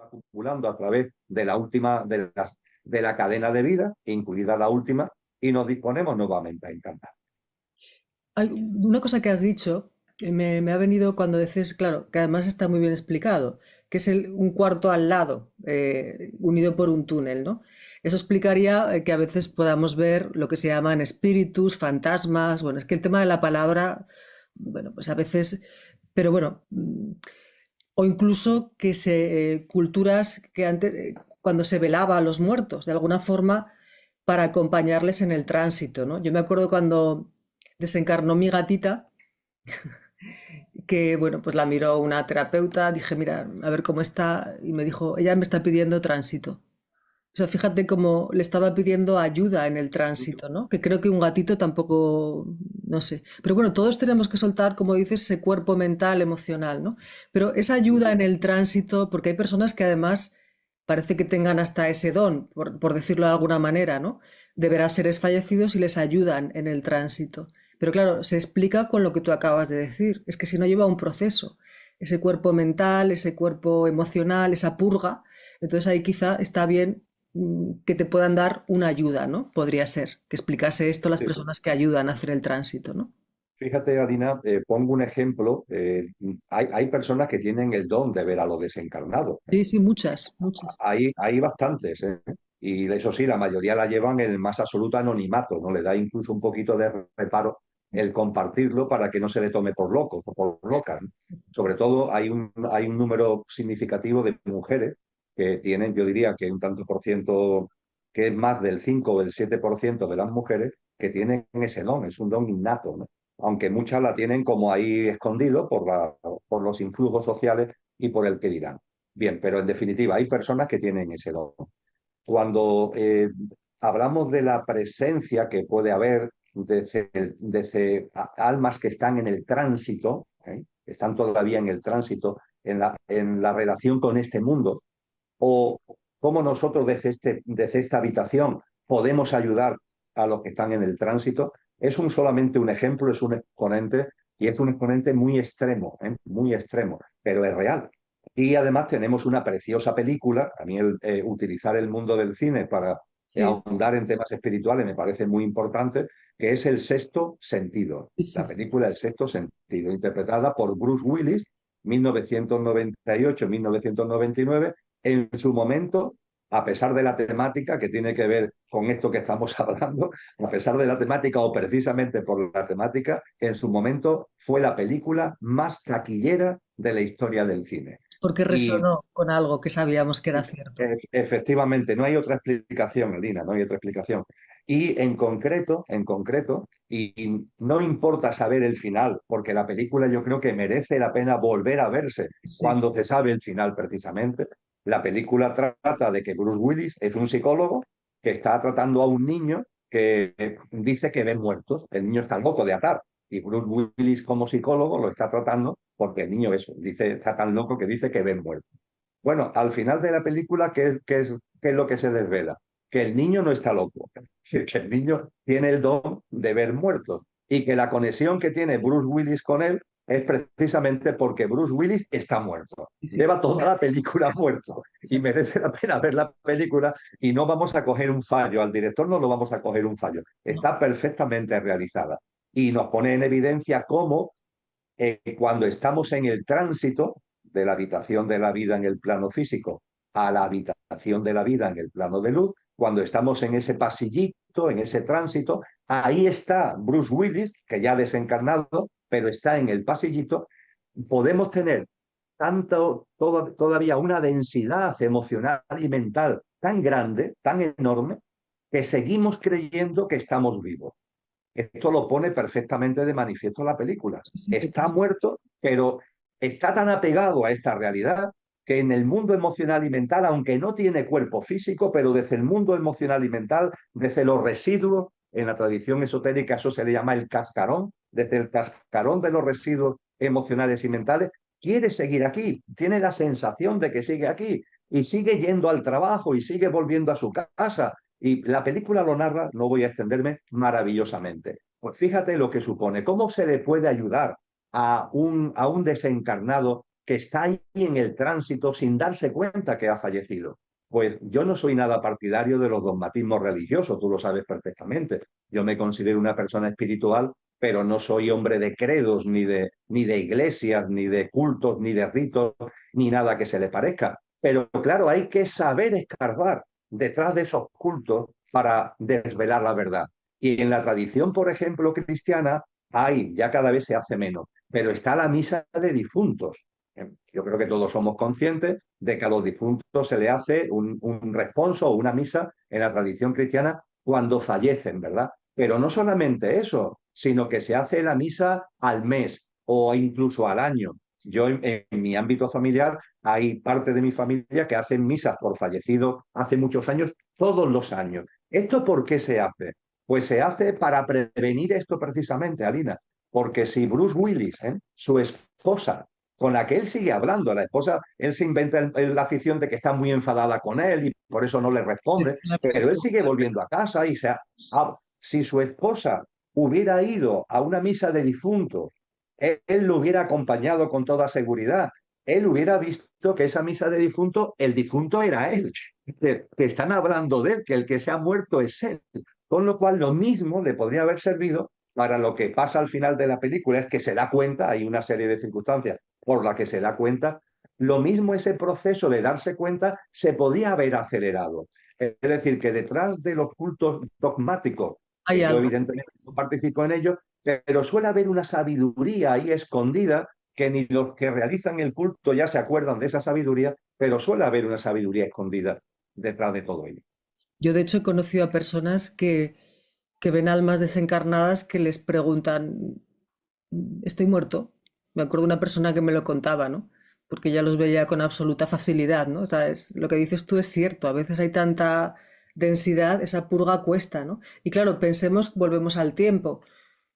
acumulando a través de la última, de la cadena de vida, incluida la última, y nos disponemos nuevamente a encarnar. Hay una cosa que has dicho que me ha venido cuando dices, claro, que además está muy bien explicado, que es un cuarto al lado, unido por un túnel, ¿no? Eso explicaría que a veces podamos ver lo que se llaman espíritus, fantasmas. Bueno, es que el tema de la palabra, bueno, pues a veces, pero bueno, o incluso que culturas que antes, cuando se velaba a los muertos, de alguna forma, para acompañarles en el tránsito, ¿no? Yo me acuerdo cuando desencarnó mi gatita, que bueno, pues la miró una terapeuta, dije, mira, a ver cómo está, y me dijo, ella me está pidiendo tránsito. O sea, fíjate cómo le estaba pidiendo ayuda en el tránsito, ¿no? Que creo que un gatito tampoco, no sé. Pero bueno, todos tenemos que soltar, como dices, ese cuerpo mental, emocional, ¿no? Pero esa ayuda en el tránsito, porque hay personas que además parece que tengan hasta ese don, por decirlo de alguna manera, ¿no? De ver a seres fallecidos y les ayudan en el tránsito. Pero claro, se explica con lo que tú acabas de decir. Es que si no lleva un proceso, ese cuerpo mental, ese cuerpo emocional, esa purga, entonces ahí quizá está bien que te puedan dar una ayuda, ¿no? Podría ser, que explicase esto a las Sí. personas que ayudan a hacer el tránsito, ¿no? Fíjate, Adina, pongo un ejemplo. Hay personas que tienen el don de ver a los desencarnados. Sí, sí, muchas, muchas. Hay bastantes, ¿eh? Y eso sí, la mayoría la llevan en el más absoluto anonimato, ¿no? Le da incluso un poquito de reparo el compartirlo para que no se le tome por locos o por locas, ¿no? Sobre todo hay un número significativo de mujeres que tienen, yo diría que un tanto por ciento, que es más del 5 o del 7% de las mujeres que tienen ese don, es un don innato, ¿no? Aunque muchas la tienen como ahí escondido por los influjos sociales y por el que dirán. Bien, pero en definitiva, hay personas que tienen ese don. Cuando hablamos de la presencia que puede haber desde almas que están en el tránsito, ¿eh? Están todavía en el tránsito, en la relación con este mundo, o cómo nosotros desde esta habitación podemos ayudar a los que están en el tránsito, es solamente un ejemplo, es un exponente, y es un exponente muy extremo, ¿eh? Muy extremo, pero es real. Y además tenemos una preciosa película. A mí utilizar el mundo del cine para Sí, ahondar en temas espirituales me parece muy importante, que es El Sexto Sentido, sí, sí, la sí. película El Sexto Sentido, interpretada por Bruce Willis, 1998-1999. En su momento, a pesar de la temática que tiene que ver con esto que estamos hablando, a pesar de la temática o precisamente por la temática, en su momento fue la película más taquillera de la historia del cine. Porque Y resonó con algo que sabíamos que era cierto. efectivamente, no hay otra explicación, Lina, no hay otra explicación. Y en concreto, y no importa saber el final, porque la película yo creo que merece la pena volver a verse Sí, cuando se sabe el final precisamente. La película trata de que Bruce Willis es un psicólogo que está tratando a un niño que dice que ve muertos. El niño está loco de atar. Y Bruce Willis como psicólogo lo está tratando porque el niño eso, dice, está tan loco que dice que ve muertos. Bueno, al final de la película, ¿qué es lo que se desvela? Que el niño no está loco, que el niño tiene el don de ver muertos y que la conexión que tiene Bruce Willis con él es precisamente porque Bruce Willis está muerto. sí, sí. Lleva toda la película muerto y merece la pena ver la película, y no vamos a coger un fallo, al director no lo vamos a coger un fallo. No. Está perfectamente realizada y nos pone en evidencia cómo cuando estamos en el tránsito de la habitación de la vida en el plano físico a la habitación de la vida en el plano de luz, cuando estamos en ese pasillito, en ese tránsito, ahí está Bruce Willis, que ya ha desencarnado, pero está en el pasillito. Podemos tener todavía una densidad emocional y mental tan grande, tan enorme, que seguimos creyendo que estamos vivos. Esto lo pone perfectamente de manifiesto la película. Sí, sí, Está muerto, pero está tan apegado a esta realidad que en el mundo emocional y mental, aunque no tiene cuerpo físico, pero desde el mundo emocional y mental, desde los residuos, en la tradición esotérica eso se le llama el cascarón, desde el cascarón de los residuos emocionales y mentales, quiere seguir aquí, tiene la sensación de que sigue aquí y sigue yendo al trabajo y sigue volviendo a su casa, y la película lo narra, no voy a extenderme, maravillosamente. Pues fíjate lo que supone. ¿Cómo se le puede ayudar a un desencarnado que está ahí en el tránsito sin darse cuenta que ha fallecido. Pues yo no soy nada partidario de los dogmatismos religiosos, tú lo sabes perfectamente. Yo me considero una persona espiritual, pero no soy hombre de credos, ni de iglesias, ni de cultos, ni de ritos, ni nada que se le parezca. Pero claro, hay que saber escarbar detrás de esos cultos para desvelar la verdad. Y en la tradición, por ejemplo, cristiana, hay, ya cada vez se hace menos, pero está la misa de difuntos. Yo creo que todos somos conscientes de que a los difuntos se le hace un responso o una misa en la tradición cristiana cuando fallecen, ¿verdad? Pero no solamente eso, sino que se hace la misa al mes o incluso al año. Yo en mi ámbito familiar hay parte de mi familia que hacen misas por fallecidos hace muchos años, todos los años. ¿Esto por qué se hace? Pues se hace para prevenir esto precisamente, Alina, porque si Bruce Willis, su esposa, con la que él sigue hablando, la esposa, él se inventa la afición de que está muy enfadada con él y por eso no le responde, pero él sigue volviendo a casa y si su esposa hubiera ido a una misa de difuntos, él lo hubiera acompañado con toda seguridad, él hubiera visto que esa misa de difunto, el difunto era él, que están hablando de él, que el que se ha muerto es él. Con lo cual, lo mismo le podría haber servido para lo que pasa al final de la película, es que se da cuenta, hay una serie de circunstancias por las que se da cuenta, lo mismo ese proceso de darse cuenta se podía haber acelerado. Es decir, que detrás de los cultos dogmáticos, Hay que yo algo. evidentemente no participo en ellos, pero suele haber una sabiduría ahí escondida que ni los que realizan el culto ya se acuerdan de esa sabiduría, pero suele haber una sabiduría escondida detrás de todo ello. Yo de hecho he conocido a personas que ven almas desencarnadas que les preguntan, ¿estoy muerto? Me acuerdo de una persona que me lo contaba, ¿no? Porque ya los veía con absoluta facilidad, ¿no? O sea, lo que dices tú es cierto, a veces hay tanta densidad, esa purga cuesta, ¿no? Y claro, pensemos, volvemos al tiempo.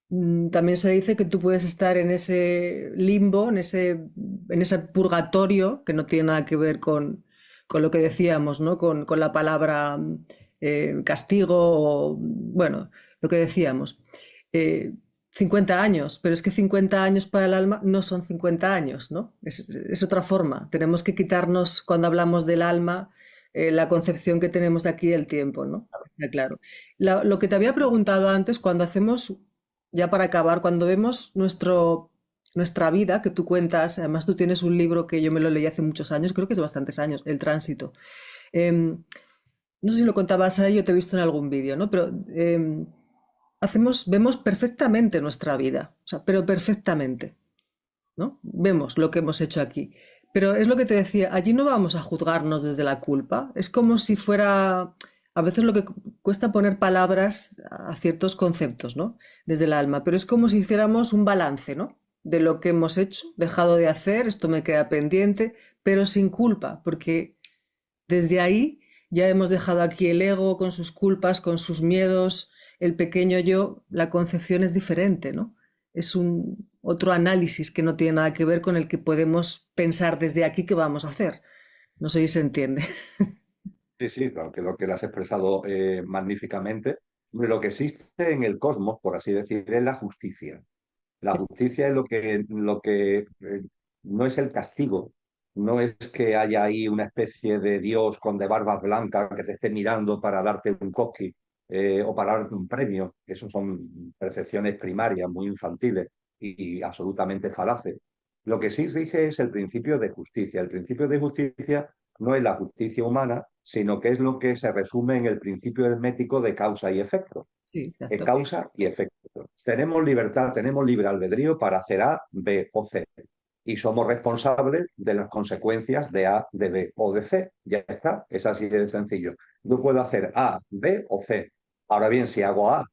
También se dice que tú puedes estar en ese limbo, en ese purgatorio, que no tiene nada que ver con lo que decíamos, ¿no? Con la palabra castigo o, bueno, lo que decíamos. Eh, 50 años, pero es que 50 años para el alma no son 50 años, ¿no? Es otra forma. Tenemos que quitarnos, cuando hablamos del alma, la concepción que tenemos de aquí del tiempo, ¿no? Está claro. Lo que te había preguntado antes, cuando hacemos, ya para acabar, cuando vemos nuestra vida, que tú cuentas, además tú tienes un libro que yo me lo leí hace muchos años, creo que es de bastantes años, El Tránsito. Em, no sé si lo contabas ahí, yo te he visto en algún vídeo, ¿no? Pero vemos perfectamente nuestra vida, o sea, pero perfectamente, ¿no? Vemos lo que hemos hecho aquí. Pero es lo que te decía, allí no vamos a juzgarnos desde la culpa. Es como si fuera, a veces lo que cuesta poner palabras a ciertos conceptos, ¿no? Desde el alma, pero es como si hiciéramos un balance, ¿no? De lo que hemos hecho, dejado de hacer, esto me queda pendiente, pero sin culpa, porque desde ahí ya hemos dejado aquí el ego con sus culpas, con sus miedos, el pequeño yo, la concepción es diferente, ¿no? Es un otro análisis que no tiene nada que ver con el que podemos pensar desde aquí qué vamos a hacer. No sé si se entiende. Sí, sí, claro, que lo que lo has expresado magníficamente. Lo que existe en el cosmos, por así decir, es la justicia. La justicia es lo que no es el castigo, no es que haya ahí una especie de Dios con de barbas blancas que te esté mirando para darte un coqui o para darte un premio. Eso son percepciones primarias, muy infantiles y absolutamente falaces. Lo que sí rige es el principio de justicia. El principio de justicia no es la justicia humana, sino que es lo que se resume en el principio hermético de causa y efecto. Sí, Es exacto. causa y efecto. Tenemos libertad, tenemos libre albedrío para hacer A, B o C. Y somos responsables de las consecuencias de A, de B o de C. Ya está, es así de sencillo. Yo puedo hacer A, B o C. Ahora bien, si hago A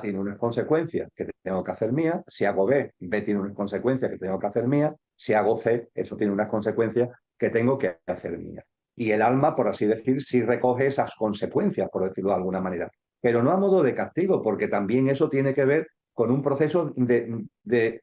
tiene unas consecuencias que tengo que hacer mía. Si hago B tiene unas consecuencias que tengo que hacer mía. Si hago C, eso tiene unas consecuencias que tengo que hacer mía. Y el alma, por así decir, sí recoge esas consecuencias, por decirlo de alguna manera, pero no a modo de castigo, porque también eso tiene que ver con un proceso de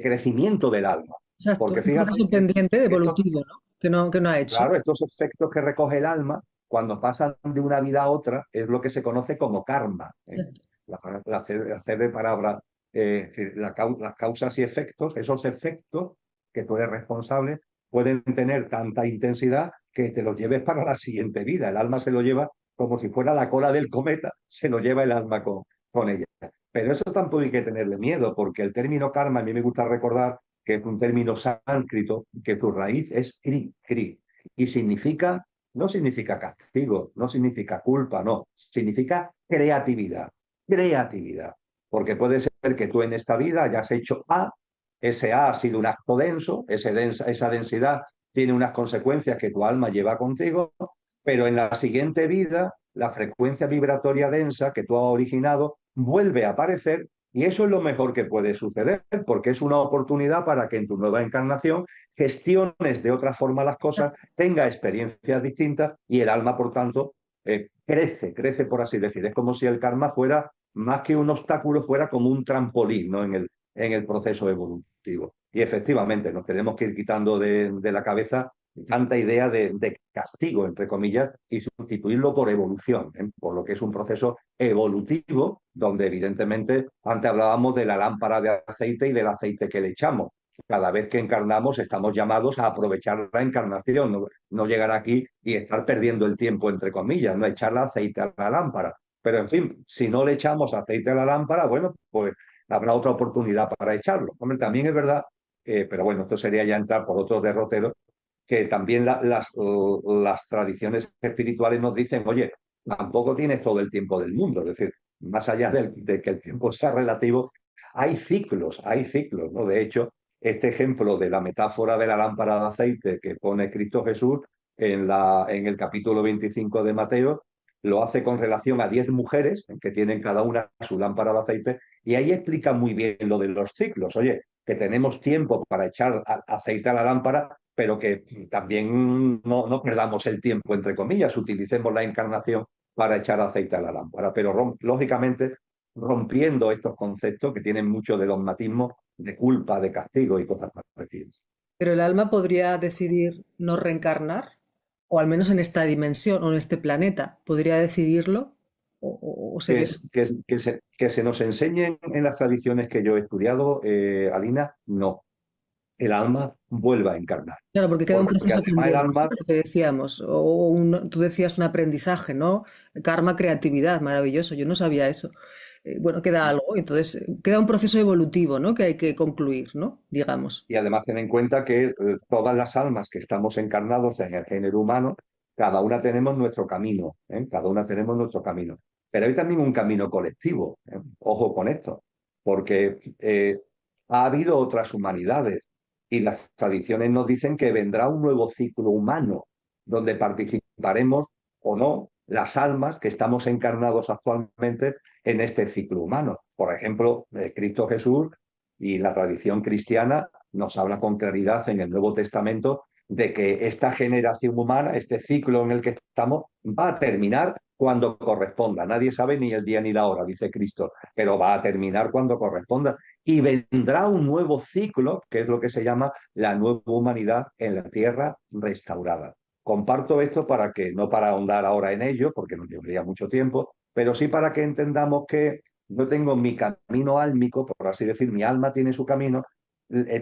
crecimiento del alma. Exacto, Porque un fíjate proceso que pendiente, estos, evolutivo, ¿no? Que no ha hecho. claro, estos efectos que recoge el alma, cuando pasan de una vida a otra, es lo que se conoce como karma. Exacto. La de palabra, las causas y efectos, esos efectos que tú eres responsable, pueden tener tanta intensidad que te los lleves para la siguiente vida. El alma se lo lleva como si fuera la cola del cometa, se lo lleva el alma con ella. Pero eso tampoco hay que tenerle miedo, porque el término karma, a mí me gusta recordar que es un término sánscrito, que su raíz es kri, kri, y significa, no significa castigo, no significa culpa, no, significa creatividad, creatividad. Porque puede ser que tú en esta vida hayas hecho A, ese A ha sido un acto denso, esa densidad tiene unas consecuencias que tu alma lleva contigo, pero en la siguiente vida la frecuencia vibratoria densa que tú has originado vuelve a aparecer y eso es lo mejor que puede suceder, porque es una oportunidad para que en tu nueva encarnación gestiones de otra forma las cosas, tenga experiencias distintas y el alma, por tanto, crece por así decir. Es como si el karma fuera más que un obstáculo, fuera como un trampolín, ¿no? En el proceso evolutivo. Y efectivamente, nos tenemos que ir quitando de la cabeza tanta idea de castigo, entre comillas, y sustituirlo por evolución, ¿eh? Por lo que es un proceso evolutivo, donde evidentemente antes hablábamos de la lámpara de aceite y del aceite que le echamos. Cada vez que encarnamos estamos llamados a aprovechar la encarnación, no llegar aquí y estar perdiendo el tiempo, entre comillas, no echarle aceite a la lámpara. Pero en fin, si no le echamos aceite a la lámpara, bueno, pues habrá otra oportunidad para echarlo. Hombre, también es verdad, pero bueno, esto sería ya entrar por otros derroteros, que también las tradiciones espirituales nos dicen, oye, tampoco tienes todo el tiempo del mundo, es decir, más allá de que el tiempo sea relativo, hay ciclos, ¿no? De hecho, este ejemplo de la metáfora de la lámpara de aceite que pone Cristo Jesús en el capítulo 25 de Mateo, lo hace con relación a 10 mujeres que tienen cada una su lámpara de aceite y ahí explica muy bien lo de los ciclos. Oye, que tenemos tiempo para echar aceite a la lámpara, pero que también no perdamos el tiempo, entre comillas, utilicemos la encarnación para echar aceite a la lámpara, pero lógicamente rompiendo estos conceptos que tienen mucho de dogmatismo, de culpa, de castigo y cosas parecidas. Pero el alma podría decidir no reencarnar, o al menos en esta dimensión o en este planeta, podría decidirlo, o Que, sería... que se nos enseñen en las tradiciones que yo he estudiado, Alina, no. El alma vuelva a encarnar. Claro, porque queda un Porque proceso además el pendiente, alma, ¿no? Lo que decíamos, tú decías un aprendizaje, ¿no? Karma, creatividad, maravilloso, yo no sabía eso. Bueno, queda algo, entonces queda un proceso evolutivo, ¿no? Que hay que concluir, ¿no? Digamos. y además ten en cuenta que todas las almas que estamos encarnados en el género humano, cada una tenemos nuestro camino, ¿eh? Cada una tenemos nuestro camino. Pero hay también un camino colectivo, ¿eh? Ojo con esto, porque ha habido otras humanidades y las tradiciones nos dicen que vendrá un nuevo ciclo humano donde participaremos o no las almas que estamos encarnados actualmente en este ciclo humano. Por ejemplo, Cristo Jesús y la tradición cristiana nos habla con claridad en el Nuevo Testamento de que esta generación humana, este ciclo en el que estamos, va a terminar cuando corresponda. Nadie sabe ni el día ni la hora, dice Cristo, pero va a terminar cuando corresponda. Y vendrá un nuevo ciclo, que es lo que se llama la nueva humanidad en la tierra restaurada. Comparto esto para que, no para ahondar ahora en ello, porque nos llevaría mucho tiempo, pero sí para que entendamos que yo tengo mi camino álmico, por así decir, mi alma tiene su camino,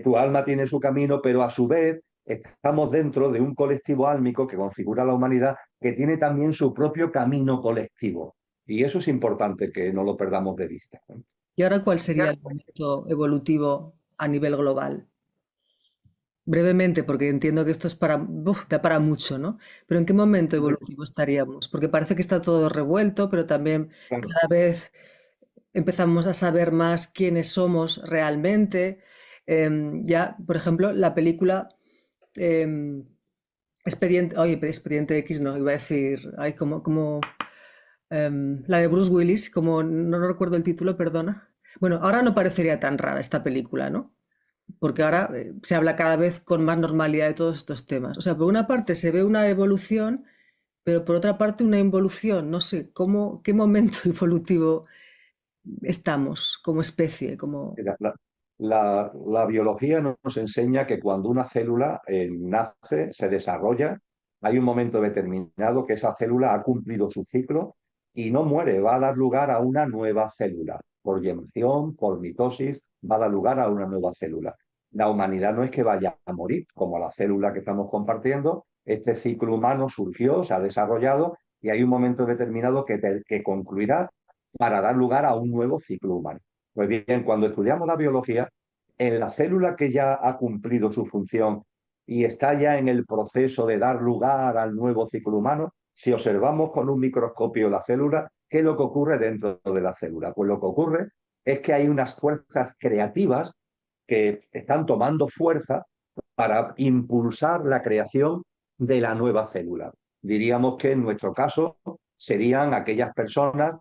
tu alma tiene su camino, pero a su vez estamos dentro de un colectivo álmico que configura la humanidad, que tiene también su propio camino colectivo. Y eso es importante que no lo perdamos de vista. ¿Y ahora cuál sería el momento evolutivo a nivel global? Brevemente, porque entiendo que esto es da para mucho, ¿no? Pero ¿en qué momento evolutivo estaríamos? Porque parece que está todo revuelto, pero también Claro, cada vez empezamos a saber más quiénes somos realmente. Ya, por ejemplo, la película em, Expediente X, no, iba a decir, ay, la de Bruce Willis, como no recuerdo el título, perdona. Bueno, ahora no parecería tan rara esta película, ¿no? Porque ahora se habla cada vez con más normalidad de todos estos temas. O sea, por una parte se ve una evolución, pero por otra parte una involución. No sé, qué momento evolutivo estamos como especie, como... la biología nos enseña que cuando una célula nace, se desarrolla, hay un momento determinado que esa célula ha cumplido su ciclo y no muere, va a dar lugar a una nueva célula. Por generación, por mitosis, va a dar lugar a una nueva célula. la humanidad no es que vaya a morir, como la célula que estamos compartiendo. Este ciclo humano surgió, se ha desarrollado y hay un momento determinado que concluirá para dar lugar a un nuevo ciclo humano. Pues bien, cuando estudiamos la biología, en la célula que ya ha cumplido su función y está ya en el proceso de dar lugar al nuevo ciclo humano, si observamos con un microscopio la célula, ¿qué es lo que ocurre dentro de la célula? Pues lo que ocurre es que hay unas fuerzas creativas que están tomando fuerza para impulsar la creación de la nueva célula. Diríamos que en nuestro caso serían aquellas personas,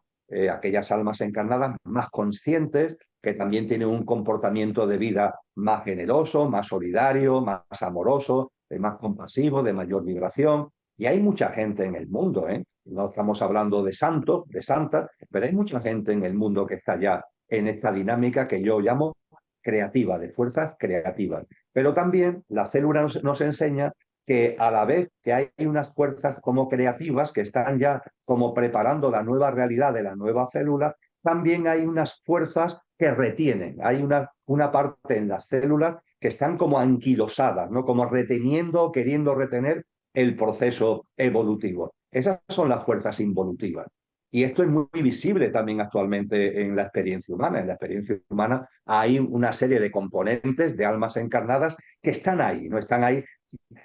aquellas almas encarnadas más conscientes, que también tienen un comportamiento de vida más generoso, más solidario, más amoroso, más compasivo, de mayor vibración. Y hay mucha gente en el mundo, ¿eh? No estamos hablando de santos, de santas, pero hay mucha gente en el mundo que está ya en esta dinámica que yo llamo creativa, de fuerzas creativas. Pero también la célula nos enseña que a la vez que hay unas fuerzas como creativas que están ya como preparando la nueva realidad de la nueva célula, también hay unas fuerzas que retienen. Hay una parte en las células que están como anquilosadas, ¿no? Como reteniendo, queriendo retener el proceso evolutivo. Esas son las fuerzas involutivas. Y esto es muy visible también actualmente en la experiencia humana. En la experiencia humana hay una serie de componentes de almas encarnadas que están ahí, no están ahí,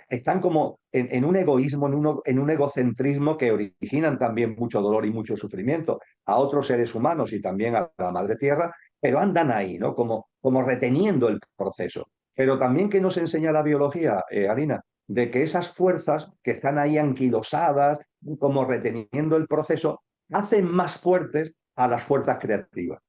están como en un egoísmo, en un egocentrismo que originan también mucho dolor y mucho sufrimiento a otros seres humanos y también a la madre tierra, pero andan ahí, ¿no? Como reteniendo el proceso. Pero también que nos enseña la biología, Alina, de que esas fuerzas que están ahí anquilosadas, como reteniendo el proceso, hacen más fuertes a las fuerzas creativas.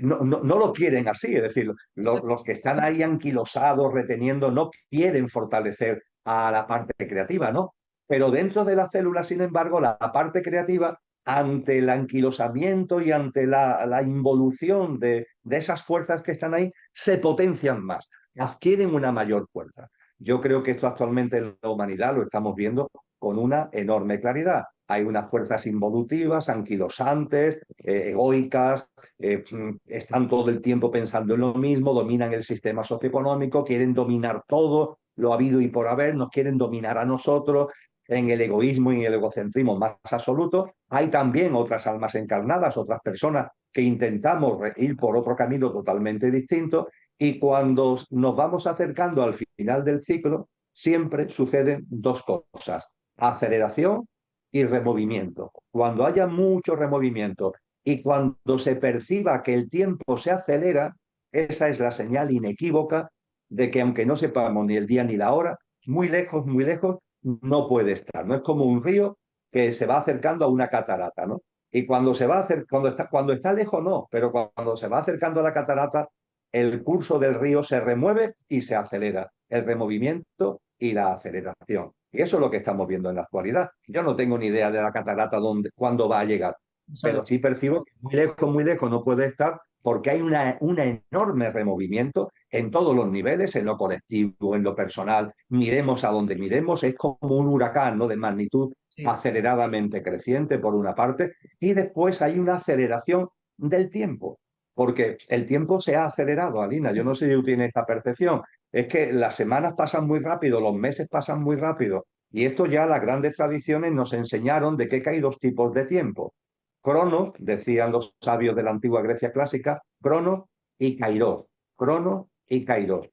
No lo quieren así, es decir, los que están ahí anquilosados, reteniendo, no quieren fortalecer a la parte creativa, ¿no? Pero dentro de la célula, sin embargo, la parte creativa, ante el anquilosamiento y ante la involución de esas fuerzas que están ahí, se potencian más, adquieren una mayor fuerza. Yo creo que esto actualmente en la humanidad lo estamos viendo con una enorme claridad. Hay unas fuerzas involutivas, anquilosantes, egoicas, están todo el tiempo pensando en lo mismo, dominan el sistema socioeconómico, quieren dominar todo, lo habido y por haber, nos quieren dominar a nosotros en el egoísmo y en el egocentrismo más absoluto. Hay también otras almas encarnadas, otras personas que intentamos ir por otro camino totalmente distinto y cuando nos vamos acercando al final del ciclo, siempre suceden dos cosas: aceleración y removimiento. Cuando haya mucho removimiento y cuando se perciba que el tiempo se acelera, esa es la señal inequívoca de que aunque no sepamos ni el día ni la hora, muy lejos, no puede estar. No es como un río que se va acercando a una catarata, ¿no? Y cuando se va a hacer, cuando está lejos, no, pero cuando se va acercando a la catarata, el curso del río se remueve y se acelera. El removimiento y la aceleración. Y eso es lo que estamos viendo en la actualidad. Yo no tengo ni idea de la catarata cuándo va a llegar, pero sí percibo que muy lejos no puede estar porque hay un enorme removimiento en todos los niveles, en lo colectivo, en lo personal. Miremos a donde miremos, es como un huracán, ¿no? De magnitud Sí. aceleradamente creciente por una parte, y después hay una aceleración del tiempo, porque el tiempo se ha acelerado, Alina. Yo no sé si tú tienes esta percepción. Es que las semanas pasan muy rápido, los meses pasan muy rápido, y esto ya las grandes tradiciones nos enseñaron de que hay dos tipos de tiempo. Cronos, decían los sabios de la antigua Grecia clásica, Cronos y Kairos. Cronos y Kairos.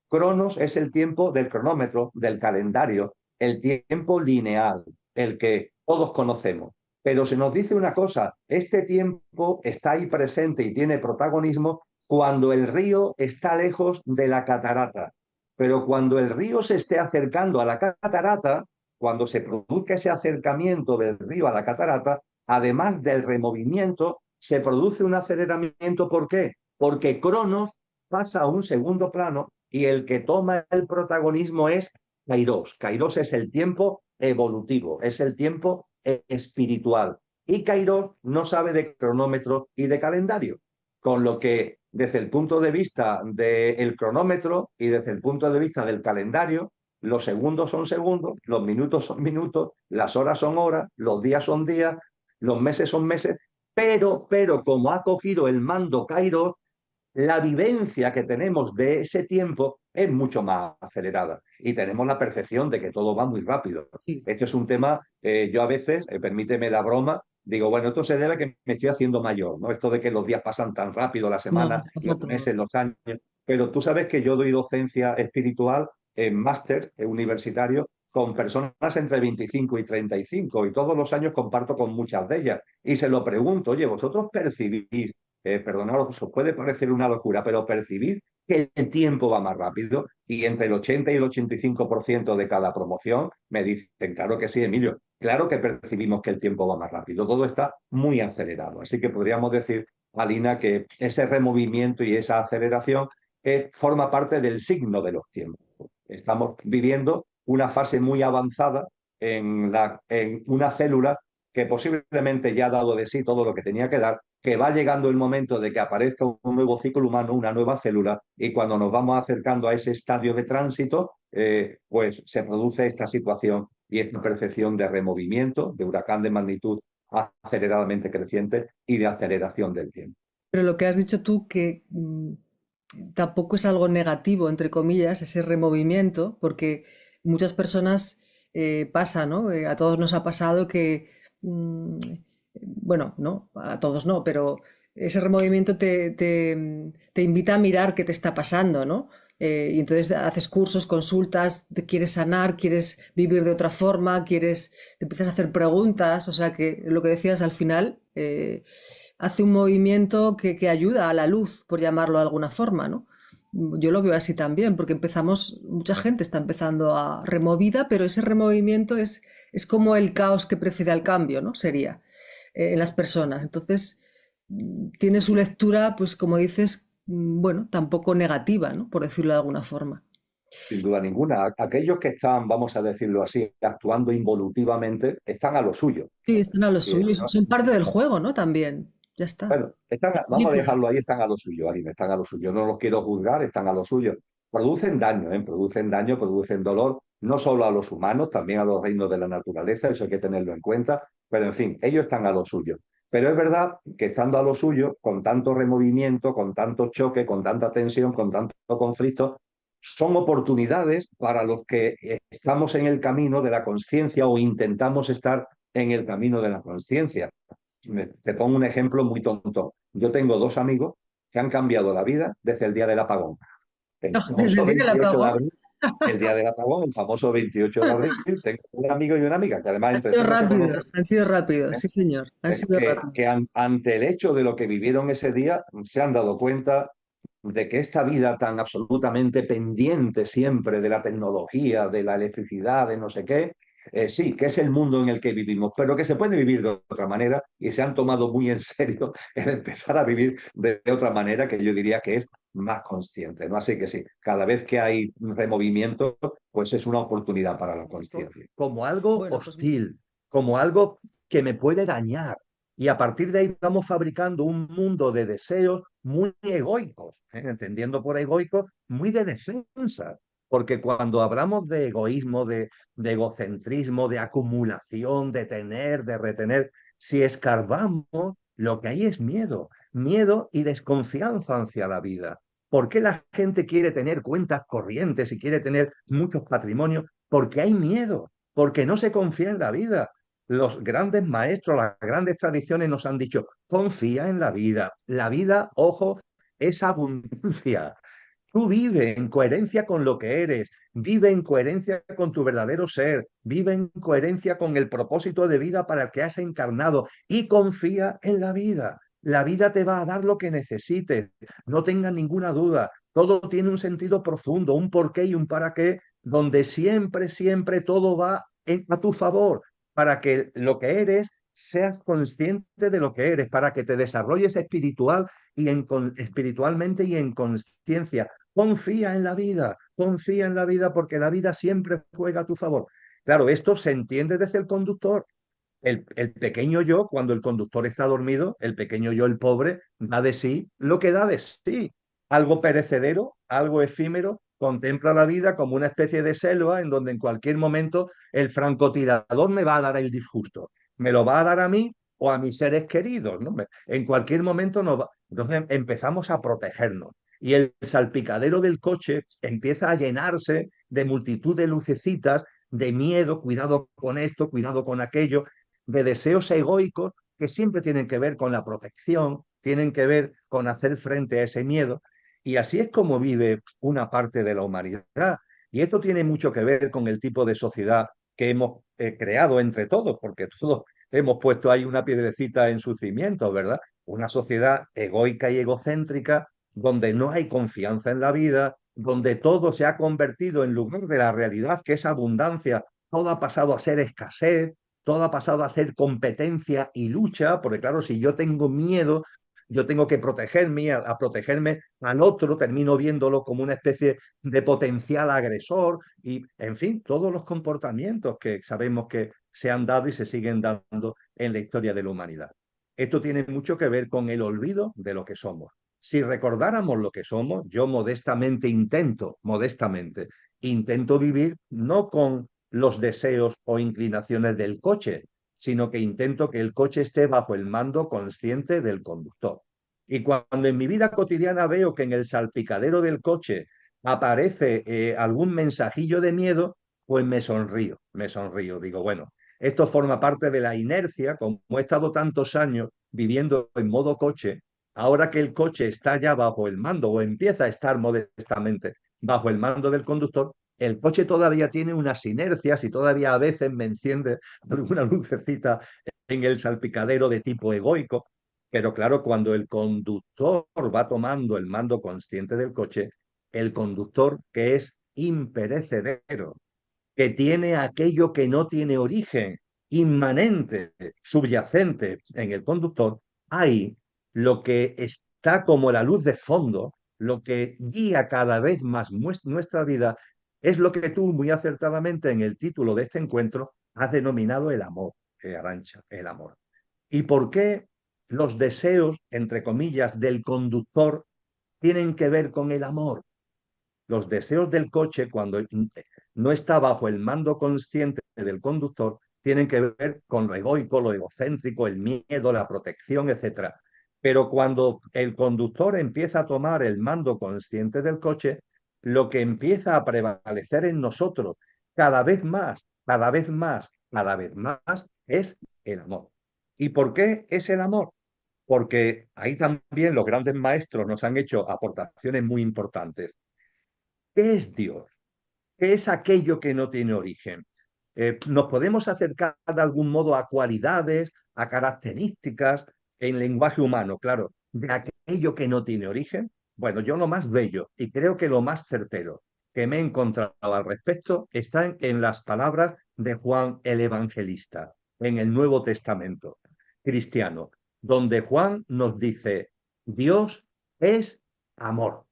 Cronos es el tiempo del cronómetro, del calendario, el tiempo lineal, el que todos conocemos. Pero se nos dice una cosa: este tiempo está ahí presente y tiene protagonismo cuando el río está lejos de la catarata. Pero cuando el río se esté acercando a la catarata, cuando se produzca ese acercamiento del río a la catarata, además del removimiento, se produce un aceleramiento. ¿Por qué? Porque Cronos pasa a un segundo plano y el que toma el protagonismo es Kairos. Kairos es el tiempo evolutivo, es el tiempo espiritual. Y Kairos no sabe de cronómetro y de calendario, con lo que desde el punto de vista del cronómetro y desde el punto de vista del calendario, los segundos son segundos, los minutos son minutos, las horas son horas, los días son días, los meses son meses, pero como ha cogido el mando Kairos, la vivencia que tenemos de ese tiempo es mucho más acelerada y tenemos la percepción de que todo va muy rápido. Sí, Este es un tema, yo a veces, permíteme la broma, digo, bueno, esto se debe a que me estoy haciendo mayor, ¿no? Esto de que los días pasan tan rápido, las no, semanas, nos pasa los todo. meses, los años, pero tú sabes que yo doy docencia espiritual en máster universitario con personas entre 25 y 35 y todos los años comparto con muchas de ellas y se lo pregunto, oye, vosotros percibís, perdonaros, os puede parecer una locura, pero percibid que el tiempo va más rápido y entre el 80 y el 85% de cada promoción me dicen, claro que sí, Emilio, claro que percibimos que el tiempo va más rápido, todo está muy acelerado. Así que podríamos decir, Alina, que ese removimiento y esa aceleración forma parte del signo de los tiempos. Estamos viviendo una fase muy avanzada en una célula que posiblemente ya ha dado de sí todo lo que tenía que dar, que va llegando el momento de que aparezca un nuevo ciclo humano, una nueva célula, y cuando nos vamos acercando a ese estadio de tránsito, pues se produce esta situación y esta percepción de removimiento, de huracán de magnitud aceleradamente creciente y de aceleración del tiempo. Pero lo que has dicho tú que tampoco es algo negativo, entre comillas, ese removimiento, porque muchas personas pasa, ¿no? A todos nos ha pasado que, bueno, no, a todos no, pero ese removimiento te invita a mirar qué te está pasando, ¿no? Y entonces haces cursos, consultas, te quieres sanar, quieres vivir de otra forma, te empiezas a hacer preguntas, o sea que lo que decías al final, hace un movimiento que ayuda a la luz, por llamarlo de alguna forma, ¿no? Yo lo veo así también, porque mucha gente está empezando a removida, pero ese removimiento es como el caos que precede al cambio, ¿no? Sería en las personas. Entonces, tiene su lectura, pues como dices, bueno, tampoco negativa, ¿no? Por decirlo de alguna forma. Sin duda ninguna. Aquellos que están, vamos a decirlo así, actuando involutivamente, están a lo suyo. Sí, están a lo Que, suyo y ¿no? son parte del juego, ¿no? También. Ya está. Bueno, vamos a Película. dejarlo ahí, están a lo suyo, Aline, están a lo suyo. No los quiero juzgar, están a lo suyo. Producen daño, ¿eh? Producen daño, producen dolor, no solo a los humanos, también a los reinos de la naturaleza, eso hay que tenerlo en cuenta, pero en fin, ellos están a lo suyo. Pero es verdad que estando a lo suyo, con tanto removimiento, con tanto choque, con tanta tensión, con tanto conflicto, son oportunidades para los que estamos en el camino de la conciencia o intentamos estar en el camino de la conciencia. Te pongo un ejemplo muy tonto. Yo tengo dos amigos que han cambiado la vida desde el día del apagón. El No, desde famoso el día que la 28 de apagó. abril, el día del apagón, el famoso 28 de abril, tengo un amigo y una amiga que además entre sí no se conocen, Han sido rápidos, ¿eh? sí señor, han sido Que rápidos. ante el hecho de lo que vivieron ese día se han dado cuenta de que esta vida tan absolutamente pendiente siempre de la tecnología, de la electricidad, de no sé qué, sí, que es el mundo en el que vivimos, pero que se puede vivir de otra manera y se han tomado muy en serio el empezar a vivir de otra manera que yo diría que es más consciente, ¿no? Así que sí, cada vez que hay removimiento, pues es una oportunidad para la conciencia. Como algo Bueno, pues hostil, como algo que me puede dañar. Y a partir de ahí vamos fabricando un mundo de deseos muy egoicos, ¿eh? Entendiendo por egoico, muy de defensa. Porque cuando hablamos de egoísmo, de egocentrismo, de acumulación, de tener, de retener, si escarbamos, lo que hay es miedo, miedo y desconfianza hacia la vida. ¿Por qué la gente quiere tener cuentas corrientes y quiere tener muchos patrimonios? Porque hay miedo, porque no se confía en la vida. Los grandes maestros, las grandes tradiciones nos han dicho, confía en la vida. La vida, ojo, es abundancia. Tú vive en coherencia con lo que eres, vive en coherencia con tu verdadero ser, vive en coherencia con el propósito de vida para el que has encarnado y confía en la vida. La vida te va a dar lo que necesites, no tengas ninguna duda. Todo tiene un sentido profundo, un porqué y un para qué, donde siempre, siempre todo va a tu favor, para que lo que eres seas consciente de lo que eres, para que te desarrolles espiritualmente y en conciencia. Confía en la vida porque la vida siempre juega a tu favor. Claro, esto se entiende desde el conductor. El pequeño yo, cuando el conductor está dormido, el pequeño yo, el pobre, da de sí lo que da de sí. Algo perecedero, algo efímero, contempla la vida como una especie de selva en donde en cualquier momento el francotirador me va a dar el disgusto. Me lo va a dar a mí o a mis seres queridos, ¿no? En cualquier momento nos va. Entonces empezamos a protegernos. y el salpicadero del coche empieza a llenarse de multitud de lucecitas, de miedo, cuidado con esto, cuidado con aquello, de deseos egoicos que siempre tienen que ver con la protección, tienen que ver con hacer frente a ese miedo. Y así es como vive una parte de la humanidad. Y esto tiene mucho que ver con el tipo de sociedad que hemos creado entre todos, porque todos hemos puesto ahí una piedrecita en sus cimientos, ¿verdad? Una sociedad egoica y egocéntrica, donde no hay confianza en la vida, donde todo se ha convertido en lugar de la realidad, que es abundancia, todo ha pasado a ser escasez, todo ha pasado a ser competencia y lucha, porque claro, si yo tengo miedo, yo tengo que protegerme, a protegerme al otro, termino viéndolo como una especie de potencial agresor y, en fin, todos los comportamientos que sabemos que se han dado y se siguen dando en la historia de la humanidad. Esto tiene mucho que ver con el olvido de lo que somos. Si recordáramos lo que somos, yo intento vivir no con los deseos o inclinaciones del coche, sino que intento que el coche esté bajo el mando consciente del conductor. Y cuando en mi vida cotidiana veo que en el salpicadero del coche aparece algún mensajillo de miedo, pues me sonrío, digo, bueno, esto forma parte de la inercia, como he estado tantos años viviendo en modo coche, ahora que el coche está ya bajo el mando o empieza a estar modestamente bajo el mando del conductor, el coche todavía tiene unas inercias y todavía a veces me enciende alguna lucecita en el salpicadero de tipo egoico, pero claro, cuando el conductor va tomando el mando consciente del coche, el conductor que es imperecedero, que tiene aquello que no tiene origen, inmanente, subyacente en el conductor, ahí lo que está como la luz de fondo, lo que guía cada vez más nuestra vida, es lo que tú muy acertadamente en el título de este encuentro has denominado el amor, Arantxa, el amor. ¿Y por qué los deseos, entre comillas, del conductor tienen que ver con el amor? Los deseos del coche, cuando no está bajo el mando consciente del conductor, tienen que ver con lo egoico, lo egocéntrico, el miedo, la protección, etcétera. Pero cuando el conductor empieza a tomar el mando consciente del coche, lo que empieza a prevalecer en nosotros cada vez más, cada vez más, cada vez más, es el amor. ¿Y por qué es el amor? Porque ahí también los grandes maestros nos han hecho aportaciones muy importantes. ¿Qué es Dios? ¿Qué es aquello que no tiene origen? ¿Nos podemos acercar de algún modo a cualidades, a características en lenguaje humano, claro, de aquello que no tiene origen? Bueno, yo lo más bello y creo que lo más certero que me he encontrado al respecto está en las palabras de Juan el Evangelista, en el Nuevo Testamento cristiano, donde Juan nos dice, Dios es amor.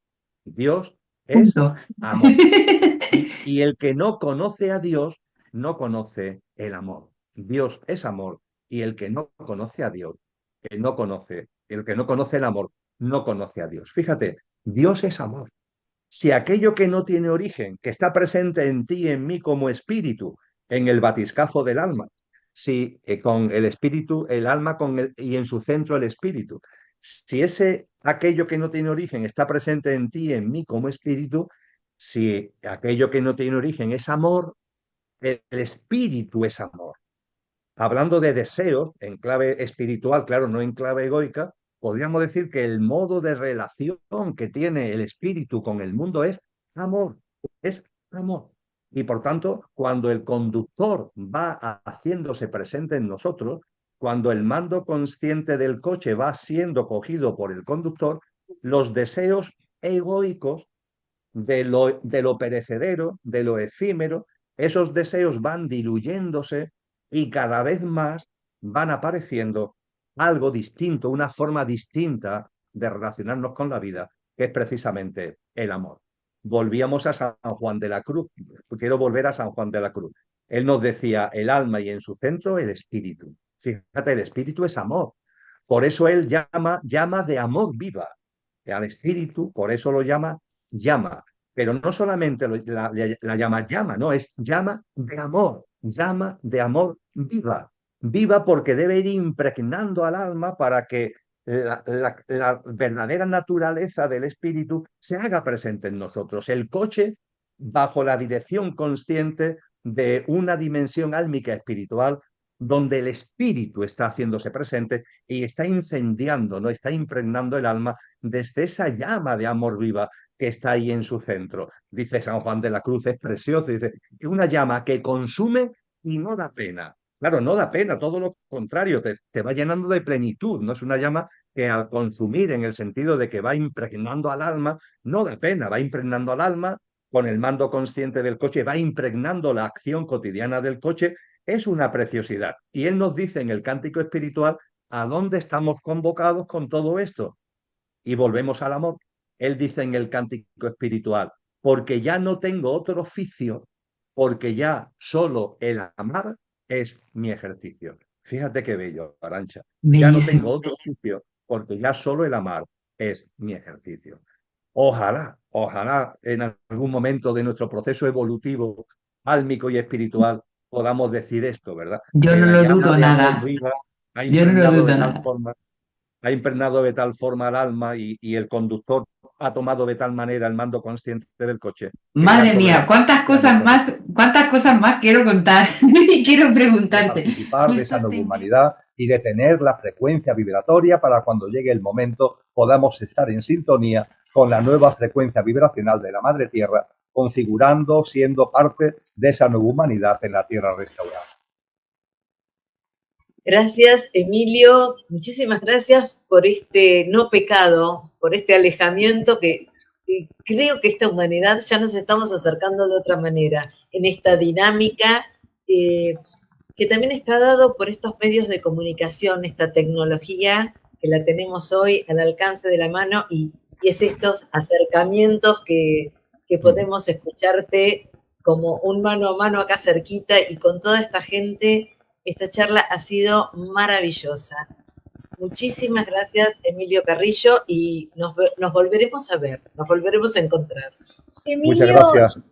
Dios es Punto. amor. Y el que no conoce a Dios no conoce el amor. Dios es amor y el que no conoce a Dios, el que no conoce el amor, no conoce a Dios. Fíjate, Dios es amor. Si aquello que no tiene origen, que está presente en ti y en mí como espíritu, en el batiscafo del alma, si con el espíritu, el alma y en su centro el espíritu, si aquello que no tiene origen está presente en ti y en mí como espíritu, si aquello que no tiene origen es amor, el espíritu es amor. Hablando de deseos en clave espiritual, claro, no en clave egoica, podríamos decir que el modo de relación que tiene el espíritu con el mundo amor, es amor. Y por tanto, cuando el conductor va haciéndose presente en nosotros, cuando el mando consciente del coche va siendo cogido por el conductor, los deseos egoicos de lo perecedero, de lo efímero, esos deseos van diluyéndose y cada vez más van apareciendo algo distinto, una forma distinta de relacionarnos con la vida, que es precisamente el amor. Volvíamos a San Juan de la Cruz. Quiero volver a San Juan de la Cruz. Él nos decía el alma y en su centro el espíritu. Fíjate, el espíritu es amor. Por eso él llama de amor viva al espíritu, por eso lo llama, pero no solamente la llama, no, es llama de amor viva, viva porque debe ir impregnando al alma para que la verdadera naturaleza del espíritu se haga presente en nosotros. El coche, bajo la dirección consciente de una dimensión álmica espiritual, donde el espíritu está haciéndose presente y está incendiando, no está impregnando el alma desde esa llama de amor viva que está ahí en su centro. Dice San Juan de la Cruz, es precioso, dice, es una llama que consume y no da pena. Claro, no da pena, todo lo contrario, te va llenando de plenitud, no es una llama que al consumir en el sentido de que va impregnando al alma, no da pena, va impregnando al alma con el mando consciente del coche, va impregnando la acción cotidiana del coche, es una preciosidad. Y él nos dice en el cántico espiritual a dónde estamos convocados con todo esto. Y volvemos al amor. Él dice en el cántico espiritual, porque ya no tengo otro oficio, porque ya solo el amar es mi ejercicio. Fíjate qué bello, Arancha. Ya no tengo Bellísimo. otro oficio, porque ya solo el amar es mi ejercicio. Ojalá, ojalá en algún momento de nuestro proceso evolutivo, álmico y espiritual, podamos decir esto, ¿verdad? Yo Que no la lo llama dudo de amor nada. viva ha Yo no lo impregnado de dudo tal nada. forma al alma y el conductor ha tomado de tal manera el mando consciente del coche que ya Madre solo el mía, amor ya no se cuántas cosas más quiero contar y quiero de preguntarte. participar de Justo esa nueva humanidad y de tener la frecuencia vibratoria para cuando llegue el momento podamos estar en sintonía con la nueva frecuencia vibracional de la Madre Tierra, configurando, siendo parte de esa nueva humanidad en la Tierra restaurada. Gracias, Emilio. Muchísimas gracias por este no pecado, por este alejamiento que creo que esta humanidad ya nos estamos acercando de otra manera, en esta dinámica que también está dado por estos medios de comunicación, esta tecnología que la tenemos hoy al alcance de la mano y es estos acercamientos que podemos escucharte como un mano a mano acá cerquita y con toda esta gente. Esta charla ha sido maravillosa. Muchísimas gracias, Emilio Carrillo, y nos volveremos a ver, nos volveremos a encontrar. Muchas Emilio, gracias.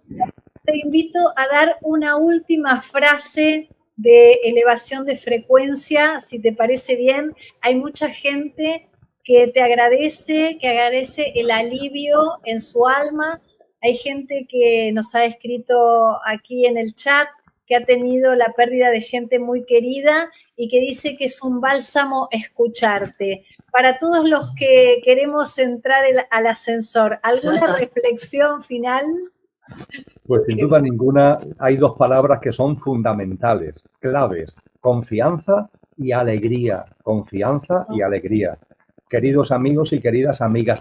te invito a dar una última frase de elevación de frecuencia, si te parece bien. Hay mucha gente que te agradece, que agradece el alivio en su alma. Hay gente que nos ha escrito aquí en el chat que ha tenido la pérdida de gente muy querida y que dice que es un bálsamo escucharte. Para todos los que queremos entrar al ascensor, ¿alguna reflexión final? Pues sin duda ninguna hay dos palabras que son fundamentales, claves, confianza y alegría, confianza y alegría. Queridos amigos y queridas amigas,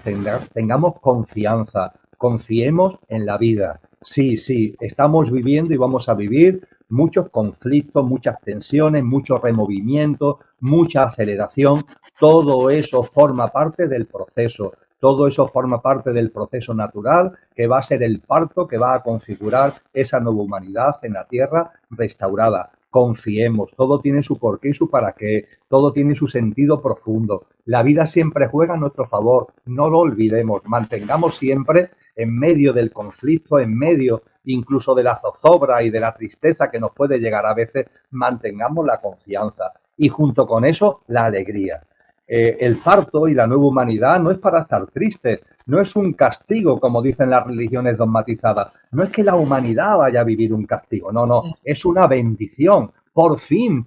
tengamos confianza, confiemos en la vida. Sí, sí, estamos viviendo y vamos a vivir muchos conflictos, muchas tensiones, mucho removimiento, mucha aceleración. Todo eso forma parte del proceso. Todo eso forma parte del proceso natural que va a ser el parto que va a configurar esa nueva humanidad en la Tierra restaurada. Confiemos, todo tiene su porqué y su para qué, todo tiene su sentido profundo. La vida siempre juega a nuestro favor, no lo olvidemos, mantengamos siempre en medio del conflicto, en medio incluso de la zozobra y de la tristeza que nos puede llegar a veces, mantengamos la confianza y junto con eso la alegría. El parto y la nueva humanidad no es para estar tristes, no es un castigo, como dicen las religiones dogmatizadas. No es que la humanidad vaya a vivir un castigo, no, no, es una bendición. Por fin,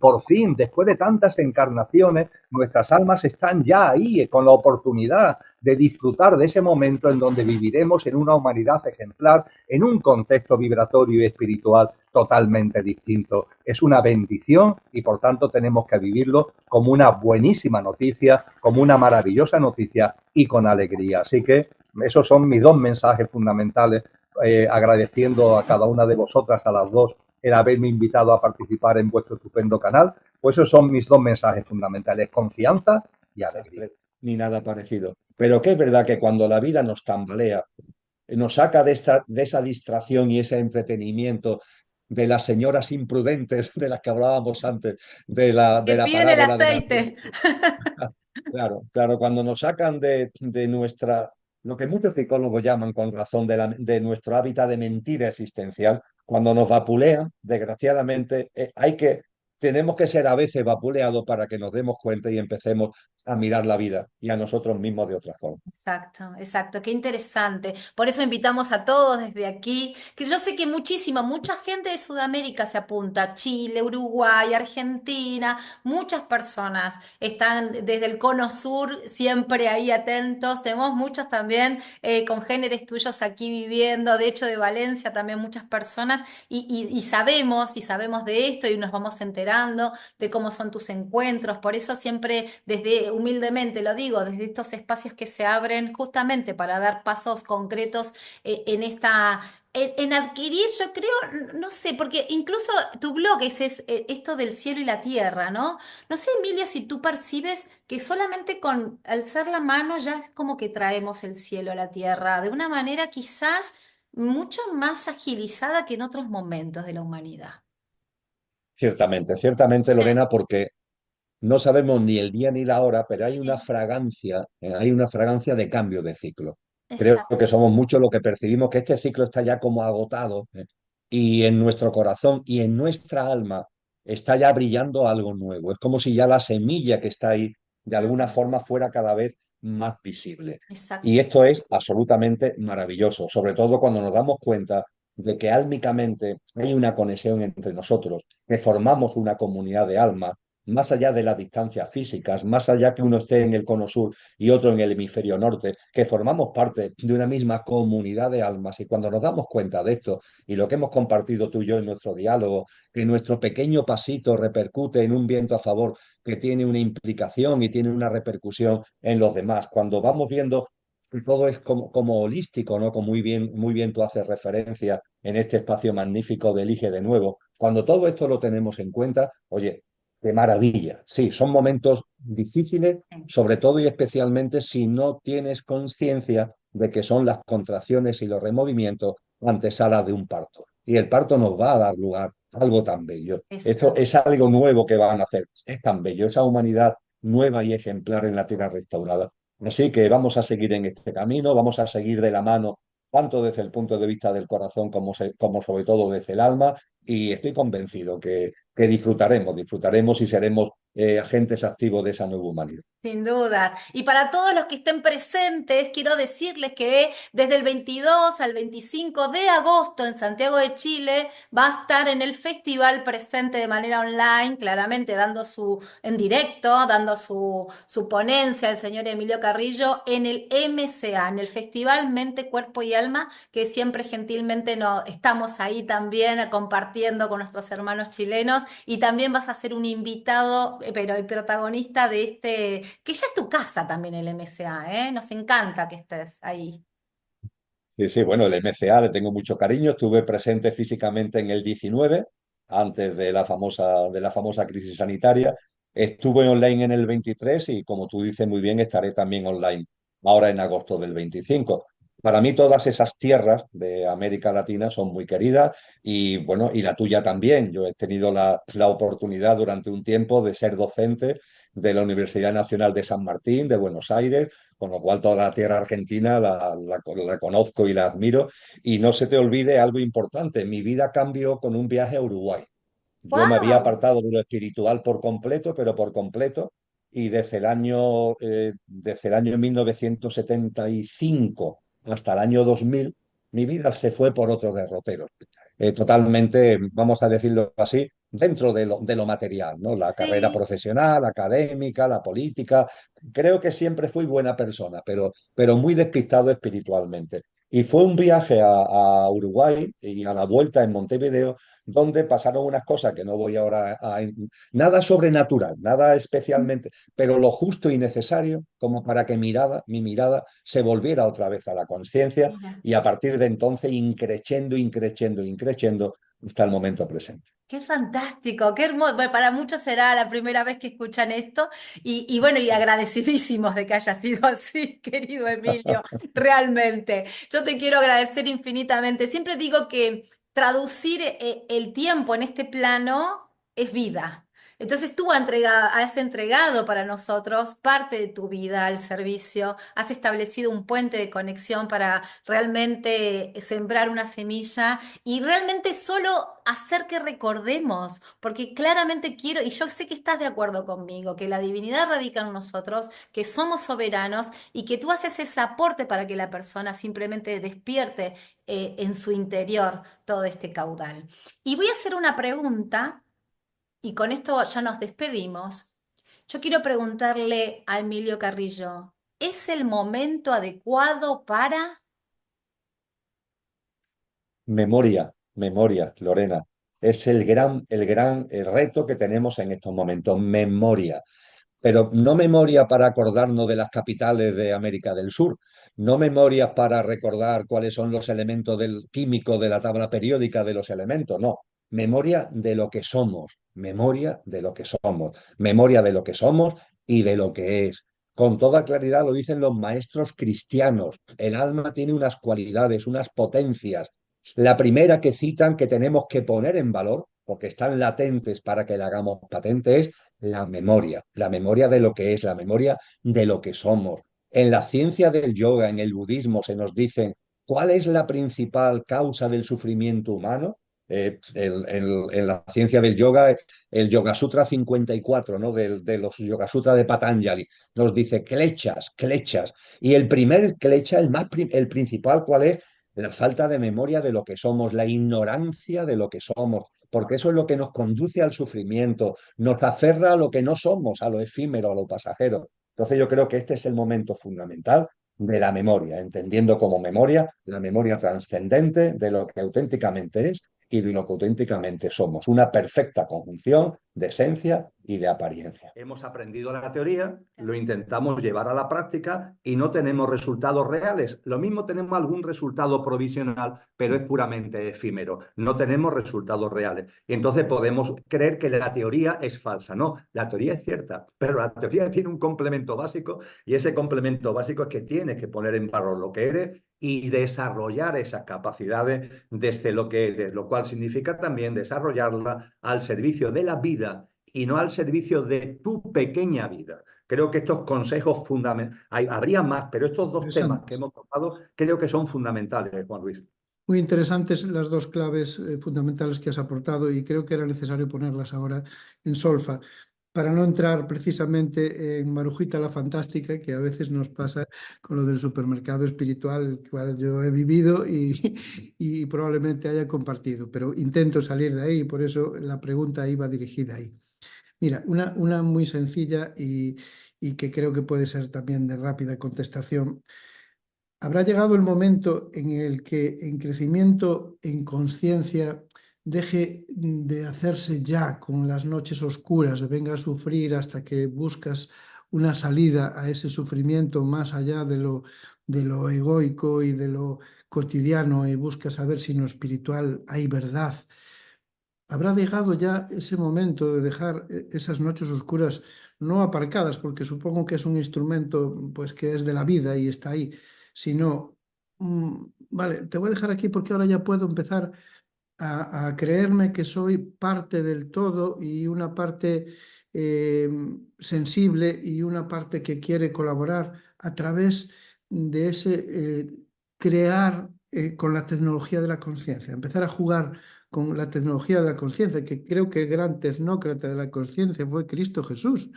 después de tantas encarnaciones, nuestras almas están ya ahí con la oportunidad de disfrutar de ese momento en donde viviremos en una humanidad ejemplar, en un contexto vibratorio y espiritual totalmente distinto. Es una bendición y por tanto tenemos que vivirlo como una buenísima noticia, como una maravillosa noticia y con alegría. Así que esos son mis dos mensajes fundamentales, agradeciendo a cada una de vosotras, a las dos, el haberme invitado a participar en vuestro estupendo canal. Pues esos son mis dos mensajes fundamentales, confianza y alegría. Ni nada parecido. Pero que es verdad que cuando la vida nos tambalea, nos saca de esa distracción y ese entretenimiento de las señoras imprudentes de las que hablábamos antes, de la piden el parábola aceite. Claro, claro, cuando nos sacan de nuestra, lo que muchos psicólogos llaman con razón de nuestro hábitat de mentira existencial, cuando nos vapulean, desgraciadamente, hay que tenemos que ser a veces vapuleados para que nos demos cuenta y empecemos a mirar la vida y a nosotros mismos de otra forma. Exacto, exacto, qué interesante. Por eso invitamos a todos desde aquí, que yo sé que mucha gente de Sudamérica se apunta, Chile, Uruguay, Argentina, muchas personas están desde el cono sur siempre ahí atentos. Tenemos muchos también congéneres tuyos aquí viviendo, de hecho de Valencia también muchas personas, y sabemos de esto y nos vamos enterando de cómo son tus encuentros. Por eso siempre desde humildemente lo digo, desde estos espacios que se abren justamente para dar pasos concretos en esta, en adquirir, yo creo, no sé, porque incluso tu blog es esto del cielo y la tierra, ¿no? No sé, Emilia, si tú percibes que solamente con alzar la mano ya es como que traemos el cielo a la tierra, de una manera quizás mucho más agilizada que en otros momentos de la humanidad. Ciertamente, ciertamente, Sí, Lorena, porque no sabemos ni el día ni la hora, pero sí, hay una fragancia de cambio de ciclo. Creo que exacto, somos muchos los que percibimos que este ciclo está ya como agotado, y en nuestro corazón y en nuestra alma está ya brillando algo nuevo. Es como si ya la semilla que está ahí de alguna forma fuera cada vez más visible. Y exacto. esto es absolutamente maravilloso, sobre todo cuando nos damos cuenta de que álmicamente hay una conexión entre nosotros, que formamos una comunidad de alma más allá de las distancias físicas, más allá que uno esté en el cono sur y otro en el hemisferio norte, que formamos parte de una misma comunidad de almas. Y cuando nos damos cuenta de esto y lo que hemos compartido tú y yo en nuestro diálogo, que nuestro pequeño pasito repercute en un viento a favor que tiene una implicación y tiene una repercusión en los demás, cuando vamos viendo que todo es como holístico, ¿no? Como muy bien tú haces referencia en este espacio magnífico de Elige de Nuevo. Cuando todo esto lo tenemos en cuenta, oye, qué maravilla. Sí, son momentos difíciles, sobre todo y especialmente si no tienes conciencia de que son las contracciones y los removimientos antesala de un parto. Y el parto nos va a dar lugar a algo tan bello. Esto Exacto. es algo nuevo que van a hacer. Es tan bello, esa humanidad nueva y ejemplar en la tierra restaurada. Así que vamos a seguir en este camino, vamos a seguir de la mano, tanto desde el punto de vista del corazón como sobre todo desde el alma, y estoy convencido que disfrutaremos y seremos agentes activos de esa nueva humanidad. Sin dudas. Y para todos los que estén presentes, quiero decirles que desde el 22 al 25 de agosto en Santiago de Chile va a estar en el festival presente de manera online, claramente dando en directo, dando su ponencia el señor Emilio Carrillo en el MCA, en el Festival Mente, Cuerpo y Alma, que siempre gentilmente estamos ahí también compartiendo con nuestros hermanos chilenos, y también vas a ser un invitado, pero el protagonista de este que ya es tu casa también el MCA, ¿eh? Nos encanta que estés ahí. Sí, sí, bueno, el MCA le tengo mucho cariño. Estuve presente físicamente en el 19, antes de la famosa crisis sanitaria. Estuve online en el 23 y, como tú dices muy bien, estaré también online ahora en agosto del 25. Para mí todas esas tierras de América Latina son muy queridas y, bueno, y la tuya también. Yo he tenido la oportunidad durante un tiempo de ser docente de la Universidad Nacional de San Martín, de Buenos Aires, con lo cual toda la tierra argentina la conozco y la admiro. Y no se te olvide algo importante, mi vida cambió con un viaje a Uruguay. Yo me había ¡Wow! apartado de lo espiritual por completo, pero por completo, y desde el año 1975 hasta el año 2000, mi vida se fue por otros derroteros. Totalmente, vamos a decirlo así, dentro de lo material, ¿no? La carrera Sí. profesional, académica, la política. Creo que siempre fui buena persona, pero muy despistado espiritualmente. Y fue un viaje a Uruguay y a la vuelta en Montevideo donde pasaron unas cosas que no voy ahora nada sobrenatural, nada especialmente, pero lo justo y necesario como para que mi mirada se volviera otra vez a la conciencia, Mira. y a partir de entonces increciendo, increciendo, increciendo hasta el momento presente. Qué fantástico, qué hermoso. Bueno, para muchos será la primera vez que escuchan esto y bueno, y agradecidísimos de que haya sido así, querido Emilio, realmente. Yo te quiero agradecer infinitamente. Siempre digo que traducir el tiempo en este plano es vida. Entonces tú has entregado para nosotros parte de tu vida al servicio, has establecido un puente de conexión para realmente sembrar una semilla y realmente solo hacer que recordemos, porque claramente quiero, y yo sé que estás de acuerdo conmigo, que la divinidad radica en nosotros, que somos soberanos y que tú haces ese aporte para que la persona simplemente despierte en su interior todo este caudal. Y voy a hacer una pregunta y con esto ya nos despedimos. Yo quiero preguntarle a Emilio Carrillo, ¿es el momento adecuado para... Memoria, memoria, Lorena. Es el reto que tenemos en estos momentos, memoria. Pero no memoria para acordarnos de las capitales de América del Sur, no memorias para recordar cuáles son los elementos del químico de la tabla periódica de los elementos, no. Memoria de lo que somos, memoria de lo que somos, memoria de lo que somos y de lo que es. Con toda claridad lo dicen los maestros cristianos. El alma tiene unas cualidades, unas potencias. La primera que citan que tenemos que poner en valor, porque están latentes para que la hagamos patente, es la memoria de lo que es, la memoria de lo que somos. En la ciencia del yoga, en el budismo, se nos dicen cuál es la principal causa del sufrimiento humano. En la ciencia del yoga, el Yoga Sutra 54, ¿no? De los Yoga Sutra de Patanjali, nos dice klechas, klechas. Y el primer klecha, el principal, ¿cuál es? La falta de memoria de lo que somos, la ignorancia de lo que somos, porque eso es lo que nos conduce al sufrimiento, nos aferra a lo que no somos, a lo efímero, a lo pasajero. Entonces yo creo que este es el momento fundamental de la memoria, entendiendo como memoria la memoria trascendente de lo que auténticamente es y de lo que auténticamente somos, una perfecta conjunción de esencia y de apariencia. Hemos aprendido la teoría, lo intentamos llevar a la práctica y no tenemos resultados reales. Lo mismo tenemos algún resultado provisional, pero es puramente efímero. No tenemos resultados reales. Y entonces podemos creer que la teoría es falsa. No, la teoría es cierta, pero la teoría tiene un complemento básico y ese complemento básico es que tienes que poner en valor lo que eres y desarrollar esas capacidades desde lo que eres, lo cual significa también desarrollarla al servicio de la vida y no al servicio de tu pequeña vida. Creo que estos consejos fundamentales, habría más, pero estos dos temas que hemos tocado creo que son fundamentales, Juan Luis. Muy interesantes las dos claves fundamentales que has aportado y creo que era necesario ponerlas ahora en solfa para no entrar precisamente en Marujita la Fantástica, que a veces nos pasa con lo del supermercado espiritual, el cual yo he vivido y probablemente haya compartido, pero intento salir de ahí y por eso la pregunta iba dirigida ahí. Mira, una muy sencilla y que creo que puede ser también de rápida contestación. ¿Habrá llegado el momento en el que en crecimiento en conciencia deje de hacerse ya con las noches oscuras, de venga a sufrir hasta que buscas una salida a ese sufrimiento más allá de lo egoico y de lo cotidiano y buscas saber si en lo espiritual hay verdad? ¿Habrá llegado ya ese momento de dejar esas noches oscuras no aparcadas, porque supongo que es un instrumento pues que es de la vida y está ahí, sino, vale, te voy a dejar aquí porque ahora ya puedo empezar a creerme que soy parte del todo y una parte sensible y una parte que quiere colaborar a través de ese crear con la tecnología de la conciencia, empezar a jugar con la tecnología de la conciencia, que creo que el gran tecnócrata de la conciencia fue Cristo Jesús,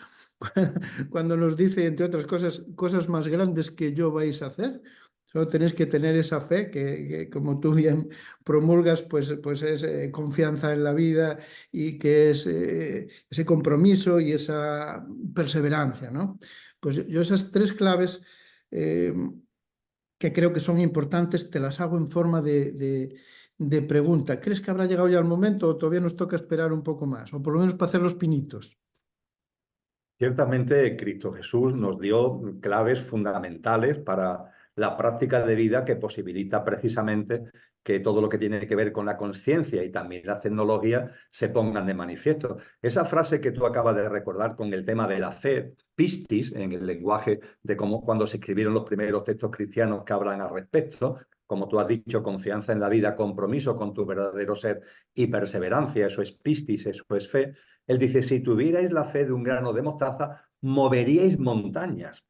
cuando nos dice, entre otras cosas, cosas más grandes que yo vais a hacer. Solo tenéis que tener esa fe que como tú bien promulgas, pues es confianza en la vida y que es ese compromiso y esa perseverancia, ¿no? Pues yo esas tres claves que creo que son importantes, te las hago en forma de pregunta. ¿Crees que habrá llegado ya el momento o todavía nos toca esperar un poco más? O por lo menos para hacer los pinitos. Ciertamente, Cristo Jesús nos dio claves fundamentales para la práctica de vida que posibilita precisamente que todo lo que tiene que ver con la conciencia y también la tecnología se pongan de manifiesto. Esa frase que tú acabas de recordar con el tema de la fe, pistis, en el lenguaje de cómo cuando se escribieron los primeros textos cristianos que hablan al respecto, como tú has dicho, confianza en la vida, compromiso con tu verdadero ser y perseverancia, eso es pistis, eso es fe. Él dice, si tuvierais la fe de un grano de mostaza, moveríais montañas.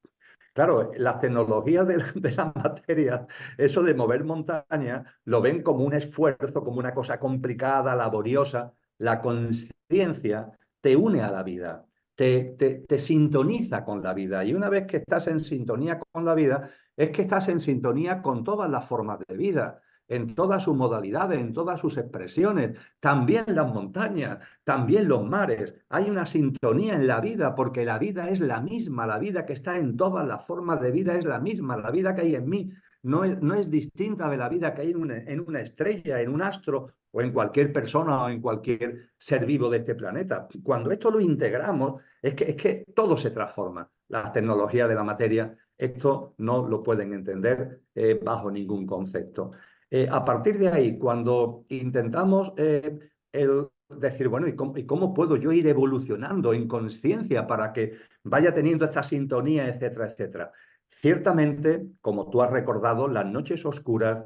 Claro, las tecnologías de la materia, eso de mover montañas, lo ven como un esfuerzo, como una cosa complicada, laboriosa. La conciencia te une a la vida, te sintoniza con la vida. Y una vez que estás en sintonía con la vida, es que estás en sintonía con todas las formas de vida, en todas sus modalidades, en todas sus expresiones, también las montañas, también los mares. Hay una sintonía en la vida porque la vida es la misma, la vida que está en todas las formas de vida es la misma, la vida que hay en mí no es distinta de la vida que hay en una estrella, en un astro o en cualquier persona o en cualquier ser vivo de este planeta. Cuando esto lo integramos, es que todo se transforma. Las tecnologías de la materia, esto no lo pueden entender bajo ningún concepto. A partir de ahí, cuando intentamos decir, bueno, ¿y cómo puedo yo ir evolucionando en conciencia para que vaya teniendo esta sintonía, etcétera, etcétera? Ciertamente, como tú has recordado, las noches oscuras,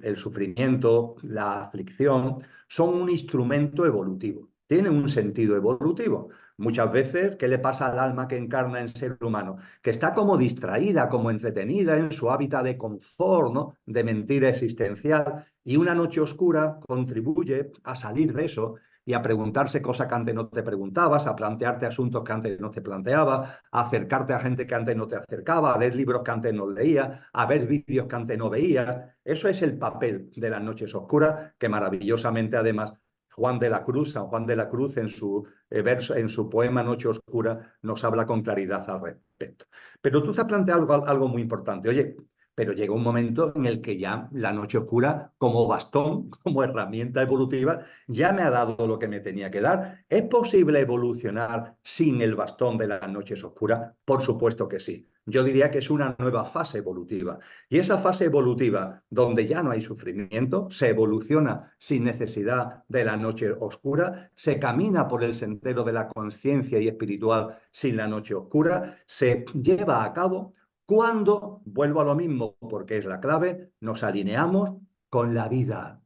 el sufrimiento, la aflicción, son un instrumento evolutivo, tienen un sentido evolutivo. Muchas veces, ¿qué le pasa al alma que encarna en ser humano? Que está como distraída, como entretenida en su hábitat de confort, ¿no? De mentira existencial, y una noche oscura contribuye a salir de eso y a preguntarse cosas que antes no te preguntabas, a plantearte asuntos que antes no te planteabas, a acercarte a gente que antes no te acercaba, a leer libros que antes no leías, a ver vídeos que antes no veías. Eso es el papel de las noches oscuras, que maravillosamente además San Juan de la Cruz, en su poema Noche Oscura, nos habla con claridad al respecto. Pero tú te has planteado algo muy importante. Oye, pero llega un momento en el que ya la noche oscura, como bastón, como herramienta evolutiva, ya me ha dado lo que me tenía que dar. ¿Es posible evolucionar sin el bastón de las noches oscuras? Por supuesto que sí. Yo diría que es una nueva fase evolutiva. Y esa fase evolutiva, donde ya no hay sufrimiento, se evoluciona sin necesidad de la noche oscura, se camina por el sendero de la conciencia y espiritual sin la noche oscura, se lleva a cabo cuando, vuelvo a lo mismo porque es la clave, nos alineamos con la vida.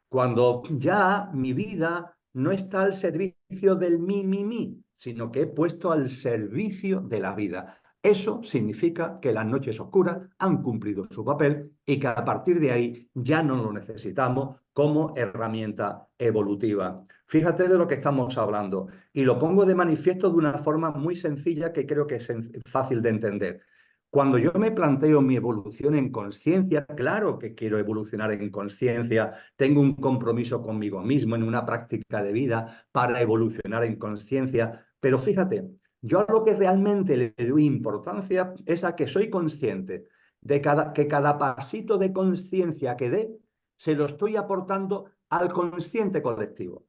Cuando ya mi vida no está al servicio del mí, sino que he puesto al servicio de la vida. Eso significa que las noches oscuras han cumplido su papel y que a partir de ahí ya no lo necesitamos como herramienta evolutiva. Fíjate de lo que estamos hablando y lo pongo de manifiesto de una forma muy sencilla que creo que es fácil de entender. Cuando yo me planteo mi evolución en conciencia, claro que quiero evolucionar en conciencia, tengo un compromiso conmigo mismo en una práctica de vida para evolucionar en conciencia, pero fíjate, yo a lo que realmente le doy importancia es a que soy consciente de que cada pasito de conciencia que dé, se lo estoy aportando al consciente colectivo.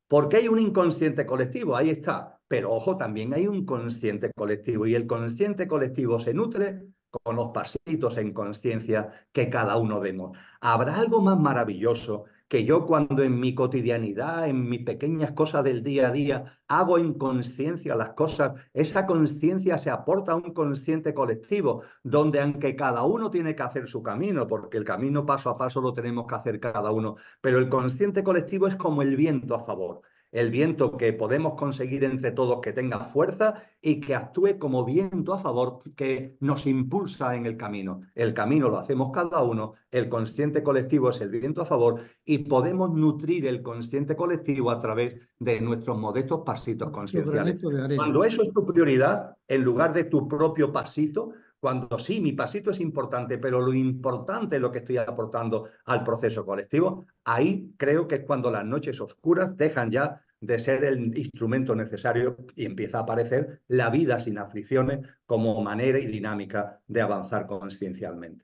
Porque hay un inconsciente colectivo, ahí está. Pero ojo, también hay un consciente colectivo y el consciente colectivo se nutre con los pasitos en conciencia que cada uno demos. ¿Habrá algo más maravilloso que yo cuando en mi cotidianidad, en mis pequeñas cosas del día a día, hago en conciencia las cosas? Esa conciencia se aporta a un consciente colectivo, donde aunque cada uno tiene que hacer su camino, porque el camino paso a paso lo tenemos que hacer cada uno, pero el consciente colectivo es como el viento a favor. El viento que podemos conseguir entre todos que tenga fuerza y que actúe como viento a favor que nos impulsa en el camino. El camino lo hacemos cada uno, el consciente colectivo es el viento a favor y podemos nutrir el consciente colectivo a través de nuestros modestos pasitos conscienciales. Cuando eso es tu prioridad, en lugar de tu propio pasito, cuando sí, mi pasito es importante, pero lo importante es lo que estoy aportando al proceso colectivo, ahí creo que es cuando las noches oscuras dejan ya de ser el instrumento necesario y empieza a aparecer la vida sin aflicciones como manera y dinámica de avanzar consciencialmente.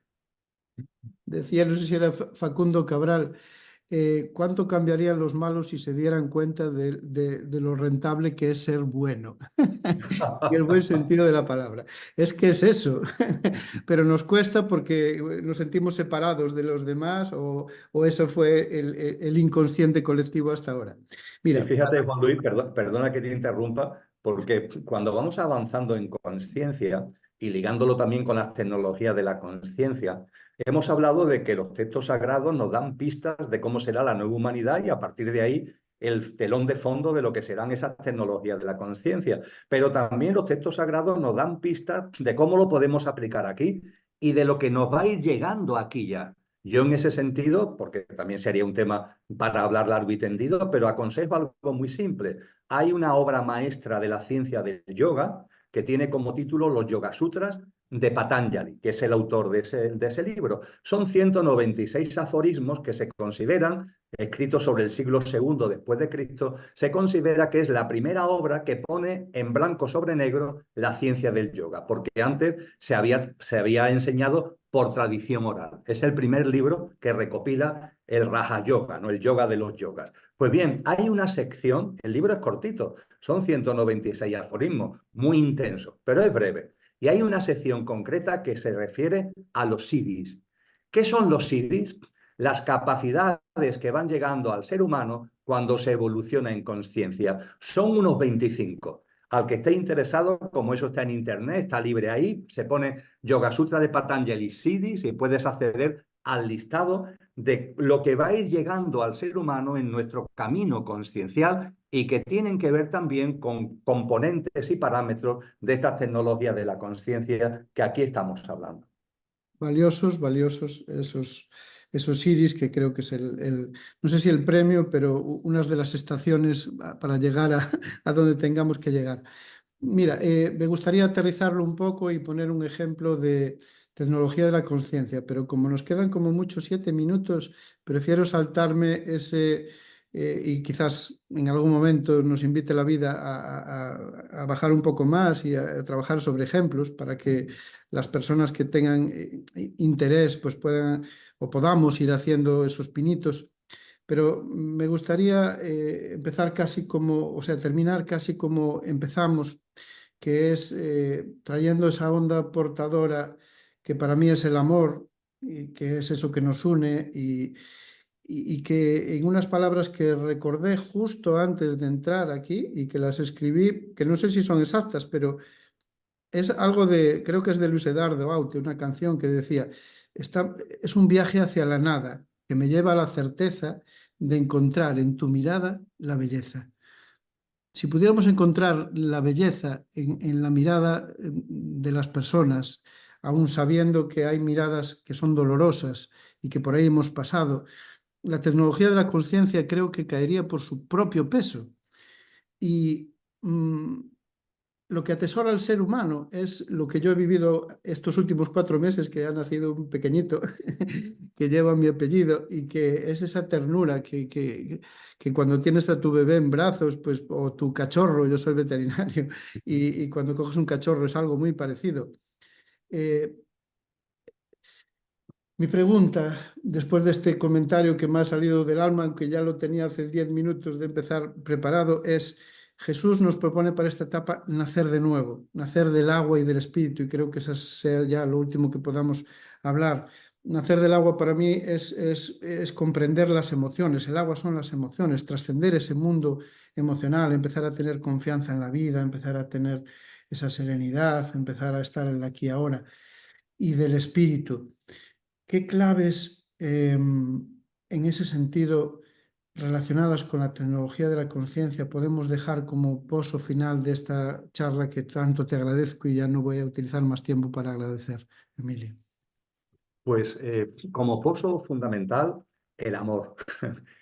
Decía, no sé si era Facundo Cabral, ¿cuánto cambiarían los malos si se dieran cuenta de lo rentable que es ser bueno? En el buen sentido de la palabra. Es que es eso, pero nos cuesta porque nos sentimos separados de los demás o eso fue el inconsciente colectivo hasta ahora. Mira, y fíjate, Juan Luis, perdona que te interrumpa, porque cuando vamos avanzando en conciencia y ligándolo también con las tecnologías de la conciencia, hemos hablado de que los textos sagrados nos dan pistas de cómo será la nueva humanidad y a partir de ahí el telón de fondo de lo que serán esas tecnologías de la conciencia. Pero también los textos sagrados nos dan pistas de cómo lo podemos aplicar aquí y de lo que nos va a ir llegando aquí ya. Yo en ese sentido, porque también sería un tema para hablar largo y tendido, pero aconsejo algo muy simple. Hay una obra maestra de la ciencia del yoga que tiene como título Los Yoga Sutras de Patanjali, que es el autor de ese libro. Son 196 aforismos que se consideran, escritos sobre el siglo II después de Cristo, se considera que es la primera obra que pone en blanco sobre negro la ciencia del yoga, porque antes se había enseñado por tradición oral. Es el primer libro que recopila el Raja Yoga, ¿no? El yoga de los yogas. Pues bien, hay una sección, el libro es cortito, son 196 aforismos, muy intenso, pero es breve. Y hay una sección concreta que se refiere a los siddhis. ¿Qué son los siddhis? Las capacidades que van llegando al ser humano cuando se evoluciona en conciencia. Son unos 25. Al que esté interesado, como eso está en internet, está libre ahí, se pone Yoga Sutra de Patanjali Siddhis y puedes acceder al listado de lo que va a ir llegando al ser humano en nuestro camino consciencial y que tienen que ver también con componentes y parámetros de estas tecnologías de la conciencia que aquí estamos hablando. Valiosos, valiosos esos siddhis, que creo que es no sé si el premio, pero unas de las estaciones para llegar a donde tengamos que llegar. Mira, me gustaría aterrizarlo un poco y poner un ejemplo de tecnología de la conciencia, pero como nos quedan como mucho 7 minutos, prefiero saltarme ese y quizás en algún momento nos invite la vida a bajar un poco más y a trabajar sobre ejemplos para que las personas que tengan interés pues puedan o podamos ir haciendo esos pinitos. Pero me gustaría empezar casi como, o sea, terminar casi como empezamos, que es trayendo esa onda portadora que para mí es el amor, y que es eso que nos une, y que en unas palabras que recordé justo antes de entrar aquí y que las escribí, que no sé si son exactas, pero es algo de, creo que es de Luis Edardo Aute, una canción que decía, es un viaje hacia la nada que me lleva a la certeza de encontrar en tu mirada la belleza. Si pudiéramos encontrar la belleza en la mirada de las personas, aún sabiendo que hay miradas que son dolorosas y que por ahí hemos pasado, la tecnología de la conciencia creo que caería por su propio peso. Y lo que atesora al ser humano es lo que yo he vivido estos últimos 4 meses, que ha nacido un pequeñito que lleva mi apellido, y que es esa ternura que cuando tienes a tu bebé en brazos, pues, o tu cachorro, yo soy veterinario, y cuando coges un cachorro es algo muy parecido. Mi pregunta, después de este comentario que me ha salido del alma, aunque ya lo tenía hace 10 minutos de empezar preparado, es: Jesús nos propone para esta etapa nacer de nuevo, nacer del agua y del espíritu, y creo que eso sea ya lo último que podamos hablar. Nacer del agua para mí es comprender las emociones. El agua son las emociones, trascender ese mundo emocional, empezar a tener confianza en la vida, empezar a tener esa serenidad, empezar a estar en el aquí y ahora. Y del espíritu, ¿qué claves en ese sentido relacionadas con la tecnología de la conciencia podemos dejar como pozo final de esta charla, que tanto te agradezco y ya no voy a utilizar más tiempo para agradecer, Emilio? Pues como pozo fundamental, el amor.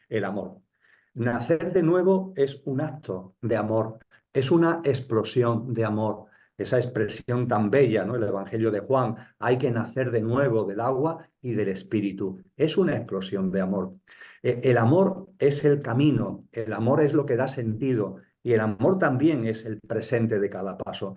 El amor. Nacer de nuevo es un acto de amor, es una explosión de amor. Esa expresión tan bella, ¿no? El Evangelio de Juan, hay que nacer de nuevo del agua y del espíritu. Es una explosión de amor. El amor es el camino, el amor es lo que da sentido y el amor también es el presente de cada paso.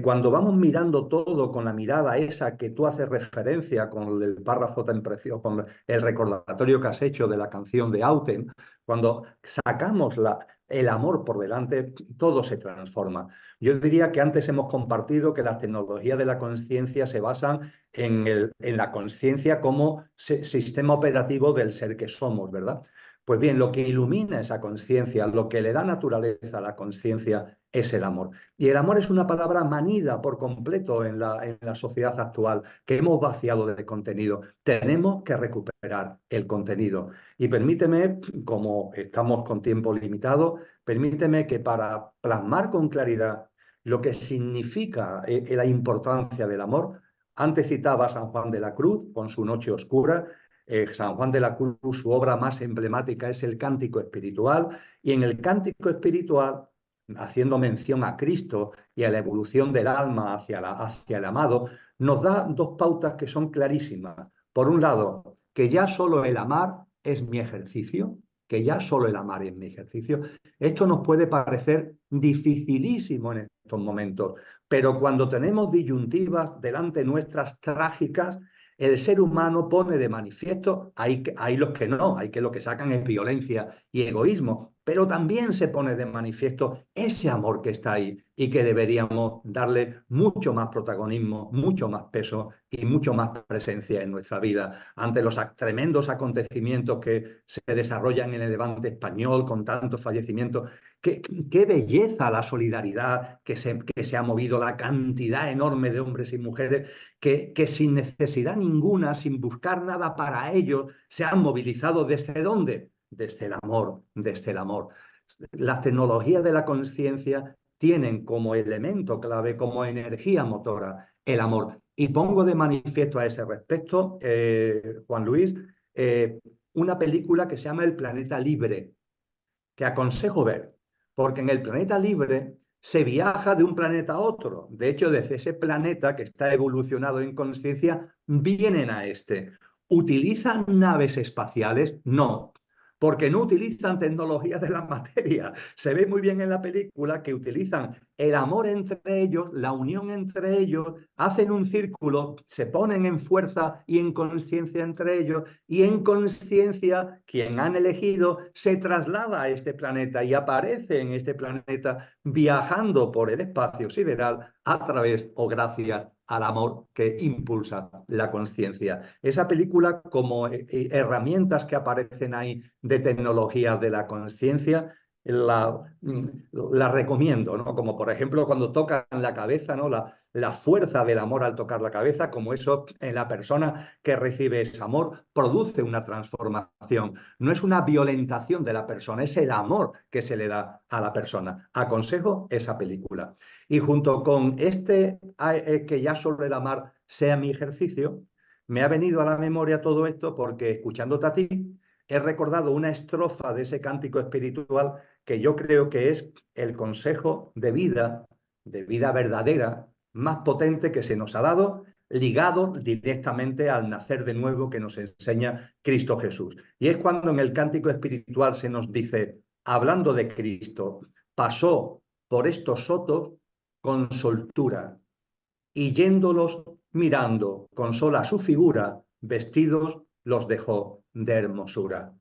Cuando vamos mirando todo con la mirada esa que tú haces referencia con el párrafo tan precioso, con el recordatorio que has hecho de la canción de Auten, cuando sacamos el amor por delante, todo se transforma. Yo diría que antes hemos compartido que las tecnologías de la conciencia se basan en la conciencia como sistema operativo del ser que somos, ¿verdad? Pues bien, lo que ilumina esa conciencia, lo que le da naturaleza a la conciencia, es el amor. Y el amor es una palabra manida por completo en la sociedad actual, que hemos vaciado de contenido. Tenemos que recuperar el contenido. Y permíteme, como estamos con tiempo limitado, permíteme que para plasmar con claridad lo que significa la importancia del amor, antes citaba a San Juan de la Cruz con su Noche Oscura. San Juan de la Cruz, su obra más emblemática es el Cántico Espiritual, y en el Cántico Espiritual, haciendo mención a Cristo y a la evolución del alma hacia el amado, nos da dos pautas que son clarísimas. Por un lado, que ya solo el amar es mi ejercicio, que ya solo el amar es mi ejercicio. Esto nos puede parecer dificilísimo en estos momentos, pero cuando tenemos disyuntivas delante nuestras trágicas, el ser humano pone de manifiesto, hay los que no, hay que lo que sacan es violencia y egoísmo, pero también se pone de manifiesto ese amor que está ahí y que deberíamos darle mucho más protagonismo, mucho más peso y mucho más presencia en nuestra vida. Ante los tremendos acontecimientos que se desarrollan en el Levante español con tantos fallecimientos, qué belleza la solidaridad que se ha movido, la cantidad enorme de hombres y mujeres que sin necesidad ninguna, sin buscar nada para ellos, se han movilizado. ¿Desde dónde? Desde el amor, desde el amor. Las tecnologías de la conciencia tienen como elemento clave, como energía motora, el amor. Y pongo de manifiesto a ese respecto, Juan Luis, una película que se llama El Planeta Libre, que aconsejo ver, porque en el planeta libre se viaja de un planeta a otro. De hecho, desde ese planeta que está evolucionado en conciencia, vienen a este. ¿Utilizan naves espaciales? No, porque no utilizan tecnologías de la materia. Se ve muy bien en la película que utilizan el amor entre ellos, la unión entre ellos, hacen un círculo, se ponen en fuerza y en conciencia entre ellos, y en conciencia quien han elegido se traslada a este planeta y aparece en este planeta viajando por el espacio sideral a través o gracias al amor que impulsa la conciencia. Esa película, como herramientas que aparecen ahí de tecnología de la conciencia, la recomiendo, ¿no? Como por ejemplo cuando tocan la cabeza, ¿no? La fuerza del amor al tocar la cabeza, como eso en la persona que recibe ese amor produce una transformación. No es una violentación de la persona, es el amor que se le da a la persona. Aconsejo esa película. Y junto con que ya solo el amar sea mi ejercicio, me ha venido a la memoria todo esto porque escuchándote a ti, he recordado una estrofa de ese cántico espiritual que yo creo que es el consejo de vida verdadera, más potente que se nos ha dado, ligado directamente al nacer de nuevo que nos enseña Cristo Jesús. Y es cuando en el cántico espiritual se nos dice, hablando de Cristo, pasó por estos sotos con soltura, y yéndolos mirando con sola su figura, vestidos los dejó de hermosura.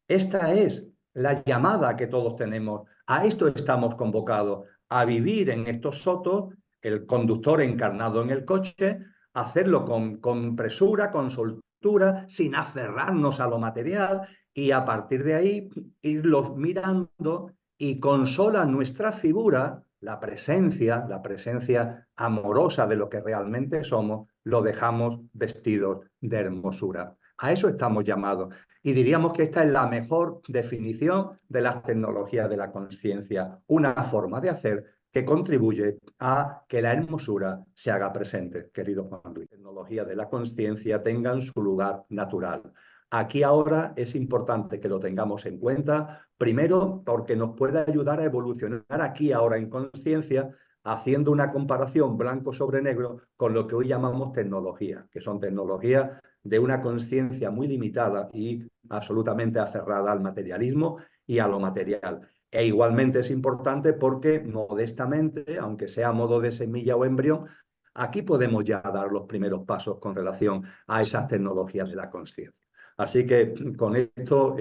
Esta es la llamada que todos tenemos. A esto estamos convocados, a vivir en estos sotos, el conductor encarnado en el coche, hacerlo con presura, con soltura, sin aferrarnos a lo material, y a partir de ahí irlos mirando, y con sola nuestra figura, la presencia amorosa de lo que realmente somos, lo dejamos vestidos de hermosura. A eso estamos llamados. Y diríamos que esta es la mejor definición de las tecnologías de la conciencia, una forma de hacer que contribuye a que la hermosura se haga presente, querido Juan Luis. Las tecnologías de la conciencia tengan su lugar natural. Aquí ahora es importante que lo tengamos en cuenta, primero porque nos puede ayudar a evolucionar aquí ahora en conciencia, haciendo una comparación blanco sobre negro con lo que hoy llamamos tecnología, que son tecnologías de una conciencia muy limitada y absolutamente aferrada al materialismo y a lo material. E igualmente es importante porque modestamente, aunque sea a modo de semilla o embrión, aquí podemos ya dar los primeros pasos con relación a esas tecnologías de la conciencia. Así que con esto,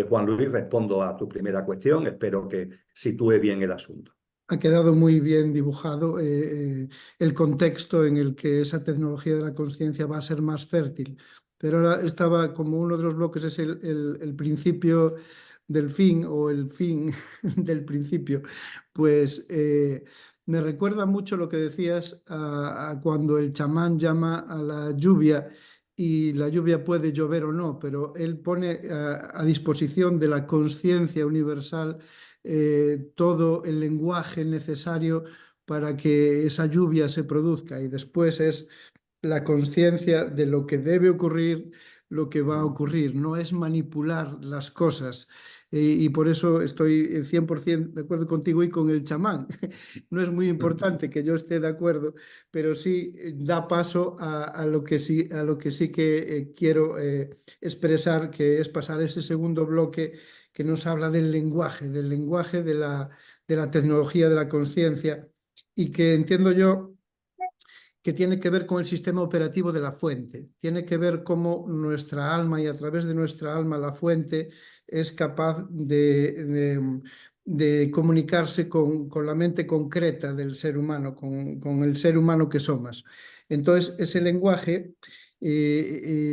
Juan Luis, respondo a tu primera cuestión. Espero que sitúe bien el asunto. Ha quedado muy bien dibujado el contexto en el que esa tecnología de la conciencia va a ser más fértil. Pero ahora estaba como uno de los bloques, es el principio del fin o el fin del principio. pues me recuerda mucho lo que decías a cuando el chamán llama a la lluvia y la lluvia puede llover o no, pero él pone a disposición de la conciencia universal todo el lenguaje necesario para que esa lluvia se produzca y después es la conciencia de lo que debe ocurrir, lo que va a ocurrir, no es manipular las cosas. Y por eso estoy 100% de acuerdo contigo y con el chamán. No es muy importante que yo esté de acuerdo, pero sí da paso a lo que sí, a lo que sí que quiero expresar, que es pasar ese segundo bloque que nos habla del lenguaje de la tecnología, de la conciencia, y que entiendo yo que tiene que ver con el sistema operativo de la fuente, tiene que ver cómo nuestra alma y a través de nuestra alma la fuente es capaz de comunicarse con la mente concreta del ser humano, con el ser humano que somos. Entonces, ese lenguaje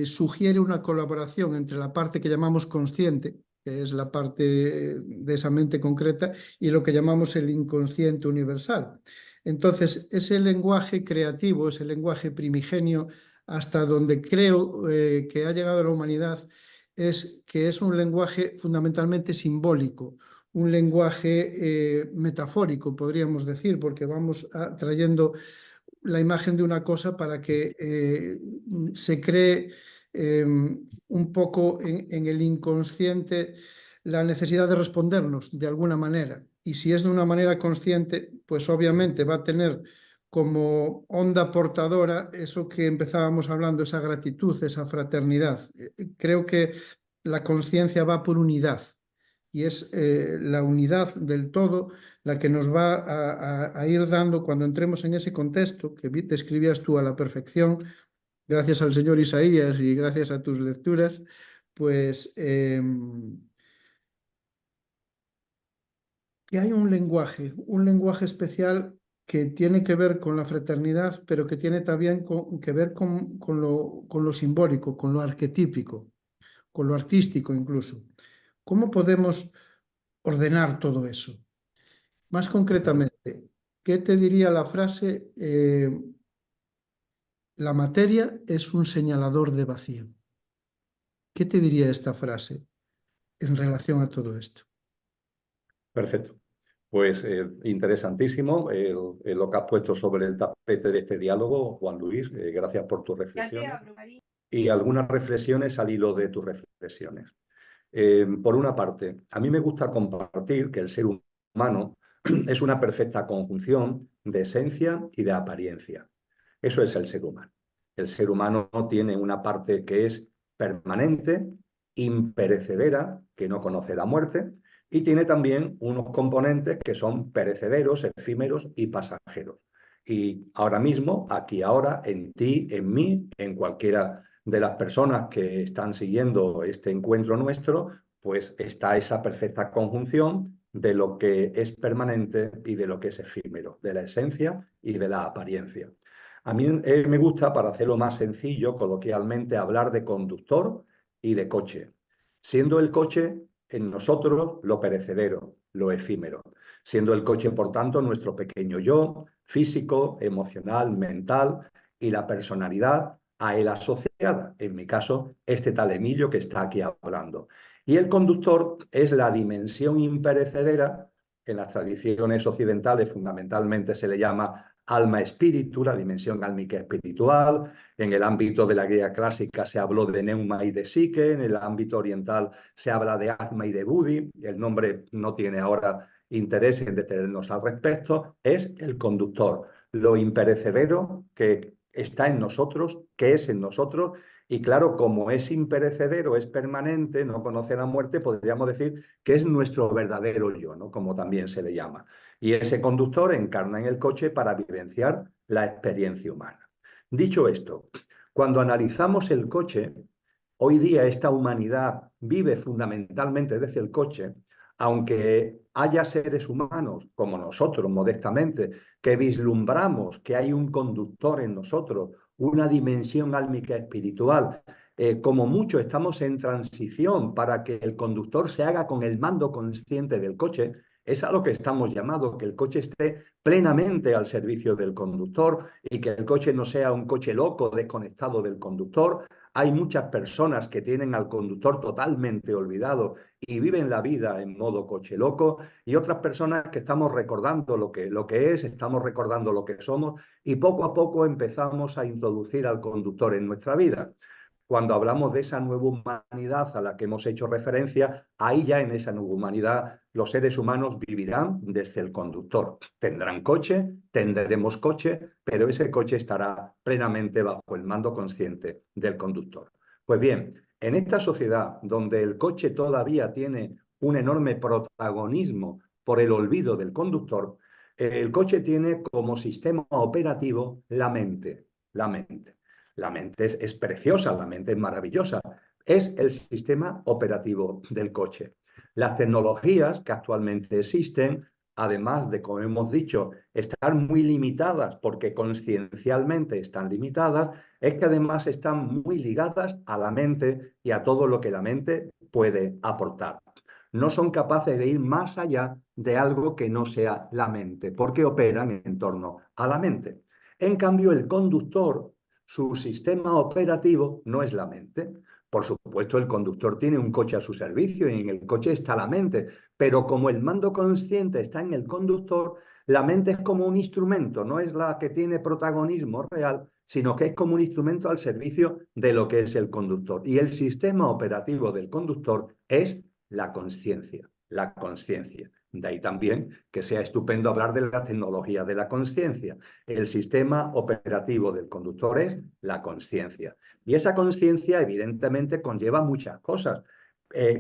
sugiere una colaboración entre la parte que llamamos consciente, que es la parte de esa mente concreta, y lo que llamamos el inconsciente universal. Entonces, ese lenguaje creativo, ese lenguaje primigenio, hasta donde creo que ha llegado la humanidad, es que es un lenguaje fundamentalmente simbólico, un lenguaje metafórico, podríamos decir, porque vamos trayendo la imagen de una cosa para que se cree un poco en el inconsciente la necesidad de respondernos de alguna manera. Y si es de una manera consciente, pues obviamente va a tener como onda portadora eso que empezábamos hablando, esa gratitud, esa fraternidad. Creo que la conciencia va por unidad y es la unidad del todo la que nos va a ir dando cuando entremos en ese contexto que describías tú a la perfección, gracias al señor Isaías y gracias a tus lecturas, pues que hay un lenguaje especial que tiene que ver con la fraternidad, pero que tiene también que ver con lo simbólico, con lo arquetípico, con lo artístico incluso. ¿Cómo podemos ordenar todo eso? Más concretamente, ¿qué te diría la frase? La materia es un señalador de vacío. ¿Qué te diría esta frase en relación a todo esto? Perfecto. Pues interesantísimo lo que has puesto sobre el tapete de este diálogo, Juan Luis. Gracias por tus reflexiones. Y algunas reflexiones al hilo de tus reflexiones. Por una parte, a mí me gusta compartir que el ser humano es una perfecta conjunción de esencia y de apariencia. Eso es el ser humano. El ser humano tiene una parte que es permanente, imperecedera, que no conoce la muerte, y tiene también unos componentes que son perecederos, efímeros y pasajeros. Y ahora mismo, aquí ahora, en ti, en mí, en cualquiera de las personas que están siguiendo este encuentro nuestro, pues está esa perfecta conjunción de lo que es permanente y de lo que es efímero, de la esencia y de la apariencia. A mí me gusta, para hacerlo más sencillo, coloquialmente, hablar de conductor y de coche, siendo el coche en nosotros lo perecedero, lo efímero, siendo el coche, por tanto, nuestro pequeño yo, físico, emocional, mental, y la personalidad a él asociada, en mi caso, este tal Emilio que está aquí hablando. Y el conductor es la dimensión imperecedera, en las tradiciones occidentales fundamentalmente se le llama alma-espíritu, la dimensión álmica espiritual. En el ámbito de la griega clásica se habló de neuma y de psique, en el ámbito oriental se habla de atma y de buddhi. El nombre no tiene ahora interés en detenernos al respecto. Es el conductor, lo imperecedero que está en nosotros, que es en nosotros. Y claro, como es imperecedero, es permanente, no conoce la muerte, podríamos decir que es nuestro verdadero yo, ¿no? Como también se le llama. Y ese conductor encarna en el coche para vivenciar la experiencia humana. Dicho esto, cuando analizamos el coche, hoy día esta humanidad vive fundamentalmente desde el coche, aunque haya seres humanos como nosotros, modestamente, que vislumbramos que hay un conductor en nosotros, una dimensión álmica espiritual, como mucho estamos en transición para que el conductor se haga con el mando consciente del coche. Es a lo que estamos llamados, que el coche esté plenamente al servicio del conductor y que el coche no sea un coche loco desconectado del conductor. Hay muchas personas que tienen al conductor totalmente olvidado y viven la vida en modo coche loco, y otras personas que estamos recordando lo que es, estamos recordando lo que somos, y poco a poco empezamos a introducir al conductor en nuestra vida. Cuando hablamos de esa nueva humanidad a la que hemos hecho referencia, ahí ya en esa nueva humanidad los seres humanos vivirán desde el conductor. Tendrán coche, tendremos coche, pero ese coche estará plenamente bajo el mando consciente del conductor. Pues bien, en esta sociedad donde el coche todavía tiene un enorme protagonismo por el olvido del conductor, el coche tiene como sistema operativo la mente. La mente. La mente es preciosa, la mente es maravillosa. Es el sistema operativo del coche. Las tecnologías que actualmente existen, además de, como hemos dicho, estar muy limitadas porque consciencialmente están limitadas, es que además están muy ligadas a la mente y a todo lo que la mente puede aportar. No son capaces de ir más allá de algo que no sea la mente, porque operan en torno a la mente. En cambio, el conductor, su sistema operativo no es la mente. Por supuesto, el conductor tiene un coche a su servicio y en el coche está la mente, pero como el mando consciente está en el conductor, la mente es como un instrumento, no es la que tiene protagonismo real, sino que es como un instrumento al servicio de lo que es el conductor. Y el sistema operativo del conductor es la conciencia, la conciencia. De ahí también que sea estupendo hablar de la tecnología de la conciencia. El sistema operativo del conductor es la conciencia. Y esa conciencia evidentemente conlleva muchas cosas.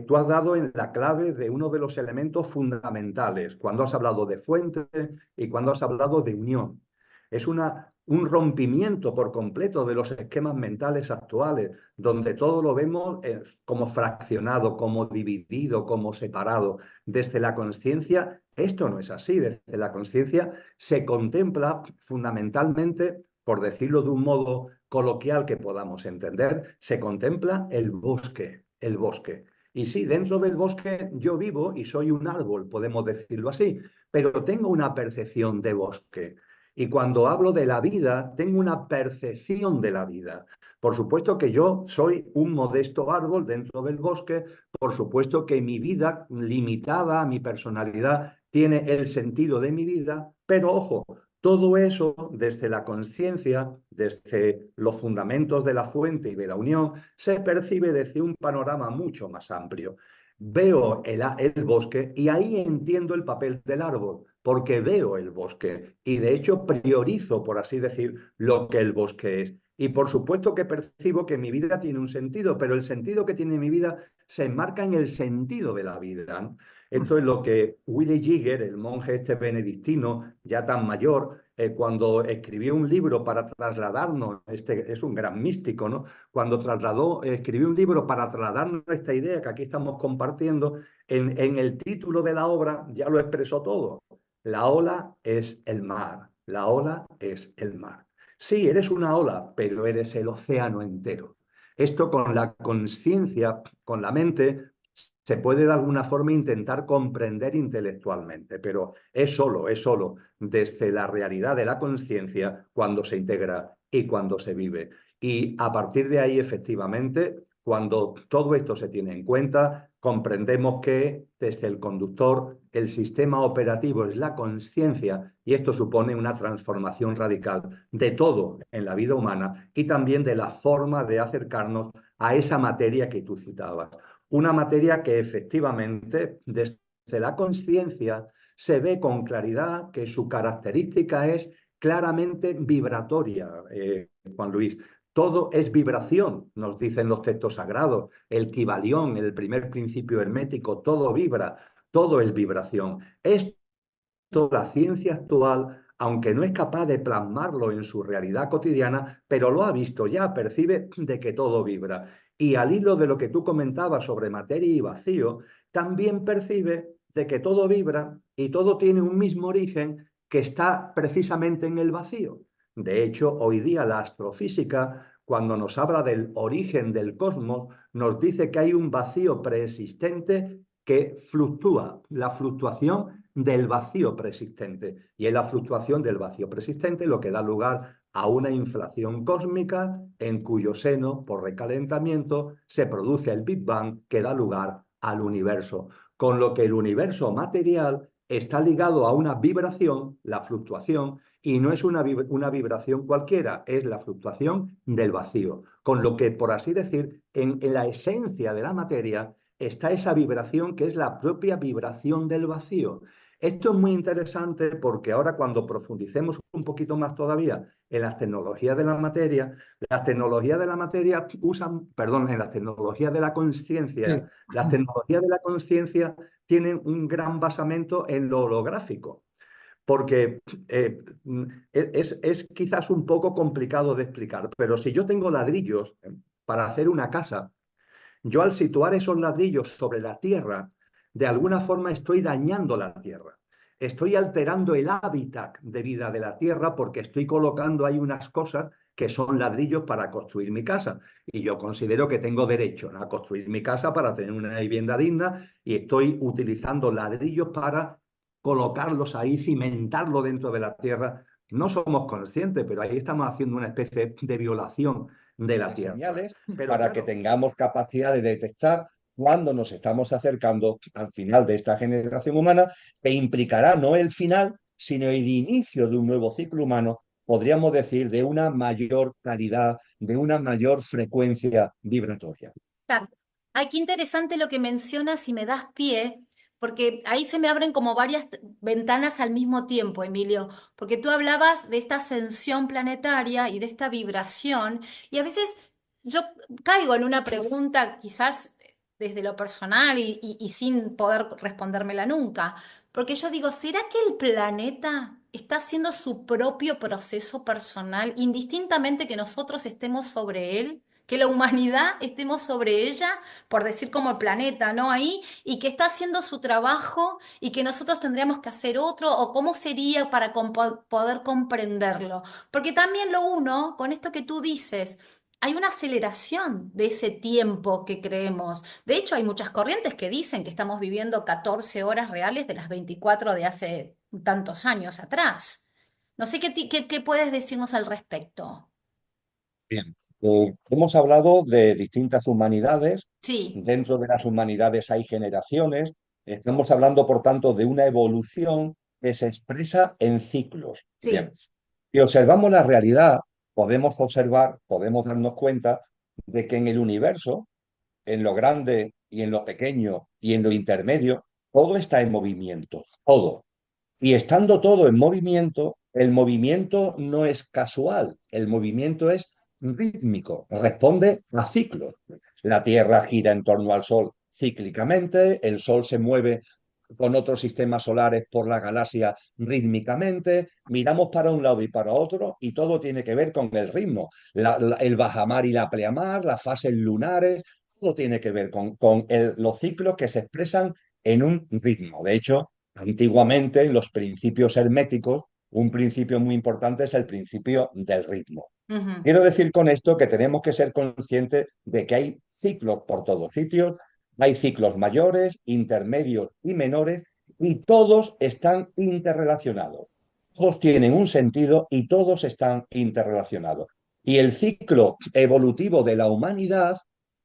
Tú has dado en la clave de uno de los elementos fundamentales cuando has hablado de fuente y cuando has hablado de unión. Es un rompimiento por completo de los esquemas mentales actuales, donde todo lo vemos como fraccionado, como dividido, como separado. Desde la conciencia, esto no es así. Desde la conciencia se contempla fundamentalmente, por decirlo de un modo coloquial que podamos entender, se contempla el bosque, el bosque. Y sí, dentro del bosque yo vivo y soy un árbol, podemos decirlo así, pero tengo una percepción de bosque. Y cuando hablo de la vida, tengo una percepción de la vida. Por supuesto que yo soy un modesto árbol dentro del bosque, por supuesto que mi vida, limitada a mi personalidad, tiene el sentido de mi vida, pero ojo, todo eso desde la conciencia, desde los fundamentos de la fuente y de la unión, se percibe desde un panorama mucho más amplio. Veo el bosque y ahí entiendo el papel del árbol, porque veo el bosque y de hecho priorizo, por así decir, lo que el bosque es. Y por supuesto que percibo que mi vida tiene un sentido, pero el sentido que tiene mi vida se enmarca en el sentido de la vida, ¿no? Esto es lo que Willy Jigger, el monje este benedictino, ya tan mayor, cuando escribió un libro para trasladarnos, este es un gran místico, ¿no? Cuando escribió un libro para trasladarnos esta idea que aquí estamos compartiendo, en el título de la obra ya lo expresó todo. La ola es el mar, la ola es el mar. Sí, eres una ola, pero eres el océano entero. Esto con la conciencia, con la mente, se puede de alguna forma intentar comprender intelectualmente, pero es solo desde la realidad de la conciencia cuando se integra y cuando se vive. Y a partir de ahí, efectivamente, cuando todo esto se tiene en cuenta, comprendemos que desde el conductor el sistema operativo es la conciencia y esto supone una transformación radical de todo en la vida humana y también de la forma de acercarnos a esa materia que tú citabas. Una materia que efectivamente desde la conciencia se ve con claridad que su característica es claramente vibratoria, Juan Luis. Todo es vibración, nos dicen los textos sagrados. El Kybalión, el primer principio hermético, todo vibra, todo es vibración. Esto la ciencia actual, aunque no es capaz de plasmarlo en su realidad cotidiana, pero lo ha visto ya, percibe de que todo vibra. Y al hilo de lo que tú comentabas sobre materia y vacío, también percibe de que todo vibra y todo tiene un mismo origen que está precisamente en el vacío. De hecho, hoy día la astrofísica, cuando nos habla del origen del cosmos, nos dice que hay un vacío preexistente que fluctúa. La fluctuación del vacío persistente. Y es la fluctuación del vacío persistente lo que da lugar a una inflación cósmica en cuyo seno, por recalentamiento, se produce el Big Bang que da lugar al universo. Con lo que el universo material está ligado a una vibración, la fluctuación, y no es una vibración cualquiera, es la fluctuación del vacío. Con lo que, por así decir, en la esencia de la materia está esa vibración que es la propia vibración del vacío. Esto es muy interesante porque ahora cuando profundicemos un poquito más todavía en las tecnologías de las tecnologías de la materia usan, perdón, en las tecnologías de la Sí. conciencia, las tecnologías de la conciencia tienen un gran basamento en lo holográfico, porque es quizás un poco complicado de explicar, pero si yo tengo ladrillos para hacer una casa, yo al situar esos ladrillos sobre la tierra, de alguna forma estoy dañando la tierra. Estoy alterando el hábitat de vida de la tierra porque estoy colocando ahí unas cosas que son ladrillos para construir mi casa. Y yo considero que tengo derecho a construir mi casa para tener una vivienda digna y estoy utilizando ladrillos para colocarlos ahí, cimentarlo dentro de la tierra. No somos conscientes, pero ahí estamos haciendo una especie de violación de la tierra. Señales para que tengamos capacidad de detectar cuando nos estamos acercando al final de esta generación humana, que implicará no el final, sino el inicio de un nuevo ciclo humano, podríamos decir, de una mayor calidad, de una mayor frecuencia vibratoria. Exacto. Ay, qué interesante lo que mencionas y me das pie, porque ahí se me abren como varias ventanas al mismo tiempo, Emilio, porque tú hablabas de esta ascensión planetaria y de esta vibración, y a veces yo caigo en una pregunta quizás desde lo personal y sin poder respondérmela nunca, porque yo digo, ¿será que el planeta está haciendo su propio proceso personal, indistintamente que nosotros estemos sobre él? Que la humanidad estemos sobre ella, por decir como el planeta, ¿no? Ahí, y que está haciendo su trabajo y que nosotros tendríamos que hacer otro, o cómo sería para poder comprenderlo. Porque también lo uno, con esto que tú dices, hay una aceleración de ese tiempo que creemos. De hecho, hay muchas corrientes que dicen que estamos viviendo 14 horas reales de las 24 de hace tantos años atrás. No sé qué puedes decirnos al respecto. Bien. Hemos hablado de distintas humanidades. Sí, Dentro de las humanidades hay generaciones. Estamos hablando, por tanto, de una evolución que se expresa en ciclos. Bien. sí. Si observamos la realidad, podemos observar, podemos darnos cuenta de que en el universo, en lo grande y en lo pequeño y en lo intermedio, todo está en movimiento, todo. Y estando todo en movimiento, el movimiento no es casual, el movimiento es rítmico, responde a ciclos. La Tierra gira en torno al Sol cíclicamente, el Sol se mueve con otros sistemas solares por la galaxia rítmicamente, miramos para un lado y para otro y todo tiene que ver con el ritmo. El bajamar y la pleamar, las fases lunares, todo tiene que ver con los ciclos que se expresan en un ritmo. De hecho, antiguamente, en los principios herméticos, un principio muy importante es el principio del ritmo. Ujú. Quiero decir con esto que tenemos que ser conscientes de que hay ciclos por todos sitios, hay ciclos mayores, intermedios y menores, y todos están interrelacionados. Todos tienen un sentido y todos están interrelacionados. Y el ciclo evolutivo de la humanidad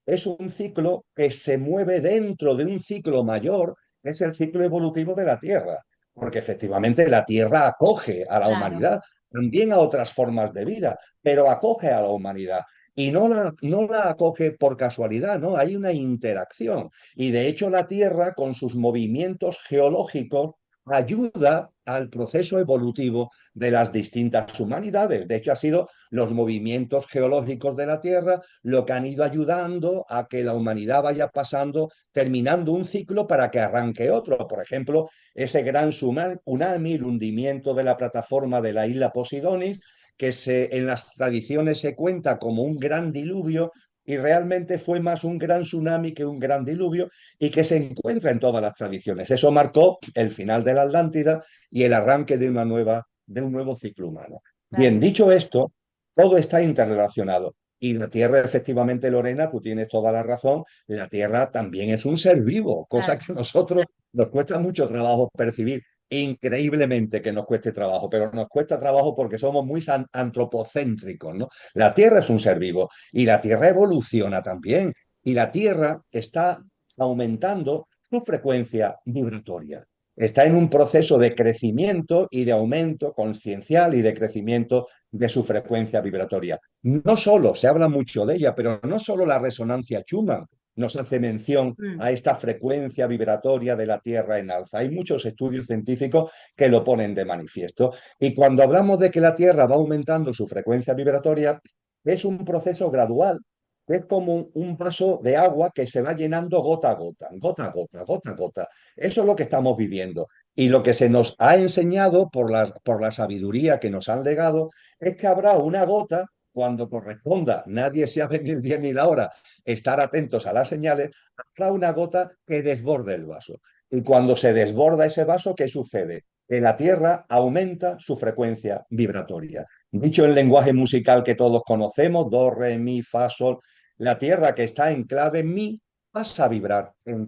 es un ciclo que se mueve dentro de un ciclo mayor, que es el ciclo evolutivo de la Tierra, porque efectivamente la Tierra acoge a la Claro. humanidad, también a otras formas de vida, pero acoge a la humanidad. Y no la acoge por casualidad, ¿no? Hay una interacción. Y de hecho la Tierra, con sus movimientos geológicos, ayuda al proceso evolutivo de las distintas humanidades. De hecho, ha sido los movimientos geológicos de la Tierra lo que han ido ayudando a que la humanidad vaya pasando, terminando un ciclo para que arranque otro. Por ejemplo, ese gran tsunami, el hundimiento de la plataforma de la isla Posidonis, que en las tradiciones se cuenta como un gran diluvio, y realmente fue más un gran tsunami que un gran diluvio, y que se encuentra en todas las tradiciones. Eso marcó el final de la Atlántida y el arranque de un nuevo ciclo humano. Bien, Claro. dicho esto, todo está interrelacionado. Y la Tierra, efectivamente, Lorena, tú tienes toda la razón, la Tierra también es un ser vivo, cosa Claro. que a nosotros nos cuesta mucho trabajo percibir. increíblemente que nos cueste trabajo, pero nos cuesta trabajo porque somos muy antropocéntricos, ¿no? La Tierra es un ser vivo y la Tierra evoluciona también y la Tierra está aumentando su frecuencia vibratoria. Está en un proceso de crecimiento y de aumento consciencial y de crecimiento de su frecuencia vibratoria. No solo, se habla mucho de ella, pero no solo la resonancia Schumann nos hace mención a esta frecuencia vibratoria de la Tierra en alza. Hay muchos estudios científicos que lo ponen de manifiesto. Y cuando hablamos de que la Tierra va aumentando su frecuencia vibratoria, es un proceso gradual. Es como un vaso de agua que se va llenando gota a gota, gota a gota, gota a gota. Eso es lo que estamos viviendo. Y lo que se nos ha enseñado por la sabiduría que nos han legado es que habrá una gota cuando corresponda. Nadie sabe ni el día ni la hora. Estar atentos a las señales. Habrá una gota que desborde el vaso. Y cuando se desborda ese vaso, ¿qué sucede? Que la Tierra aumenta su frecuencia vibratoria. Dicho en lenguaje musical que todos conocemos, do, re, mi, fa, sol, la Tierra que está en clave mi pasa a vibrar en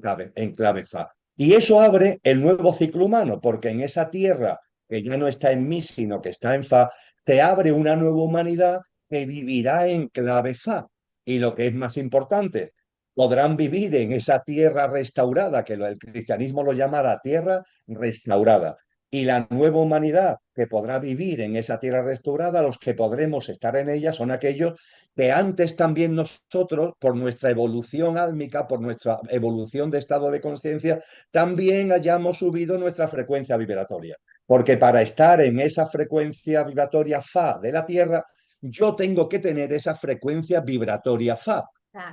clave fa. Y eso abre el nuevo ciclo humano, porque en esa Tierra que ya no está en mi, sino que está en fa, te abre una nueva humanidad que vivirá en clave fa. Y lo que es más importante, podrán vivir en esa tierra restaurada, que el cristianismo lo llama la tierra restaurada. Y la nueva humanidad que podrá vivir en esa tierra restaurada, los que podremos estar en ella son aquellos que antes también nosotros, por nuestra evolución álmica, por nuestra evolución de estado de conciencia, también hayamos subido nuestra frecuencia vibratoria. Porque para estar en esa frecuencia vibratoria fa de la Tierra, yo tengo que tener esa frecuencia vibratoria fa.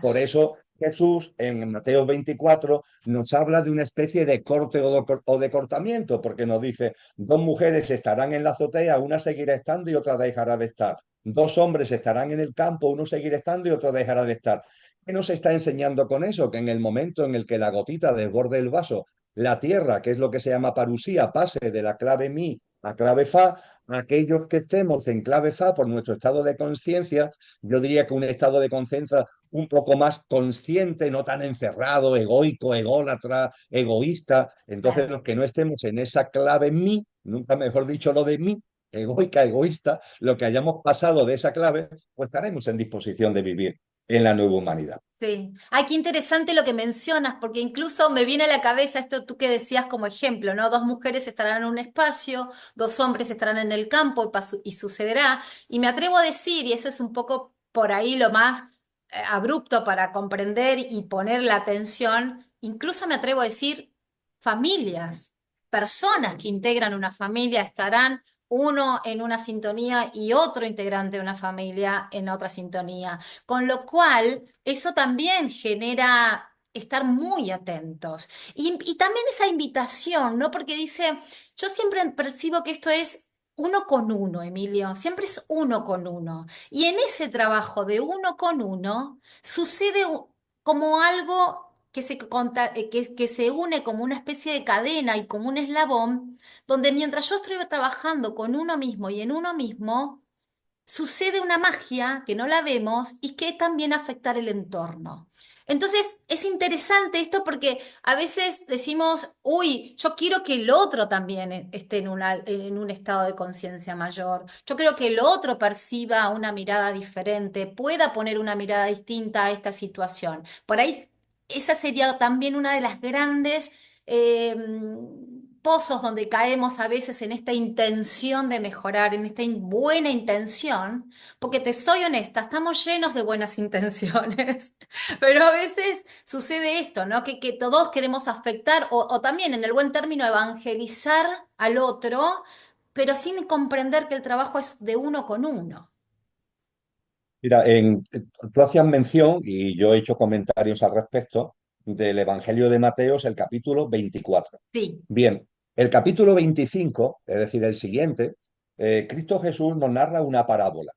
Por eso Jesús en Mateo 24 nos habla de una especie de corte o de cortamiento, porque nos dice, dos mujeres estarán en la azotea, una seguirá estando y otra dejará de estar. Dos hombres estarán en el campo, uno seguirá estando y otro dejará de estar. ¿Qué nos está enseñando con eso? Que en el momento en el que la gotita desborde el vaso, la tierra, que es lo que se llama parusía, pase de la clave mi a clave fa, aquellos que estemos en clave fa por nuestro estado de conciencia, yo diría que un estado de conciencia un poco más consciente, no tan encerrado, egoico, ególatra, egoísta. Entonces, los que no estemos en esa clave mi, nunca mejor dicho lo de mí, egoica, egoísta, lo que hayamos pasado de esa clave, pues estaremos en disposición de vivir en la nueva humanidad. Sí. Ay, qué interesante lo que mencionas, porque incluso me viene a la cabeza esto tú que decías como ejemplo, ¿no? Dos mujeres estarán en un espacio, dos hombres estarán en el campo y sucederá. Y me atrevo a decir, y eso es un poco por ahí lo más abrupto para comprender y poner la atención, incluso me atrevo a decir familias, personas que integran una familia estarán uno en una sintonía y otro integrante de una familia en otra sintonía. Con lo cual, eso también genera estar muy atentos. Y también esa invitación, ¿no? Porque dice, yo siempre percibo que esto es uno con uno, Emilio, siempre es uno con uno. Y en ese trabajo de uno con uno sucede como algo que se une como una especie de cadena y como un eslabón, donde mientras yo estoy trabajando con uno mismo y en uno mismo, sucede una magia que no la vemos y que también afecta el entorno. Entonces, es interesante esto porque a veces decimos, uy, yo quiero que el otro también esté en un estado de conciencia mayor. Yo creo que el otro perciba una mirada diferente, pueda poner una mirada distinta a esta situación. Por ahí, esa sería también una de las grandes eh, pozos donde caemos a veces en esta intención de mejorar, en esta buena intención, porque te soy honesta, estamos llenos de buenas intenciones, pero a veces sucede esto, ¿no? Que todos queremos afectar o también en el buen término evangelizar al otro, pero sin comprender que el trabajo es de uno con uno. Mira, tú hacías mención, y yo he hecho comentarios al respecto, del Evangelio de Mateo, es el capítulo 24. Sí, Bien, el capítulo 25, es decir, el siguiente, Cristo Jesús nos narra una parábola.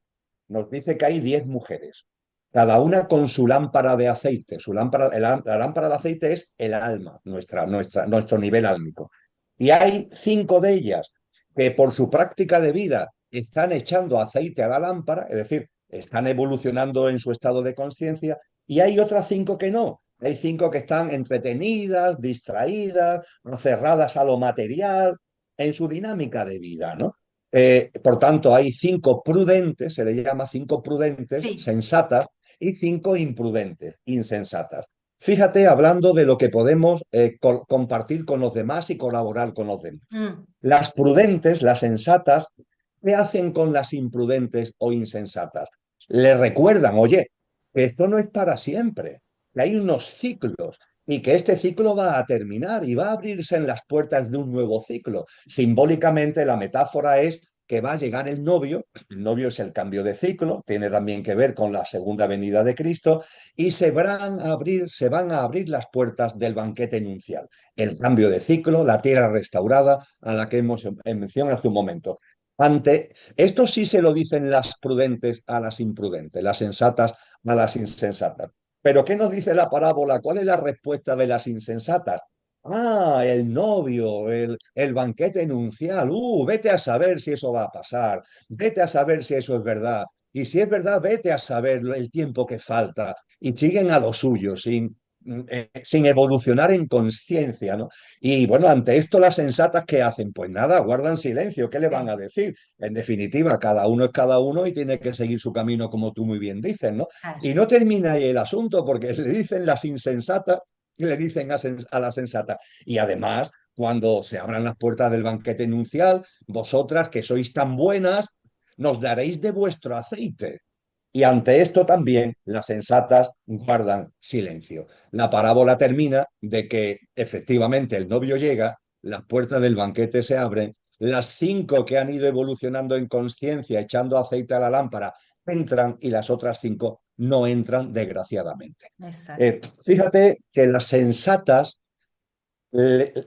Nos dice que hay 10 mujeres, cada una con su lámpara de aceite. La lámpara de aceite es el alma, nuestro nivel álmico. Y hay 5 de ellas que por su práctica de vida están echando aceite a la lámpara, es decir, están evolucionando en su estado de conciencia, y hay otras 5 que no. Hay 5 que están entretenidas, distraídas, cerradas a lo material. en su dinámica de vida, ¿no? Por tanto, hay 5 prudentes, se le llama 5 prudentes, Sí. sensatas, y 5 imprudentes, insensatas. Fíjate, hablando de lo que podemos compartir con los demás y colaborar con los demás. Las prudentes, las sensatas, ¿qué hacen con las imprudentes o insensatas? Le recuerdan, oye, que esto no es para siempre, que hay unos ciclos y que este ciclo va a terminar y va a abrirse en las puertas de un nuevo ciclo. Simbólicamente, la metáfora es que va a llegar el novio es el cambio de ciclo, tiene también que ver con la segunda venida de Cristo, y se van a abrir las puertas del banquete nupcial, el cambio de ciclo, la tierra restaurada a la que hemos mencionado hace un momento. Ante esto sí se lo dicen las prudentes a las imprudentes, las sensatas a las insensatas. Pero ¿qué nos dice la parábola? ¿Cuál es la respuesta de las insensatas? Ah, el novio, el banquete nupcial. Vete a saber si eso va a pasar. Vete a saber si eso es verdad. Y si es verdad, vete a saber el tiempo que falta. Y siguen a lo suyo, sin evolucionar en conciencia, ¿no? Y bueno, ante esto las sensatas, ¿qué hacen? Pues nada, guardan silencio. ¿Qué le van a decir? En definitiva, cada uno es cada uno y tiene que seguir su camino, como tú muy bien dices, ¿no? Claro. Y no termina ahí el asunto, porque le dicen las insensatas y le dicen a la sensata. Y además, cuando se abran las puertas del banquete nupcial, vosotras que sois tan buenas, nos daréis de vuestro aceite. Y ante esto también las sensatas guardan silencio. La parábola termina de que efectivamente el novio llega, las puertas del banquete se abren, las 5 que han ido evolucionando en conciencia, echando aceite a la lámpara, entran y las otras 5 no entran, desgraciadamente. Exacto. Fíjate que las sensatas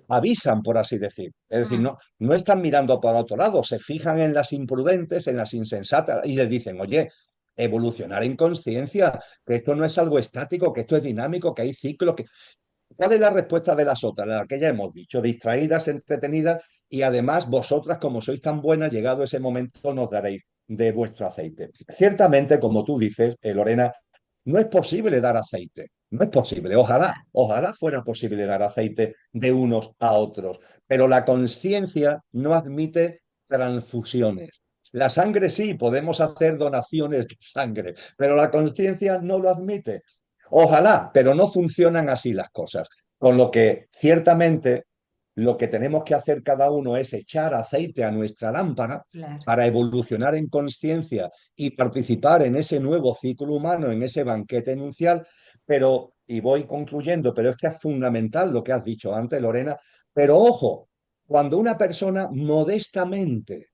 avisan, por así decir. Es decir, no están mirando para otro lado, se fijan en las imprudentes, en las insensatas y les dicen, oye, evolucionar en conciencia, que esto no es algo estático, que esto es dinámico, que hay ciclos. ¿Cuál es la respuesta de las otras? La que ya hemos dicho, distraídas, entretenidas, y además vosotras, como sois tan buenas, llegado ese momento, nos daréis de vuestro aceite. Ciertamente, como tú dices, Lorena, no es posible dar aceite. No es posible. Ojalá fuera posible dar aceite de unos a otros. Pero la conciencia no admite transfusiones. La sangre sí, podemos hacer donaciones de sangre, pero la conciencia no lo admite. Ojalá, pero no funcionan así las cosas. Con lo que ciertamente lo que tenemos que hacer cada uno es echar aceite a nuestra lámpara Claro. para evolucionar en conciencia y participar en ese nuevo ciclo humano, en ese banquete nupcial. Pero, y voy concluyendo, pero es que es fundamental lo que has dicho antes, Lorena, pero ojo, cuando una persona modestamente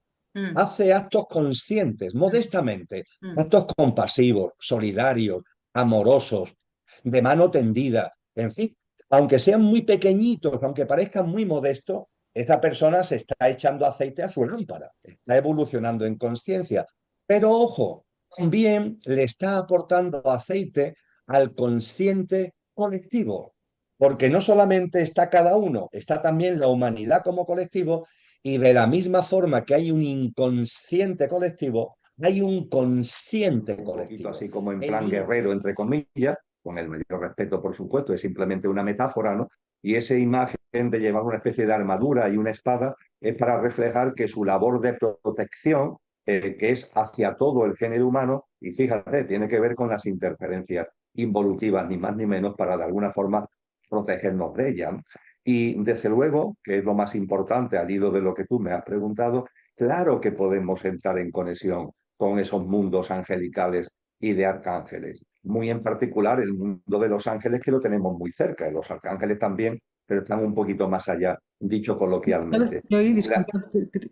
hace actos conscientes, modestamente, actos compasivos, solidarios, amorosos, de mano tendida, en fin, aunque sean muy pequeñitos, aunque parezcan muy modestos, esa persona se está echando aceite a su lámpara, está evolucionando en conciencia. Pero ojo, también le está aportando aceite al consciente colectivo, porque no solamente está cada uno, está también la humanidad como colectivo, y de la misma forma que hay un inconsciente colectivo, hay un consciente Un poquito colectivo. así como en plan guerrero, entre comillas, con el mayor respeto, por supuesto, es simplemente una metáfora, ¿no? Y esa imagen de llevar una especie de armadura y una espada es para reflejar que su labor de protección, que es hacia todo el género humano, y fíjate, tiene que ver con las interferencias involutivas, ni más ni menos, para de alguna forma protegernos de ellas, ¿no? Y desde luego, que es lo más importante al hilo de lo que tú me has preguntado, claro que podemos entrar en conexión con esos mundos angelicales y de arcángeles. Muy en particular el mundo de los ángeles, que lo tenemos muy cerca, y los arcángeles también, pero están un poquito más allá, dicho coloquialmente. Disculpa,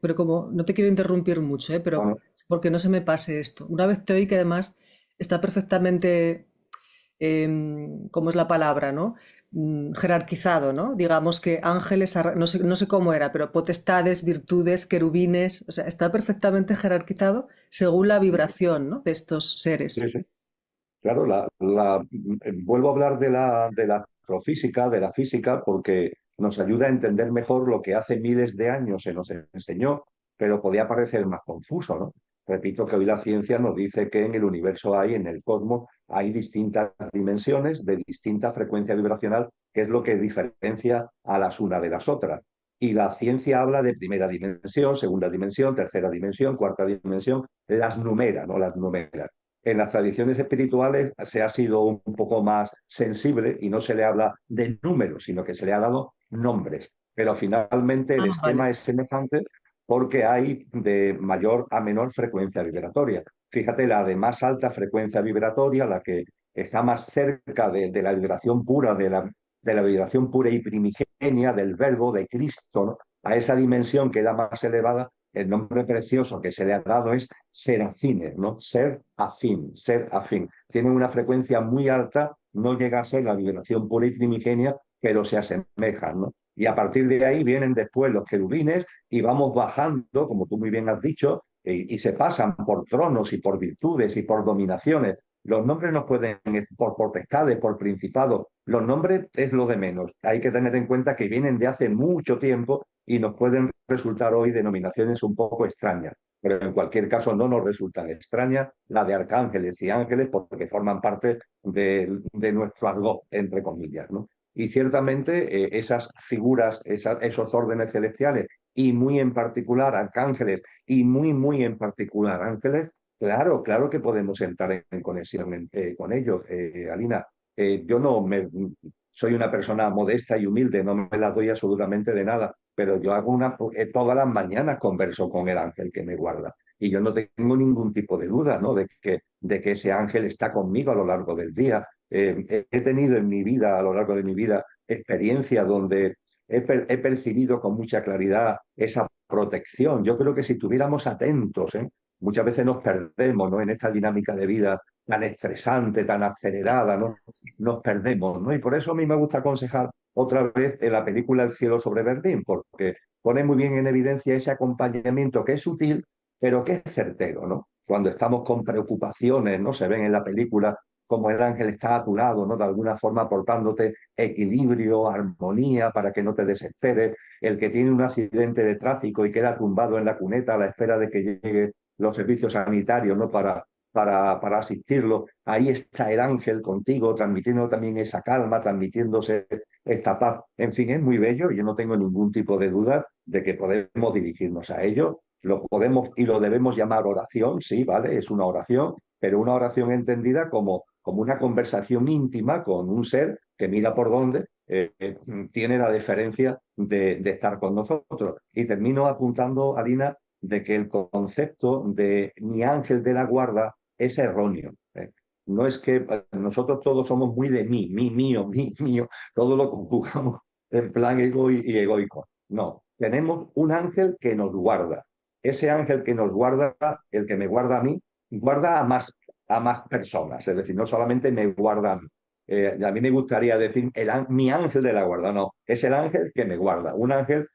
pero como no te quiero interrumpir mucho, pero Bueno, porque no se me pase esto. Una vez te oí que además está perfectamente, ¿cómo es la palabra, no? Jerarquizado, ¿no? Digamos que ángeles, no sé cómo era, pero potestades, virtudes, querubines, o sea, está perfectamente jerarquizado según la vibración, ¿no? De estos seres. sí, sí. Claro, vuelvo a hablar de la astrofísica, de la física, porque nos ayuda a entender mejor lo que hace miles de años se nos enseñó, pero podía parecer más confuso, ¿no? Repito que hoy la ciencia nos dice que en el universo en el cosmos, hay distintas dimensiones de distinta frecuencia vibracional, que es lo que diferencia a las unas de las otras. Y la ciencia habla de primera dimensión, segunda dimensión, tercera dimensión, cuarta dimensión, las numera, ¿no? Las numera. En las tradiciones espirituales se ha sido un poco más sensible y no se le habla de números, sino que se le ha dado nombres. Pero finalmente el Ah, vale. esquema es semejante porque hay de mayor a menor frecuencia vibratoria. Fíjate, la de más alta frecuencia vibratoria, la que está más cerca de la vibración pura, de la vibración pura y primigenia del verbo de Cristo, ¿no? A esa dimensión que es la más elevada, el nombre precioso que se le ha dado es serafines, ¿no? Ser afín, ser afín. Tienen una frecuencia muy alta, no llega a ser la vibración pura y primigenia, pero se asemejan, ¿no? Y a partir de ahí vienen después los querubines y vamos bajando, como tú muy bien has dicho, y se pasan por tronos y por virtudes y por dominaciones. Los nombres no pueden, por potestades, por principados, los nombres es lo de menos. Hay que tener en cuenta que vienen de hace mucho tiempo y nos pueden resultar hoy denominaciones un poco extrañas. Pero en cualquier caso no nos resultan extrañas la de arcángeles y ángeles porque forman parte de nuestro argot, entre comillas, ¿no? Y ciertamente esas figuras, esos órdenes celestiales y muy en particular arcángeles y muy en particular ángeles, claro, claro que podemos entrar en conexión con ellos, Alina. Yo no me, soy una persona modesta y humilde, no me la doy absolutamente de nada, pero yo hago todas las mañanas converso con el ángel que me guarda. Y yo no tengo ningún tipo de duda, ¿no? De que ese ángel está conmigo a lo largo del día. He tenido en mi vida, a lo largo de mi vida, experiencias donde he percibido con mucha claridad esa protección. Yo creo que si estuviéramos atentos, muchas veces nos perdemos, ¿no? En esta dinámica de vida tan estresante, tan acelerada, ¿no? Nos perdemos, ¿no? Y por eso a mí me gusta aconsejar otra vez en la película El cielo sobre Berlín, porque pone muy bien en evidencia ese acompañamiento que es sutil, pero que es certero, ¿no? Cuando estamos con preocupaciones, ¿no? Se ven en la película como el ángel está a tu lado, ¿no? De alguna forma aportándote equilibrio, armonía, para que no te desesperes. El que tiene un accidente de tráfico y queda tumbado en la cuneta a la espera de que lleguen los servicios sanitarios, ¿no? Para asistirlo. Ahí está el ángel contigo, transmitiendo también esa calma, transmitiéndose esta paz. En fin, es muy bello y yo no tengo ningún tipo de duda de que podemos dirigirnos a ello. Lo podemos y lo debemos llamar oración, sí, ¿vale? Es una oración, pero una oración entendida como una conversación íntima con un ser que mira por dónde tiene la deferencia de estar con nosotros. Y termino apuntando, Alina, de que el concepto de mi ángel de la guarda es erróneo. No es que nosotros todos somos muy de mí, mío, mío, todo lo conjugamos en plan y egoico. No, tenemos un ángel que nos guarda. Ese ángel que nos guarda, el que me guarda a mí, guarda a más personas, es decir, no solamente me guarda a mí. A mí me gustaría decir mi ángel de la guarda, no, es el ángel que me guarda. Un ángel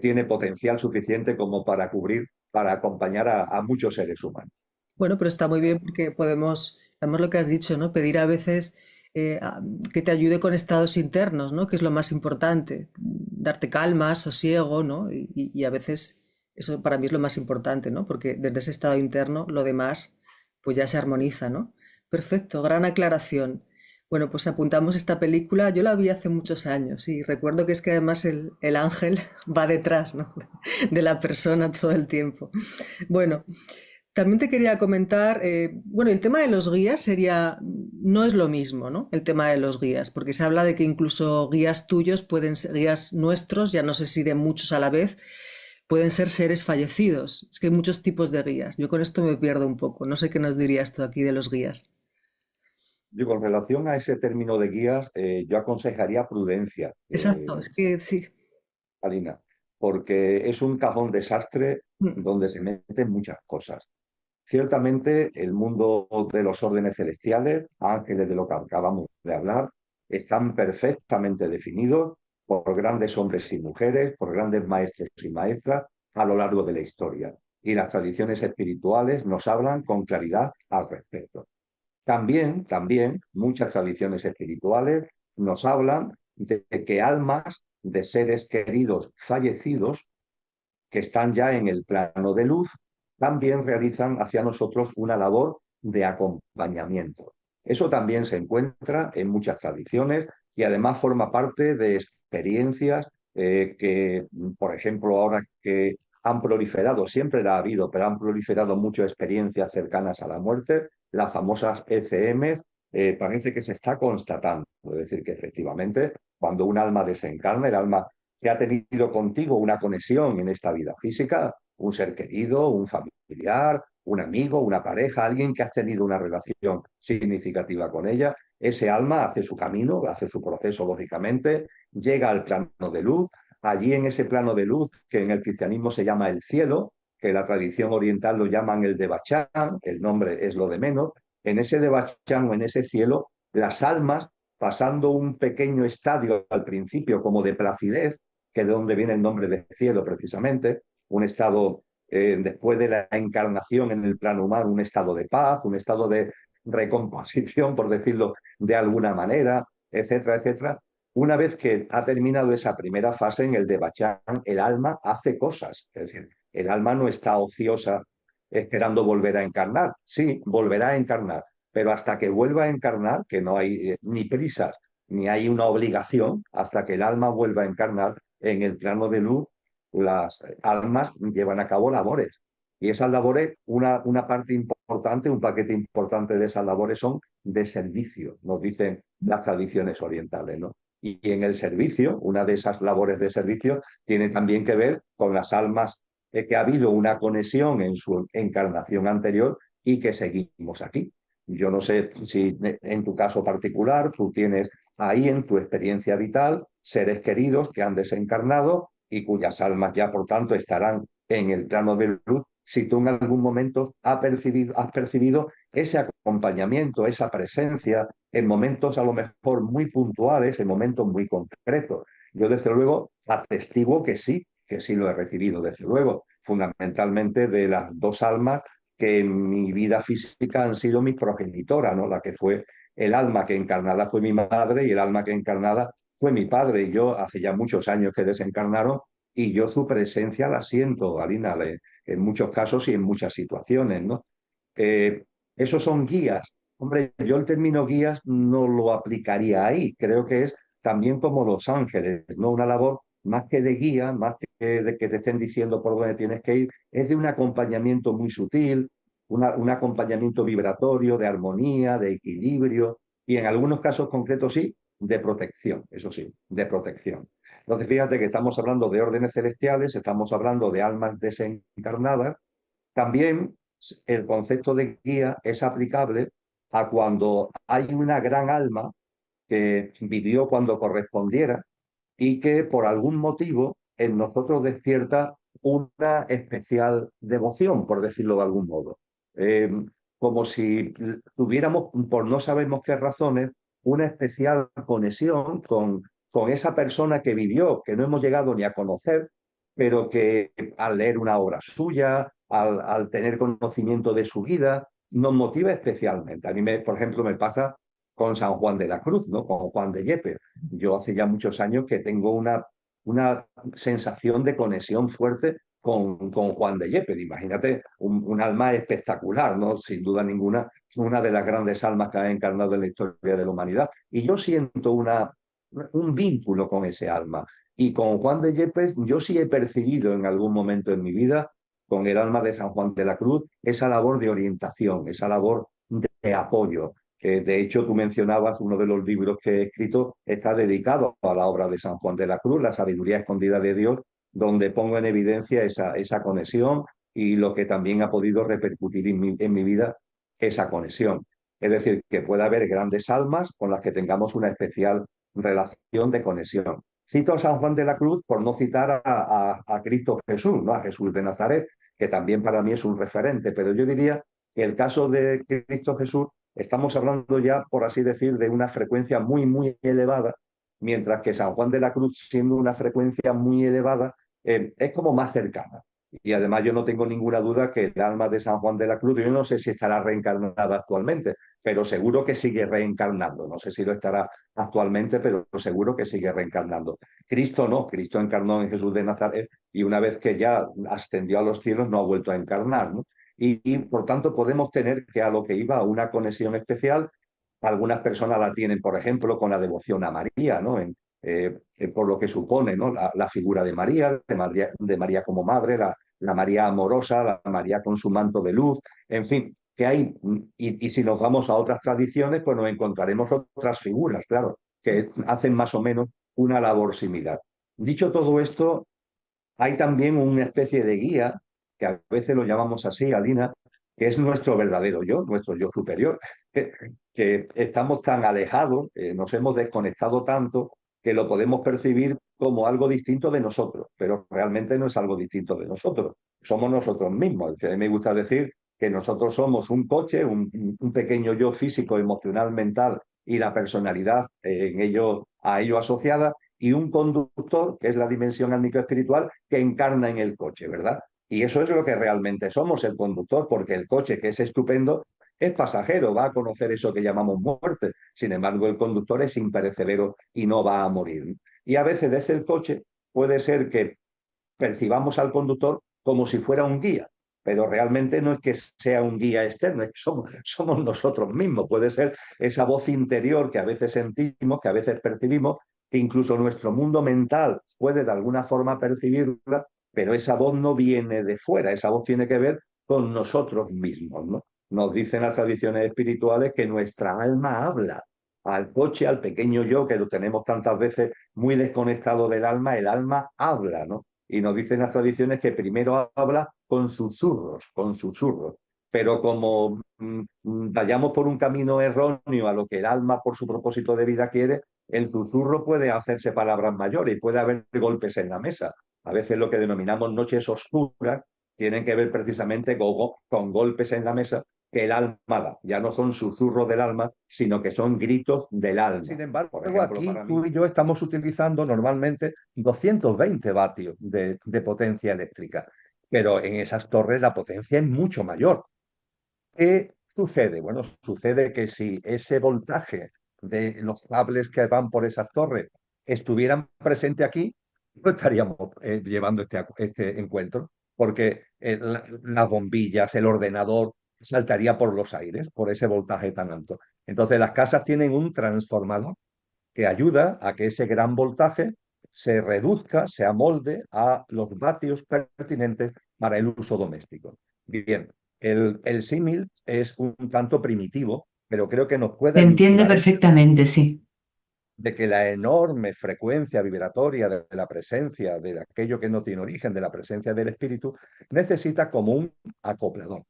tiene potencial suficiente como para cubrir, para acompañar a muchos seres humanos. Bueno, pero está muy bien porque podemos, además lo que has dicho, ¿no? Pedir a veces que te ayude con estados internos, ¿no? Que es lo más importante, darte calma, sosiego, ¿no? Y a veces eso para mí es lo más importante, ¿no? Porque desde ese estado interno lo demás pues ya se armoniza, ¿no? Perfecto, gran aclaración. Bueno, pues apuntamos esta película, yo la vi hace muchos años y recuerdo que es que además el ángel va detrás, ¿no? De la persona todo el tiempo. Bueno, también te quería comentar, bueno, el tema de los guías sería, no es lo mismo, ¿no? El tema de los guías, porque se habla de que incluso guías tuyos pueden ser, guías nuestros, ya no sé si de muchos a la vez, pueden ser seres fallecidos. Es que hay muchos tipos de guías. Yo con esto me pierdo un poco. No sé qué nos dirías tú aquí de los guías. Yo, con relación a ese término de guías, yo aconsejaría prudencia, Exacto, es que sí. Alina, porque es un cajón desastre Mm. donde se meten muchas cosas. Ciertamente, el mundo de los órdenes celestiales, ángeles de lo que acabamos de hablar, están perfectamente definidos por grandes hombres y mujeres, por grandes maestros y maestras a lo largo de la historia. Y las tradiciones espirituales nos hablan con claridad al respecto. También muchas tradiciones espirituales nos hablan de que almas de seres queridos fallecidos que están ya en el plano de luz, también realizan hacia nosotros una labor de acompañamiento. Eso también se encuentra en muchas tradiciones y además forma parte de experiencias que, por ejemplo, ahora que han proliferado, siempre la ha habido, pero han proliferado muchas experiencias cercanas a la muerte, las famosas ECM, parece que se está constatando. Es decir, que efectivamente, cuando un alma desencarna, el alma que ha tenido contigo una conexión en esta vida física, un ser querido, un familiar, un amigo, una pareja, alguien que has tenido una relación significativa con ella, ese alma hace su camino, hace su proceso lógicamente, llega al plano de luz, allí en ese plano de luz, que en el cristianismo se llama el cielo, que en la tradición oriental lo llaman el Devachan, el nombre es lo de menos, en ese Devachan o en ese cielo, las almas, pasando un pequeño estadio al principio como de placidez, que es de donde viene el nombre de cielo precisamente, un estado después de la encarnación en el plano humano, un estado de paz, un estado de recomposición, por decirlo de alguna manera, etcétera, etcétera. Una vez que ha terminado esa primera fase en el Devachan, el alma hace cosas. Es decir, el alma no está ociosa esperando volver a encarnar. Sí, volverá a encarnar, pero hasta que vuelva a encarnar, que no hay ni prisas, ni hay una obligación, hasta que el alma vuelva a encarnar en el plano de luz, las almas llevan a cabo labores. Y esas labores, una parte importante, un paquete importante de esas labores son de servicio, nos dicen las tradiciones orientales, ¿no? Y en el servicio, una de esas labores de servicio tiene también que ver con las almas que ha habido una conexión en su encarnación anterior y que seguimos aquí. Yo no sé si en tu caso particular tú tienes ahí en tu experiencia vital seres queridos que han desencarnado y cuyas almas ya por tanto estarán en el plano de luz, si tú en algún momento has percibido ese acompañamiento, esa presencia en momentos a lo mejor muy puntuales, en momentos muy concretos. Yo desde luego atestiguo que sí lo he recibido, desde luego, fundamentalmente de las dos almas que en mi vida física han sido mis progenitoras, ¿no? La que fue el alma que encarnada fue mi madre y el alma que encarnada fue mi padre. Y yo hace ya muchos años que desencarnaron y yo su presencia la siento, Alina, en muchos casos y en muchas situaciones, ¿no? Esos son guías. Hombre, yo el término guías no lo aplicaría ahí. Creo que es también como los ángeles, ¿no? Una labor más que de guía, más que de que te estén diciendo por dónde tienes que ir, es de un acompañamiento muy sutil, un acompañamiento vibratorio, de armonía, de equilibrio y en algunos casos concretos sí, de protección, eso sí, de protección. Entonces, fíjate que estamos hablando de órdenes celestiales, estamos hablando de almas desencarnadas. También el concepto de guía es aplicable a cuando hay una gran alma que vivió cuando correspondiera y que por algún motivo en nosotros despierta una especial devoción, por decirlo de algún modo. Como si tuviéramos, por no sabemos qué razones, una especial conexión con esa persona que vivió, que no hemos llegado ni a conocer, pero que al leer una obra suya, al tener conocimiento de su vida, nos motiva especialmente. A mí, por ejemplo, me pasa con San Juan de la Cruz, ¿no? Con Juan de Yepes. Yo hace ya muchos años que tengo una sensación de conexión fuerte con Juan de Yepes. Imagínate, un alma espectacular, ¿no? Sin duda ninguna, una de las grandes almas que ha encarnado en la historia de la humanidad. Y yo siento un vínculo con ese alma. Y con Juan de Yepes yo sí he percibido en algún momento en mi vida, con el alma de San Juan de la Cruz, esa labor de orientación, esa labor de apoyo. De hecho, tú mencionabas uno de los libros que he escrito, está dedicado a la obra de San Juan de la Cruz, La sabiduría escondida de Dios, donde pongo en evidencia esa conexión y lo que también ha podido repercutir en mi vida esa conexión. Es decir, que puede haber grandes almas con las que tengamos una especial relación de conexión. Cito a San Juan de la Cruz por no citar a Cristo Jesús, ¿no? A Jesús de Nazaret, que también para mí es un referente, pero yo diría que el caso de Cristo Jesús estamos hablando ya, por así decir, de una frecuencia muy, muy elevada, mientras que San Juan de la Cruz, siendo una frecuencia muy elevada, es como más cercana. Y además yo no tengo ninguna duda que el alma de San Juan de la Cruz, yo no sé si estará reencarnada actualmente, pero seguro que sigue reencarnando. No sé si lo estará actualmente, pero seguro que sigue reencarnando. Cristo no, Cristo encarnó en Jesús de Nazaret y una vez que ya ascendió a los cielos no ha vuelto a encarnar, ¿no? Y por tanto podemos tener que a lo que iba una conexión especial. Algunas personas la tienen, por ejemplo, con la devoción a María, ¿no? por lo que supone, ¿no? La figura de María como madre, la María amorosa, la María con su manto de luz, en fin, que hay, y si nos vamos a otras tradiciones, pues nos encontraremos otras figuras, claro, que hacen más o menos una labor similar. Dicho todo esto, hay también una especie de guía, que a veces lo llamamos así, Alina, que es nuestro verdadero yo, nuestro yo superior, que estamos tan alejados, nos hemos desconectado tanto, que lo podemos percibir como algo distinto de nosotros, pero realmente no es algo distinto de nosotros, somos nosotros mismos. A mí me gusta decir que nosotros somos un coche, un pequeño yo físico, emocional, mental y la personalidad a ello asociada, y un conductor, que es la dimensión ánico-espiritual, que encarna en el coche, ¿verdad? Y eso es lo que realmente somos, el conductor, porque el coche, que es estupendo, es pasajero, va a conocer eso que llamamos muerte. Sin embargo, el conductor es imperecedero y no va a morir. Y a veces desde el coche puede ser que percibamos al conductor como si fuera un guía, pero realmente no es que sea un guía externo, es que somos nosotros mismos. Puede ser esa voz interior que a veces sentimos, que a veces percibimos, que incluso nuestro mundo mental puede de alguna forma percibirla, pero esa voz no viene de fuera, esa voz tiene que ver con nosotros mismos, ¿no? Nos dicen las tradiciones espirituales que nuestra alma habla. Al coche, al pequeño yo, que lo tenemos tantas veces muy desconectado del alma, el alma habla, ¿no? Y nos dicen las tradiciones que primero habla con susurros, pero como vayamos por un camino erróneo a lo que el alma por su propósito de vida quiere, el susurro puede hacerse palabras mayores y puede haber golpes en la mesa. A veces lo que denominamos noches oscuras tienen que ver precisamente con golpes en la mesa que el alma da. Ya no son susurros del alma, sino que son gritos del alma. Sin embargo, por ejemplo, aquí tú y yo estamos utilizando normalmente 220 vatios de potencia eléctrica, pero en esas torres la potencia es mucho mayor. ¿Qué sucede? Bueno, sucede que si ese voltaje de los cables que van por esas torres estuvieran presentes aquí, no estaríamos llevando este encuentro, porque las bombillas, el ordenador saltaría por los aires, por ese voltaje tan alto. Entonces las casas tienen un transformador que ayuda a que ese gran voltaje se reduzca, se amolde a los vatios pertinentes para el uso doméstico. Bien, el símil es un tanto primitivo, pero creo que nos puede Se entiende ayudar perfectamente, sí. de que la enorme frecuencia vibratoria de la presencia de aquello que no tiene origen, de la presencia del espíritu, necesita como un acoplador.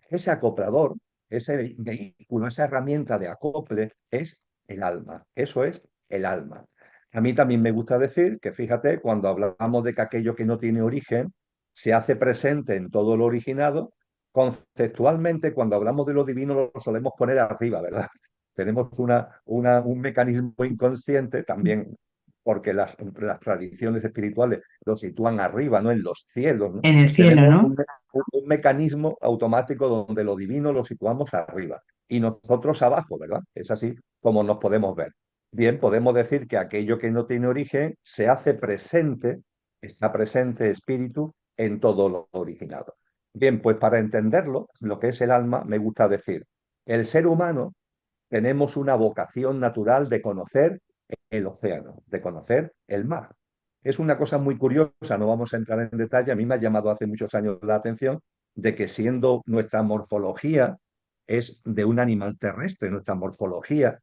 Ese acoplador, ese vehículo, esa herramienta de acople es el alma. Eso es el alma. A mí también me gusta decir que, fíjate, cuando hablamos de que aquello que no tiene origen se hace presente en todo lo originado, conceptualmente, cuando hablamos de lo divino, lo solemos poner arriba, ¿verdad? Tenemos un mecanismo inconsciente también, porque las tradiciones espirituales lo sitúan arriba, ¿no? En los cielos, ¿no? En el cielo, Tenemos ¿no? un mecanismo automático donde lo divino lo situamos arriba y nosotros abajo, ¿verdad? Es así como nos podemos ver. Bien, podemos decir que aquello que no tiene origen se hace presente, está presente espíritu en todo lo originado. Bien, pues para entenderlo, lo que es el alma, me gusta decir, el ser humano tenemos una vocación natural de conocer el océano, de conocer el mar. Es una cosa muy curiosa, no vamos a entrar en detalle, a mí me ha llamado hace muchos años la atención de que siendo nuestra morfología es de un animal terrestre, nuestra morfología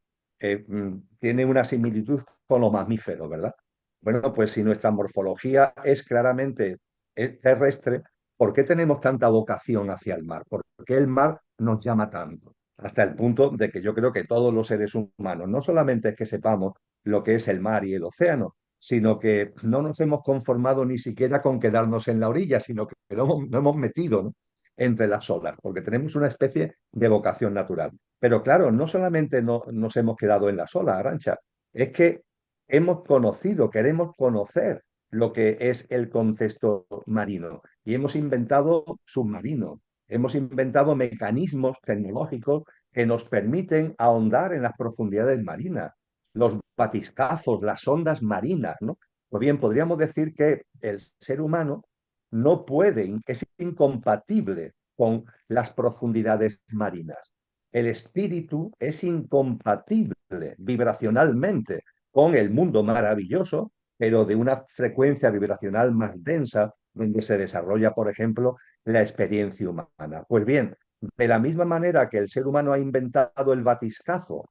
tiene una similitud con los mamíferos, ¿verdad? Bueno, pues si nuestra morfología es claramente terrestre, ¿por qué tenemos tanta vocación hacia el mar? ¿Por qué el mar nos llama tanto? Hasta el punto de que yo creo que todos los seres humanos, no solamente es que sepamos lo que es el mar y el océano, sino que no nos hemos conformado ni siquiera con quedarnos en la orilla, sino que lo hemos metido, ¿no? Entre las olas, porque tenemos una especie de vocación natural. Pero claro, no solamente nos hemos quedado en las olas, Arantxa, es que hemos conocido, queremos conocer lo que es el contexto marino y hemos inventado submarinos. Hemos inventado mecanismos tecnológicos que nos permiten ahondar en las profundidades marinas, los batiscafos, las ondas marinas, ¿no? Pues bien, podríamos decir que el ser humano no puede, es incompatible con las profundidades marinas. El espíritu es incompatible vibracionalmente con el mundo maravilloso, pero de una frecuencia vibracional más densa, donde se desarrolla, por ejemplo, la experiencia humana. Pues bien, de la misma manera que el ser humano ha inventado el batiscazo,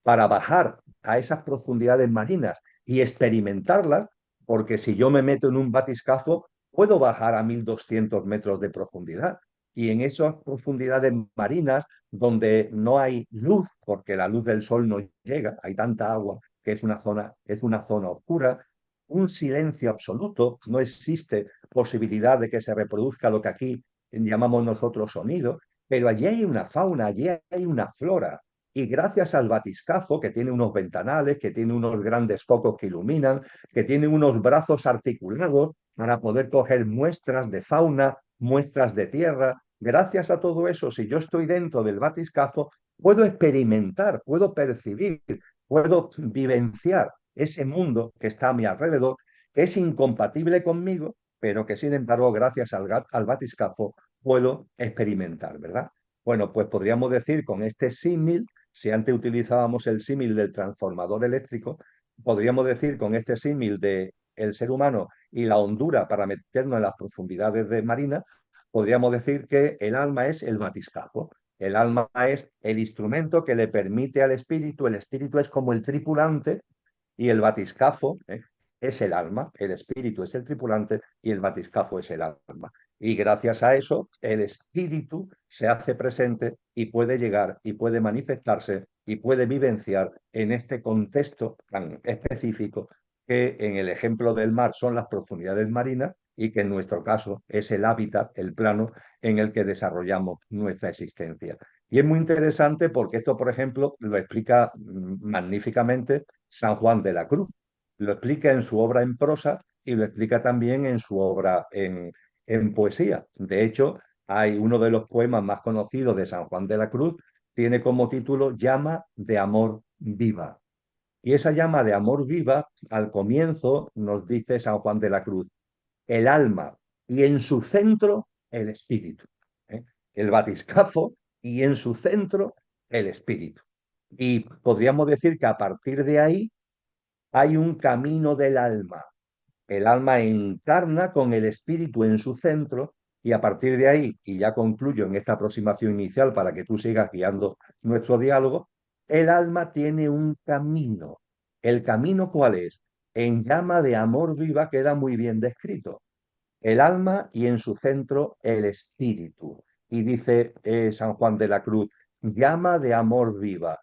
para bajar a esas profundidades marinas y experimentarlas, porque si yo me meto en un batiscazo, puedo bajar a 1200 metros de profundidad. Y en esas profundidades marinas, donde no hay luz, porque la luz del sol no llega, hay tanta agua que es una zona oscura, un silencio absoluto, no existe posibilidad de que se reproduzca lo que aquí llamamos nosotros sonido, pero allí hay una fauna, allí hay una flora. Y gracias al batiscazo, que tiene unos ventanales, que tiene unos grandes focos que iluminan, que tiene unos brazos articulados para poder coger muestras de fauna, muestras de tierra, gracias a todo eso, si yo estoy dentro del batiscazo, puedo experimentar, puedo percibir, puedo vivenciar ese mundo que está a mi alrededor, que es incompatible conmigo, pero que sin embargo, gracias al batiscafo, puedo experimentar, ¿verdad? Bueno, pues podríamos decir con este símil, si antes utilizábamos el símil del transformador eléctrico, podríamos decir con este símil de el ser humano y la hondura para meternos en las profundidades de marina, podríamos decir que el alma es el batiscafo. El alma es el instrumento que le permite al espíritu, el espíritu es como el tripulante y el batiscafo es el alma, el espíritu es el tripulante y el batiscafo es el alma. Y gracias a eso, el espíritu se hace presente y puede llegar y puede manifestarse y puede vivenciar en este contexto tan específico que en el ejemplo del mar son las profundidades marinas y que en nuestro caso es el hábitat, el plano en el que desarrollamos nuestra existencia. Y es muy interesante porque esto, por ejemplo, lo explica magníficamente San Juan de la Cruz. Lo explica en su obra en prosa y lo explica también en su obra en poesía. De hecho, hay uno de los poemas más conocidos de San Juan de la Cruz, tiene como título Llama de amor viva. Y esa llama de amor viva, al comienzo, nos dice San Juan de la Cruz, el alma y en su centro el espíritu. El batiscafo y en su centro el espíritu. Y podríamos decir que a partir de ahí hay un camino del alma. El alma encarna con el espíritu en su centro y a partir de ahí, y ya concluyo en esta aproximación inicial para que tú sigas guiando nuestro diálogo, el alma tiene un camino. ¿El camino cuál es? En llama de amor viva queda muy bien descrito. El alma y en su centro el espíritu. Y dice San Juan de la Cruz, llama de amor viva.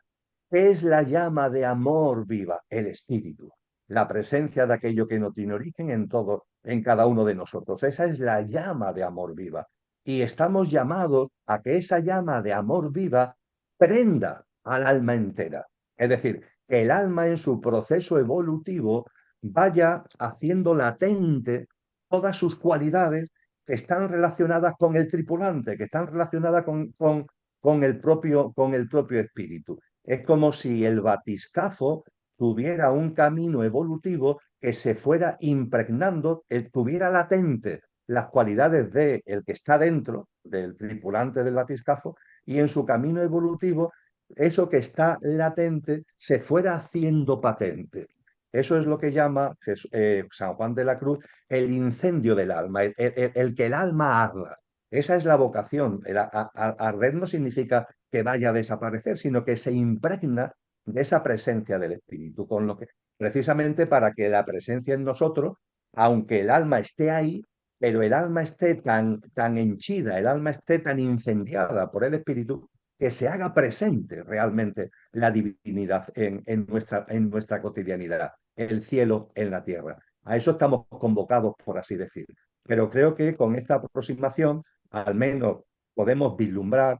¿Qué es la llama de amor viva? El espíritu, la presencia de aquello que no tiene origen en todo, en cada uno de nosotros. Esa es la llama de amor viva. Y estamos llamados a que esa llama de amor viva prenda al alma entera. Es decir, que el alma en su proceso evolutivo vaya haciendo latente todas sus cualidades que están relacionadas con el tripulante, que están relacionadas con el propio espíritu. Es como si el batiscafo tuviera un camino evolutivo que se fuera impregnando, tuviera latente las cualidades del que está dentro, del tripulante del batiscafo, y en su camino evolutivo, eso que está latente se fuera haciendo patente. Eso es lo que llama San Juan de la Cruz el incendio del alma, el que el alma arda. Esa es la vocación. Arder no significa que vaya a desaparecer, sino que se impregna de esa presencia del espíritu, con lo que precisamente para que la presencia en nosotros, aunque el alma esté ahí, pero el alma esté tan henchida, el alma esté tan incendiada por el espíritu, que se haga presente realmente la divinidad en nuestra cotidianidad, el cielo en la tierra. A eso estamos convocados, por así decir. Pero creo que con esta aproximación, al menos podemos vislumbrar,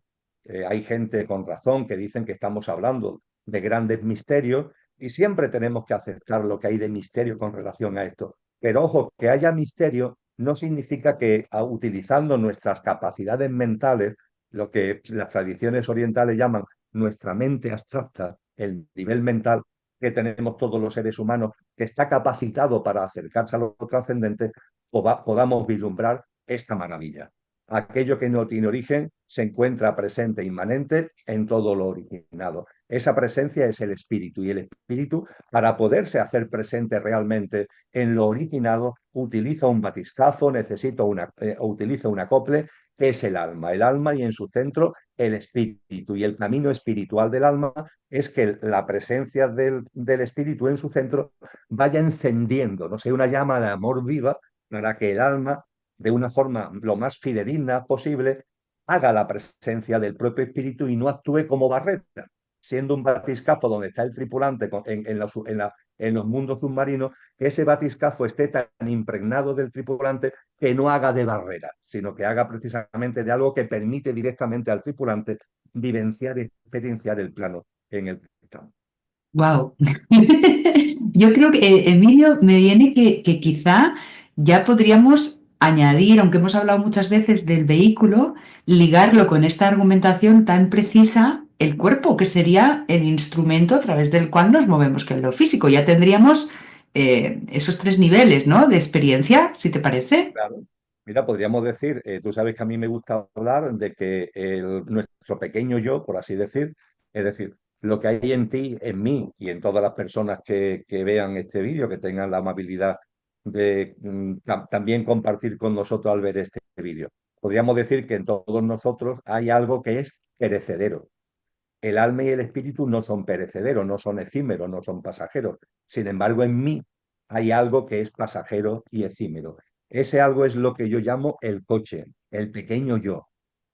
hay gente con razón que dicen que estamos hablando de grandes misterios y siempre tenemos que aceptar lo que hay de misterio con relación a esto. Pero ojo, que haya misterio no significa que utilizando nuestras capacidades mentales, lo que las tradiciones orientales llaman nuestra mente abstracta, el nivel mental que tenemos todos los seres humanos, que está capacitado para acercarse a lo trascendente, podamos vislumbrar esta maravilla. Aquello que no tiene origen se encuentra presente, inmanente en todo lo originado. Esa presencia es el espíritu, y el espíritu, para poderse hacer presente realmente en lo originado, utiliza un batiscafo, utiliza un acople, que es el alma y en su centro el espíritu. Y el camino espiritual del alma es que la presencia del espíritu en su centro vaya encendiendo, no sé, una llama de amor viva para que el alma, de una forma lo más fidedigna posible, haga la presencia del propio espíritu y no actúe como barrera, siendo un batiscafo donde está el tripulante en los mundos submarinos, que ese batiscafo esté tan impregnado del tripulante que no haga de barrera, sino que haga precisamente de algo que permite directamente al tripulante vivenciar y experienciar el plano en el que estamos. Wow. Yo creo que, Emilio, me viene que quizá ya podríamos añadir, aunque hemos hablado muchas veces del vehículo, ligarlo con esta argumentación tan precisa, el cuerpo, que sería el instrumento a través del cual nos movemos, que es lo físico. Ya tendríamos esos 3 niveles, ¿no?, de experiencia, si te parece. Claro. Mira, podríamos decir, tú sabes que a mí me gusta hablar de que nuestro pequeño yo, por así decir, es decir, lo que hay en ti, en mí y en todas las personas que vean este vídeo, que tengan la amabilidad de también compartir con nosotros al ver este vídeo. Podríamos decir que en todos nosotros hay algo que es perecedero. El alma y el espíritu no son perecederos, no son efímeros, no son pasajeros. Sin embargo, en mí hay algo que es pasajero y efímero. Ese algo es lo que yo llamo el coche, el pequeño yo,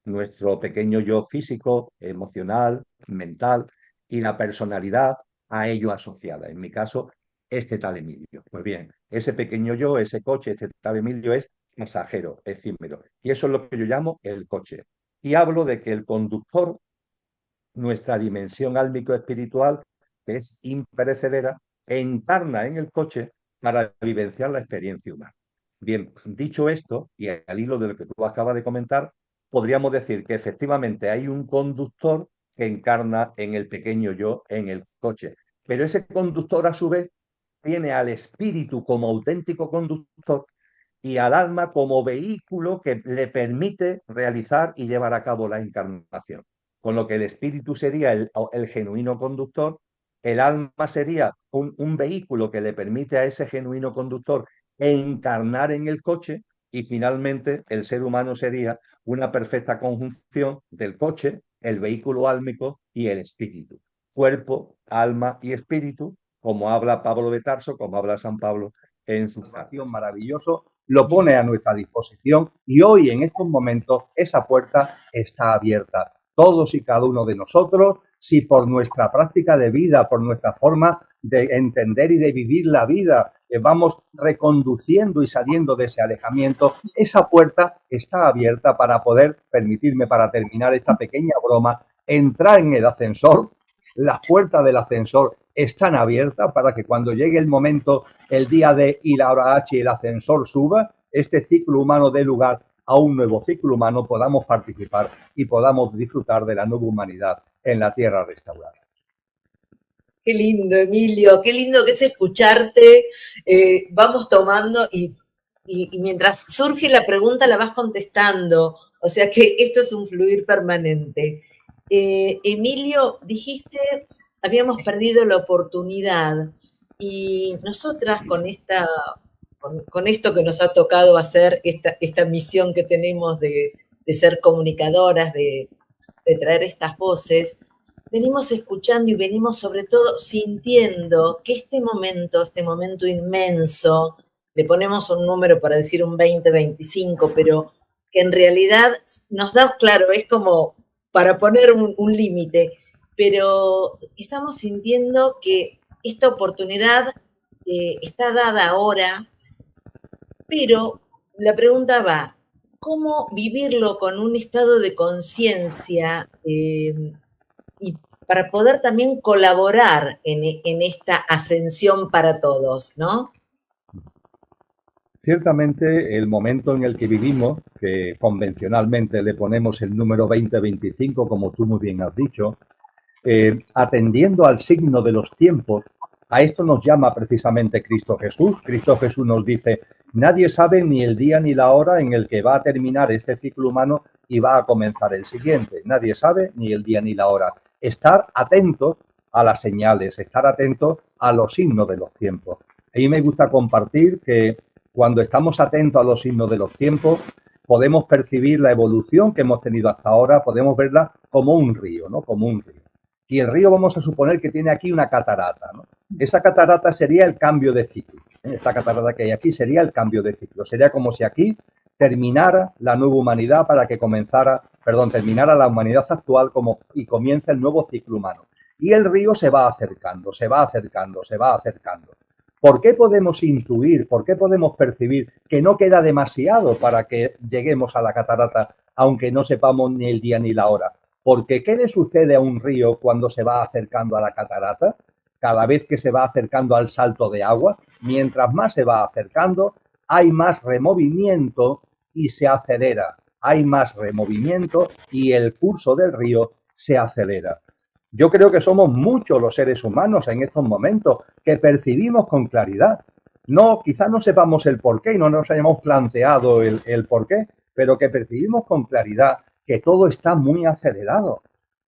nuestro pequeño yo físico, emocional, mental, y la personalidad a ello asociada. En mi caso, este tal Emilio. Pues bien, ese pequeño yo, ese coche, este tal Emilio es pasajero, efímero. Y eso es lo que yo llamo el coche. Y hablo de que el conductor, nuestra dimensión álmico-espiritual, que es imperecedera, encarna en el coche para vivenciar la experiencia humana. Bien, dicho esto, y al hilo de lo que tú acabas de comentar, podríamos decir que efectivamente hay un conductor que encarna en el pequeño yo, en el coche. Pero ese conductor, a su vez, tiene al espíritu como auténtico conductor y al alma como vehículo que le permite realizar y llevar a cabo la encarnación. Con lo que el espíritu sería el genuino conductor, el alma sería un vehículo que le permite a ese genuino conductor encarnar en el coche, y finalmente el ser humano sería una perfecta conjunción del coche, el vehículo álmico y el espíritu. Cuerpo, alma y espíritu, como habla Pablo de Tarso, como habla San Pablo en su estación maravilloso, lo pone a nuestra disposición, y hoy en estos momentos esa puerta está abierta. Todos y cada uno de nosotros, si por nuestra práctica de vida, por nuestra forma de entender y de vivir la vida, vamos reconduciendo y saliendo de ese alejamiento, esa puerta está abierta para poder, permitirme para terminar esta pequeña broma, entrar en el ascensor. Las puertas del ascensor están abiertas para que cuando llegue el momento, el día D y la hora H, y el ascensor suba, este ciclo humano dé lugar a un nuevo ciclo humano, podamos participar y podamos disfrutar de la nueva humanidad en la tierra restaurada. Qué lindo, Emilio, qué lindo que es escucharte. Vamos tomando y mientras surge la pregunta la vas contestando. O sea que esto es un fluir permanente. Emilio, dijiste, habíamos perdido la oportunidad, y nosotras con esto que nos ha tocado hacer, esta misión que tenemos de ser comunicadoras, de traer estas voces, venimos escuchando y venimos sobre todo sintiendo que este momento inmenso, le ponemos un número para decir un 20-25, pero que en realidad nos da, claro, es como para poner un límite, pero estamos sintiendo que esta oportunidad está dada ahora, pero la pregunta va, ¿cómo vivirlo con un estado de conciencia y para poder también colaborar en esta ascensión para todos, ¿no? Ciertamente, el momento en el que vivimos, que convencionalmente le ponemos el número 2025, como tú muy bien has dicho, atendiendo al signo de los tiempos, a esto nos llama precisamente Cristo Jesús. Cristo Jesús nos dice, nadie sabe ni el día ni la hora en el que va a terminar este ciclo humano y va a comenzar el siguiente. Nadie sabe ni el día ni la hora. Estar atento a las señales, estar atento a los signos de los tiempos. A mí me gusta compartir que cuando estamos atentos a los signos de los tiempos, podemos percibir la evolución que hemos tenido hasta ahora, podemos verla como un río, ¿no? Como un río. Y el río vamos a suponer que tiene aquí una catarata, ¿no? Esa catarata sería el cambio de ciclo. Esta catarata que hay aquí sería el cambio de ciclo. Sería como si aquí terminara la nueva humanidad para que terminara la humanidad actual y comience el nuevo ciclo humano. Y el río se va acercando, se va acercando, se va acercando. ¿Por qué podemos intuir, por qué podemos percibir que no queda demasiado para que lleguemos a la catarata, aunque no sepamos ni el día ni la hora? Porque ¿qué le sucede a un río cuando se va acercando a la catarata? Cada vez que se va acercando al salto de agua, mientras más se va acercando, hay más removimiento y se acelera. Hay más removimiento y el curso del río se acelera. Yo creo que somos muchos los seres humanos en estos momentos que percibimos con claridad. No, quizás no sepamos el porqué y no nos hayamos planteado el porqué, pero que percibimos con claridad que todo está muy acelerado.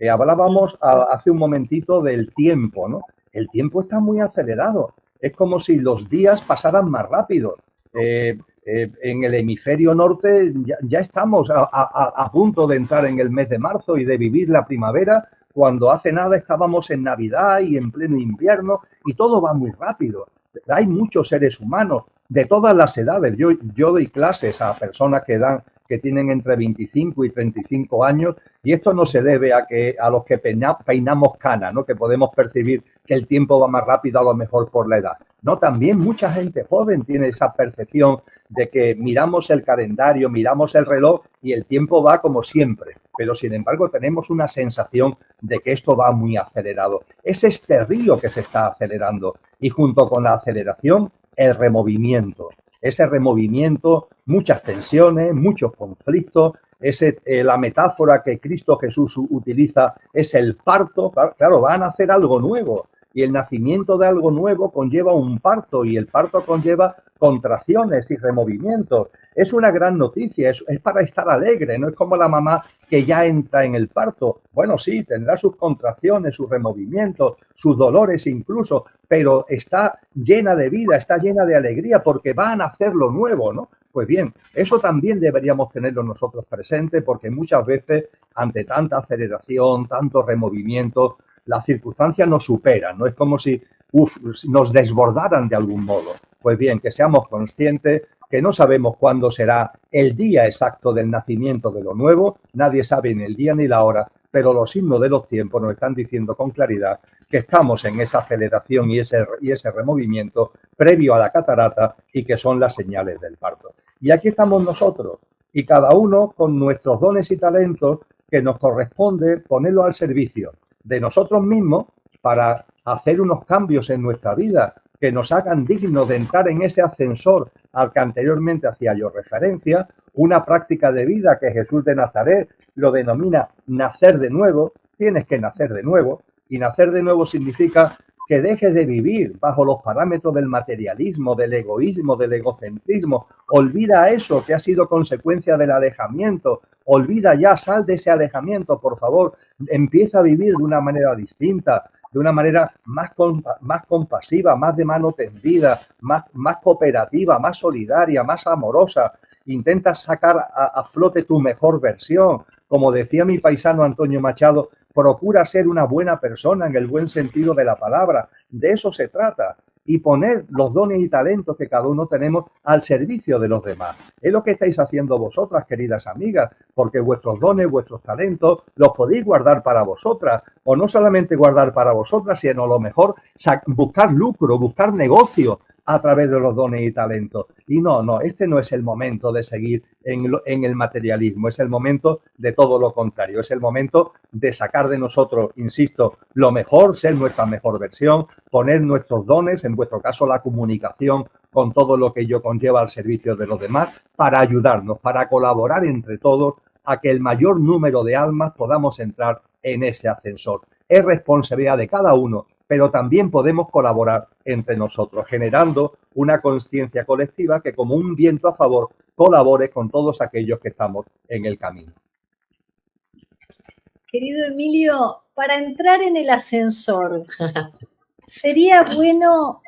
Hablábamos hace un momentito del tiempo, ¿no? El tiempo está muy acelerado. Es como si los días pasaran más rápido. En el hemisferio norte ya estamos a punto de entrar en el mes de marzo y de vivir la primavera, cuando hace nada estábamos en Navidad y en pleno invierno y todo va muy rápido. Hay muchos seres humanos de todas las edades. Yo doy clases a personas que tienen entre 25 y 35 años y esto no se debe a los que peinamos cana, ¿no? Que podemos percibir que el tiempo va más rápido a lo mejor por la edad. No, también mucha gente joven tiene esa percepción de que miramos el calendario, miramos el reloj y el tiempo va como siempre, pero sin embargo tenemos una sensación de que esto va muy acelerado. Es este río que se está acelerando y junto con la aceleración, el removimiento. Ese removimiento, muchas tensiones, muchos conflictos. La metáfora que Cristo Jesús utiliza es el parto. Claro, va a nacer algo nuevo y el nacimiento de algo nuevo conlleva un parto y el parto conlleva contracciones y removimientos. Es una gran noticia, es para estar alegre, no es como la mamá que ya entra en el parto. Bueno, sí, tendrá sus contracciones, sus removimientos, sus dolores incluso, pero está llena de vida, está llena de alegría porque va a nacer lo nuevo, ¿no? Pues bien, eso también deberíamos tenerlo nosotros presente porque muchas veces ante tanta aceleración, tanto removimiento, las circunstancias nos superan, ¿no? Es como si nos desbordaran de algún modo. Pues bien, que seamos conscientes que no sabemos cuándo será el día exacto del nacimiento de lo nuevo, nadie sabe ni el día ni la hora, pero los signos de los tiempos nos están diciendo con claridad que estamos en esa aceleración y ese removimiento previo a la catarata y que son las señales del parto. Y aquí estamos nosotros y cada uno con nuestros dones y talentos que nos corresponde ponerlo al servicio de nosotros mismos para hacer unos cambios en nuestra vida que nos hagan dignos de entrar en ese ascensor al que anteriormente hacía yo referencia, una práctica de vida que Jesús de Nazaret lo denomina nacer de nuevo. Tienes que nacer de nuevo y nacer de nuevo significa que dejes de vivir bajo los parámetros del materialismo, del egoísmo, del egocentrismo. Olvida eso que ha sido consecuencia del alejamiento. Olvida ya, sal de ese alejamiento, por favor. Empieza a vivir de una manera distinta, de una manera más compasiva, más de mano tendida, más cooperativa, más solidaria, más amorosa. Intenta sacar a flote tu mejor versión. Como decía mi paisano Antonio Machado, procura ser una buena persona en el buen sentido de la palabra. De eso se trata. Y poner los dones y talentos que cada uno tenemos al servicio de los demás. Es lo que estáis haciendo vosotras, queridas amigas, porque vuestros dones, vuestros talentos, los podéis guardar para vosotras, o no solamente guardar para vosotras, sino a lo mejor buscar lucro, buscar negocio a través de los dones y talentos. Y no, este no es el momento de seguir en el materialismo, es el momento de todo lo contrario, es el momento de sacar de nosotros, insisto, lo mejor, ser nuestra mejor versión, poner nuestros dones, en vuestro caso la comunicación, con todo lo que ello conlleva al servicio de los demás, para ayudarnos, para colaborar entre todos a que el mayor número de almas podamos entrar en ese ascensor. Es responsabilidad de cada uno, pero también podemos colaborar entre nosotros, generando una conciencia colectiva que como un viento a favor colabore con todos aquellos que estamos en el camino. Querido Emilio, para entrar en el ascensor, ¿sería bueno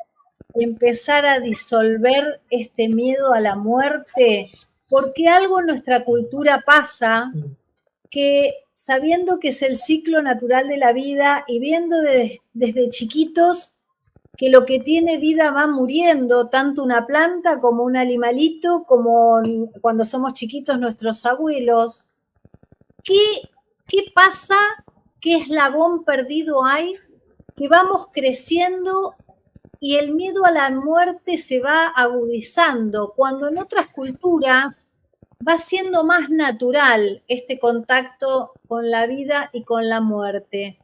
empezar a disolver este miedo a la muerte? Porque algo en nuestra cultura pasa que, sabiendo que es el ciclo natural de la vida y viendo desde chiquitos que lo que tiene vida va muriendo, tanto una planta como un animalito, como cuando somos chiquitos nuestros abuelos, ¿qué pasa? ¿Qué eslabón perdido hay? Que vamos creciendo y el miedo a la muerte se va agudizando, cuando en otras culturas va siendo más natural este contacto con la vida y con la muerte.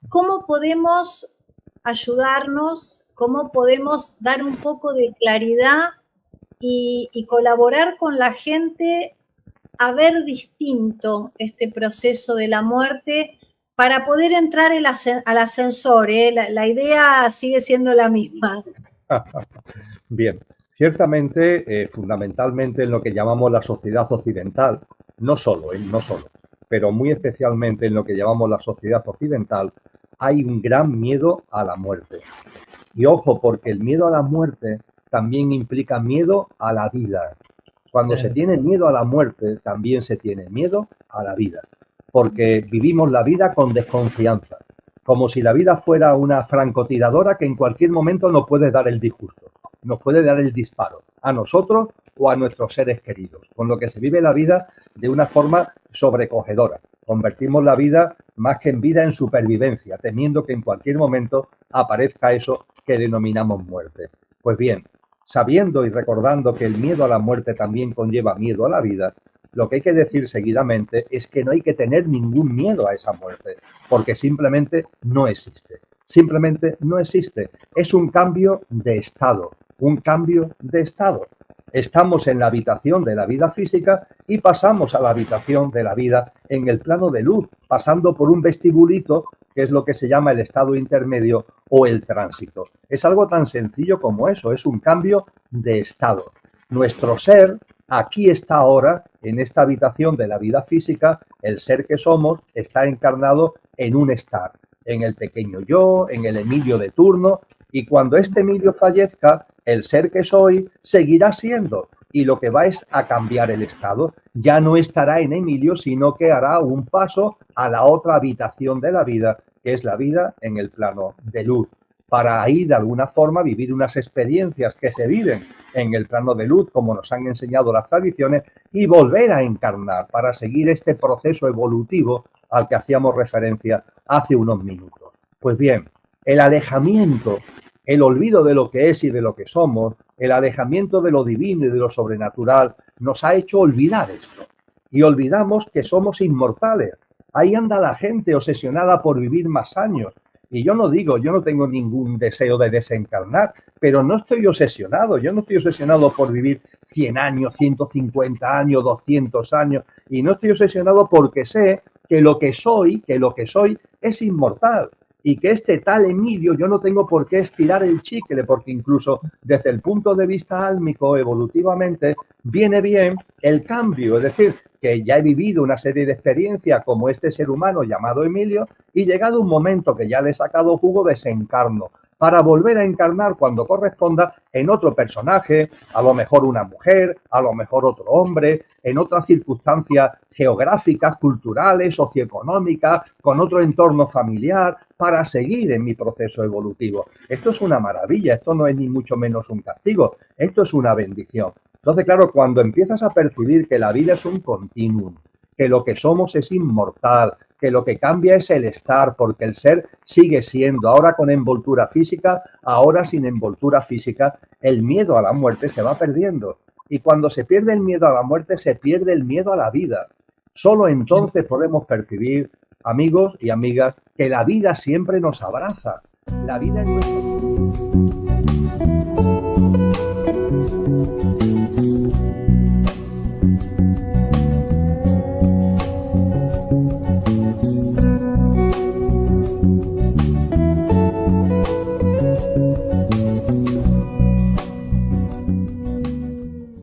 ¿Cómo podemos ayudarnos? ¿Cómo podemos dar un poco de claridad y colaborar con la gente a ver distinto este proceso de la muerte para poder entrar al ascensor? La idea sigue siendo la misma. Bien, ciertamente, fundamentalmente en lo que llamamos la sociedad occidental, no solo, pero muy especialmente en lo que llamamos la sociedad occidental, hay un gran miedo a la muerte. Y ojo, porque el miedo a la muerte también implica miedo a la vida. Cuando se tiene miedo a la muerte, también se tiene miedo a la vida, porque vivimos la vida con desconfianza, como si la vida fuera una francotiradora que en cualquier momento nos puede dar el disgusto, nos puede dar el disparo, a nosotros o a nuestros seres queridos, con lo que se vive la vida de una forma sobrecogedora. Convertimos la vida más que en vida en supervivencia, temiendo que en cualquier momento aparezca eso que denominamos muerte. Pues bien, sabiendo y recordando que el miedo a la muerte también conlleva miedo a la vida, lo que hay que decir seguidamente es que no hay que tener ningún miedo a esa muerte, porque simplemente no existe. Simplemente no existe. Es un cambio de estado, un cambio de estado. Estamos en la habitación de la vida física y pasamos a la habitación de la vida en el plano de luz, pasando por un vestibulito, que es lo que se llama el estado intermedio o el tránsito. Es algo tan sencillo como eso, es un cambio de estado. Nuestro ser, aquí está ahora, en esta habitación de la vida física, el ser que somos está encarnado en un estar, en el pequeño yo, en el Emilio de turno, y cuando este Emilio fallezca, el ser que soy seguirá siendo, y lo que va es a cambiar el estado. Ya no estará en Emilio, sino que hará un paso a la otra habitación de la vida, que es la vida en el plano de luz, para ahí de alguna forma vivir unas experiencias que se viven en el plano de luz, como nos han enseñado las tradiciones, y volver a encarnar para seguir este proceso evolutivo al que hacíamos referencia hace unos minutos. Pues bien, el alejamiento, el olvido de lo que es y de lo que somos, el alejamiento de lo divino y de lo sobrenatural, nos ha hecho olvidar esto. Y olvidamos que somos inmortales. Ahí anda la gente obsesionada por vivir más años. Y yo no tengo ningún deseo de desencarnar, pero no estoy obsesionado. Yo no estoy obsesionado por vivir 100 años, 150 años, 200 años. Y no estoy obsesionado porque sé que lo que soy es inmortal. Y que este tal Emilio yo no tengo por qué estirar el chicle, porque incluso desde el punto de vista álmico, evolutivamente, viene bien el cambio. Es decir, que ya he vivido una serie de experiencias como este ser humano llamado Emilio y llegado un momento que ya le he sacado jugo, desencarno para volver a encarnar cuando corresponda en otro personaje, a lo mejor una mujer, a lo mejor otro hombre, en otras circunstancias geográficas, culturales, socioeconómicas, con otro entorno familiar, para seguir en mi proceso evolutivo. Esto es una maravilla, esto no es ni mucho menos un castigo, esto es una bendición. Entonces, claro, cuando empiezas a percibir que la vida es un continuum, que lo que somos es inmortal, que lo que cambia es el estar, porque el ser sigue siendo, ahora con envoltura física, ahora sin envoltura física, el miedo a la muerte se va perdiendo. Y cuando se pierde el miedo a la muerte, se pierde el miedo a la vida. Solo entonces podemos percibir, amigos y amigas, que la vida siempre nos abraza. La vida es nuestro...